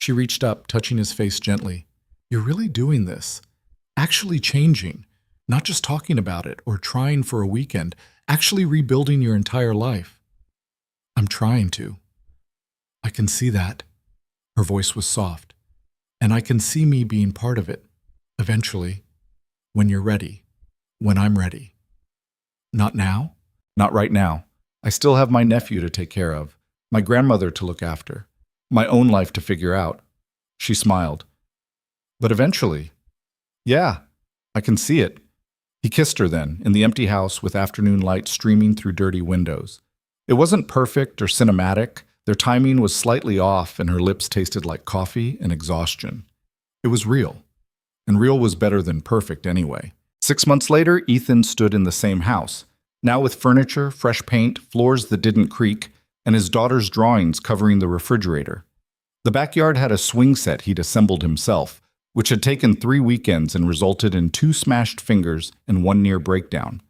She reached up, touching his face gently. You're really doing this. Actually changing. Not just talking about it or trying for a weekend. Actually rebuilding your entire life. I'm trying to. I can see that. Her voice was soft. And I can see me being part of it. Eventually. When you're ready. When I'm ready. Not now? Not right now. I still have my nephew to take care of. My grandmother to look after. My own life to figure out. She smiled. But eventually. Yeah, I can see it. He kissed her then, in the empty house with afternoon light streaming through dirty windows. It wasn't perfect or cinematic. Their timing was slightly off and her lips tasted like coffee and exhaustion. It was real. And real was better than perfect anyway. 6 months later, Ethan stood in the same house, now with furniture, fresh paint, floors that didn't creak, and his daughter's drawings covering the refrigerator. The backyard had a swing set he'd assembled himself, which had taken 3 weekends and resulted in 2 smashed fingers and 1 near breakdown.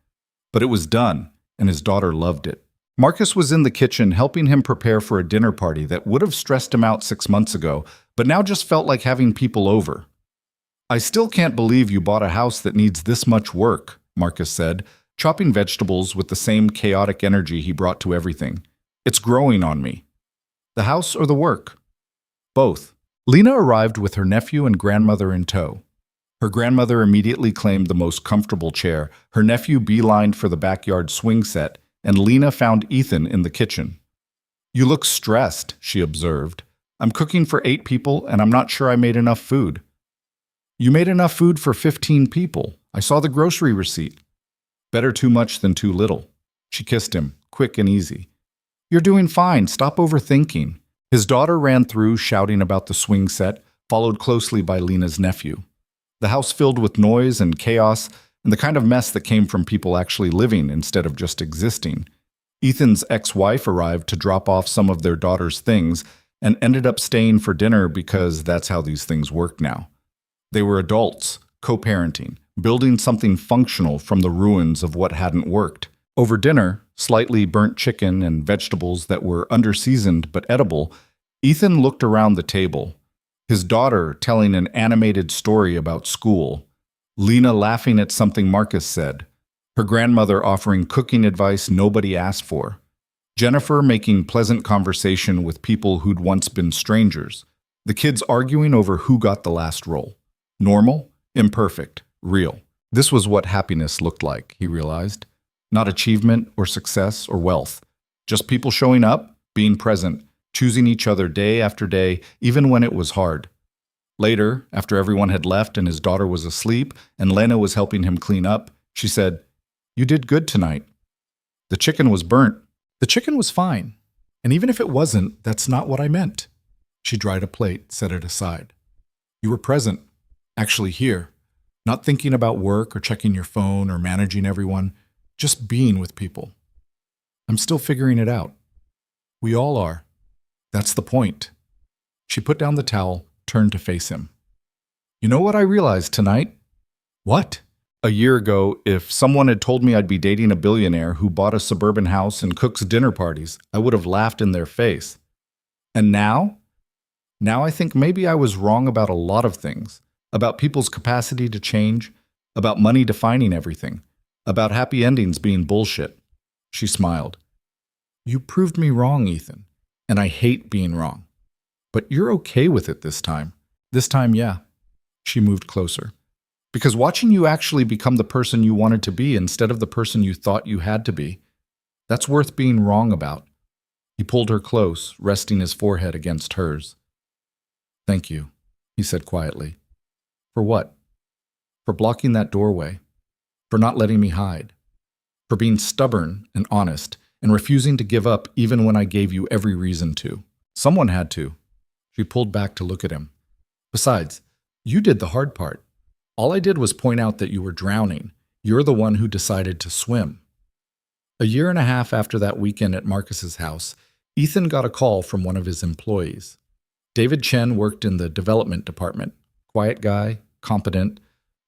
But it was done, and his daughter loved it. Marcus was in the kitchen helping him prepare for a dinner party that would have stressed him out 6 months ago, but now just felt like having people over. I still can't believe you bought a house that needs this much work, Marcus said, chopping vegetables with the same chaotic energy he brought to everything. It's growing on me. The house or the work? Both. Lena arrived with her nephew and grandmother in tow. Her grandmother immediately claimed the most comfortable chair, her nephew beelined for the backyard swing set, and Lena found Ethan in the kitchen. You look stressed, she observed. I'm cooking for 8 people, and I'm not sure I made enough food. You made enough food for 15 people. I saw the grocery receipt. Better too much than too little. She kissed him, quick and easy. You're doing fine. Stop overthinking. His daughter ran through, shouting about the swing set, followed closely by Lena's nephew. The house filled with noise and chaos, and the kind of mess that came from people actually living instead of just existing. Ethan's ex-wife arrived to drop off some of their daughter's things and ended up staying for dinner because that's how these things work now. They were adults, co-parenting, building something functional from the ruins of what hadn't worked. Over dinner, slightly burnt chicken and vegetables that were under-seasoned but edible, Ethan looked around the table, his daughter telling an animated story about school, Lena laughing at something Marcus said, her grandmother offering cooking advice nobody asked for, Jennifer making pleasant conversation with people who'd once been strangers, the kids arguing over who got the last role. Normal, imperfect, real. This was what happiness looked like, he realized. Not achievement or success or wealth. Just people showing up, being present, choosing each other day after day, even when it was hard. Later, after everyone had left and his daughter was asleep and Lena was helping him clean up, she said, You did good tonight. The chicken was burnt. The chicken was fine. And even if it wasn't, that's not what I meant. She dried a plate, set it aside. You were present. Actually here. Not thinking about work or checking your phone or managing everyone. Just being with people. I'm still figuring it out. We all are. That's the point. She put down the towel, turned to face him. You know what I realized tonight? What? A year ago, if someone had told me I'd be dating a billionaire who bought a suburban house and cooks dinner parties, I would have laughed in their face. And now? Now I think maybe I was wrong about a lot of things. About people's capacity to change, about money defining everything, about happy endings being bullshit. She smiled. You proved me wrong, Ethan, and I hate being wrong. But you're okay with it this time. This time, yeah. She moved closer. Because watching you actually become the person you wanted to be instead of the person you thought you had to be, that's worth being wrong about. He pulled her close, resting his forehead against hers. Thank you, he said quietly. For what? For blocking that doorway. For not letting me hide. For being stubborn and honest and refusing to give up even when I gave you every reason to. Someone had to. She pulled back to look at him. Besides, you did the hard part. All I did was point out that you were drowning. You're the one who decided to swim. A year and a half after that weekend at Marcus's house, Ethan got a call from one of his employees. David Chen worked in the development department. Quiet guy, competent,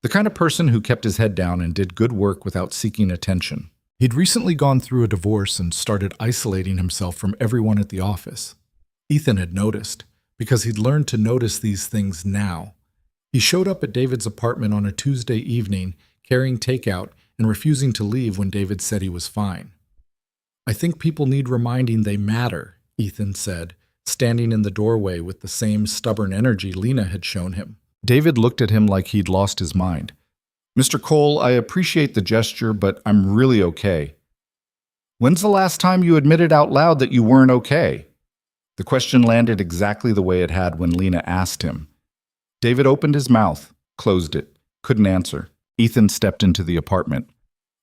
the kind of person who kept his head down and did good work without seeking attention. He'd recently gone through a divorce and started isolating himself from everyone at the office. Ethan had noticed, because he'd learned to notice these things now. He showed up at David's apartment on a Tuesday evening, carrying takeout and refusing to leave when David said he was fine. I think people need reminding they matter, Ethan said, standing in the doorway with the same stubborn energy Lena had shown him. David looked at him like he'd lost his mind. Mr. Cole, I appreciate the gesture, but I'm really okay. When's the last time you admitted out loud that you weren't okay? The question landed exactly the way it had when Lena asked him. David opened his mouth, closed it, couldn't answer. Ethan stepped into the apartment.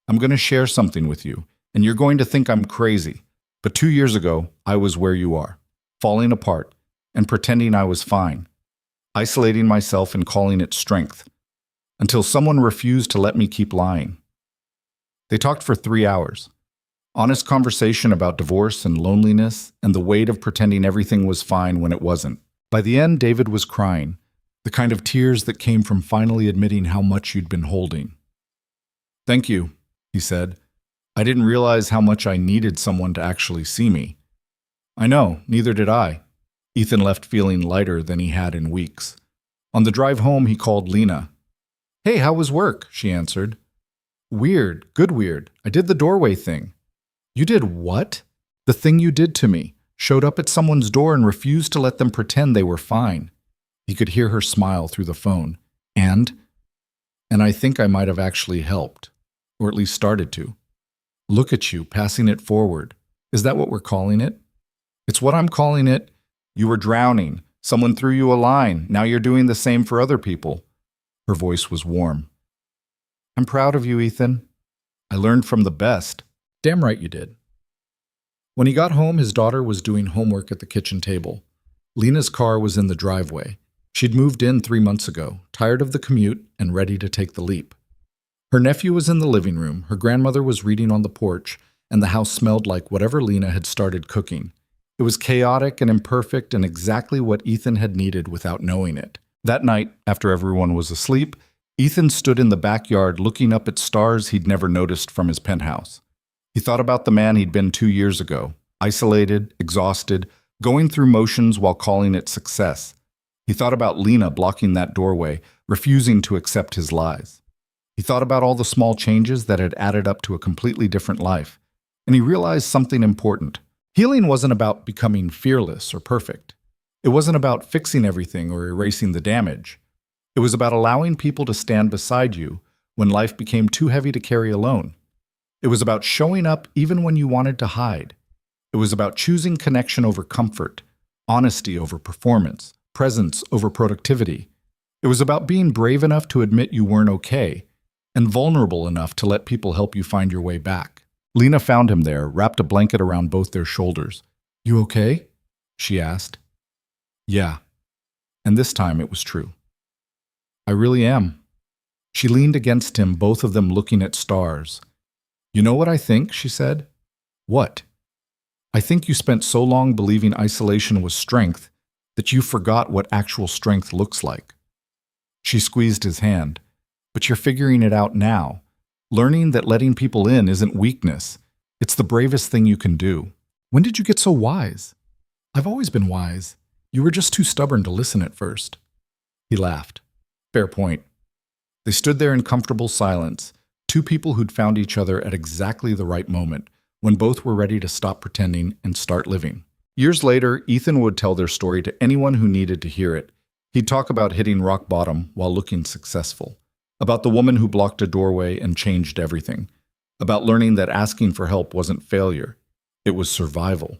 I'm going to share something with you, and you're going to think I'm crazy. But 2 years ago, I was where you are, falling apart, and pretending I was fine, isolating myself and calling it strength, until someone refused to let me keep lying. They talked for 3 hours. Honest conversation about divorce and loneliness and the weight of pretending everything was fine when it wasn't. By the end, David was crying, the kind of tears that came from finally admitting how much you'd been holding. Thank you, he said. I didn't realize how much I needed someone to actually see me. I know, neither did I. Ethan left feeling lighter than he had in weeks. On the drive home, he called Lena. Hey, how was work? She answered. Weird, good weird. I did the doorway thing. You did what? The thing you did to me. Showed up at someone's door and refused to let them pretend they were fine. He could hear her smile through the phone. And I think I might have actually helped. Or at least started to. Look at you, passing it forward. Is that what we're calling it? It's what I'm calling it. You were drowning. Someone threw you a line. Now you're doing the same for other people. Her voice was warm. I'm proud of you, Ethan. I learned from the best. Damn right you did. When he got home, his daughter was doing homework at the kitchen table. Lena's car was in the driveway. She'd moved in 3 months ago, tired of the commute and ready to take the leap. Her nephew was in the living room, her grandmother was reading on the porch, and the house smelled like whatever Lena had started cooking. It was chaotic and imperfect and exactly what Ethan had needed without knowing it. That night, after everyone was asleep, Ethan stood in the backyard looking up at stars he'd never noticed from his penthouse. He thought about the man he'd been 2 years ago, isolated, exhausted, going through motions while calling it success. He thought about Lena blocking that doorway, refusing to accept his lies. He thought about all the small changes that had added up to a completely different life. And he realized something important. Healing wasn't about becoming fearless or perfect. It wasn't about fixing everything or erasing the damage. It was about allowing people to stand beside you when life became too heavy to carry alone. It was about showing up even when you wanted to hide. It was about choosing connection over comfort, honesty over performance, presence over productivity. It was about being brave enough to admit you weren't okay, and vulnerable enough to let people help you find your way back. Lena found him there, wrapped a blanket around both their shoulders. You okay? She asked. Yeah. And this time it was true. I really am. She leaned against him, both of them looking at stars. You know what I think? She said. What? I think you spent so long believing isolation was strength that you forgot what actual strength looks like. She squeezed his hand. But you're figuring it out now. Learning that letting people in isn't weakness. It's the bravest thing you can do. When did you get so wise? I've always been wise. You were just too stubborn to listen at first. He laughed. Fair point. They stood there in comfortable silence, two people who'd found each other at exactly the right moment, when both were ready to stop pretending and start living. Years later, Ethan would tell their story to anyone who needed to hear it. He'd talk about hitting rock bottom while looking successful, about the woman who blocked a doorway and changed everything, about learning that asking for help wasn't failure, it was survival.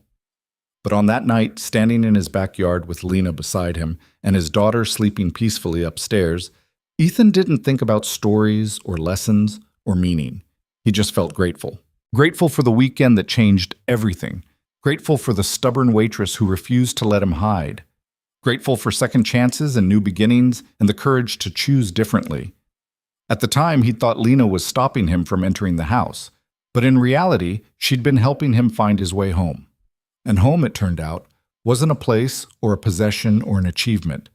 But on that night, standing in his backyard with Lena beside him and his daughter sleeping peacefully upstairs, Ethan didn't think about stories or lessons or meaning. He just felt grateful. Grateful for the weekend that changed everything. Grateful for the stubborn waitress who refused to let him hide. Grateful for second chances and new beginnings and the courage to choose differently. At the time, he thought Lena was stopping him from entering the house, but in reality, she'd been helping him find his way home. And home, it turned out, wasn't a place or a possession or an achievement.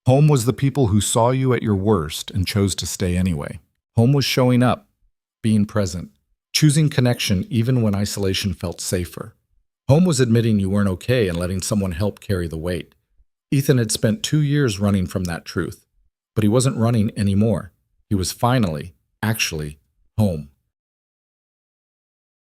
Home was the people who saw you at your worst and chose to stay anyway. Home was showing up, being present, choosing connection even when isolation felt safer. Home was admitting you weren't okay and letting someone help carry the weight. Ethan had spent 2 years running from that truth, but he wasn't running anymore. He was finally, actually, home.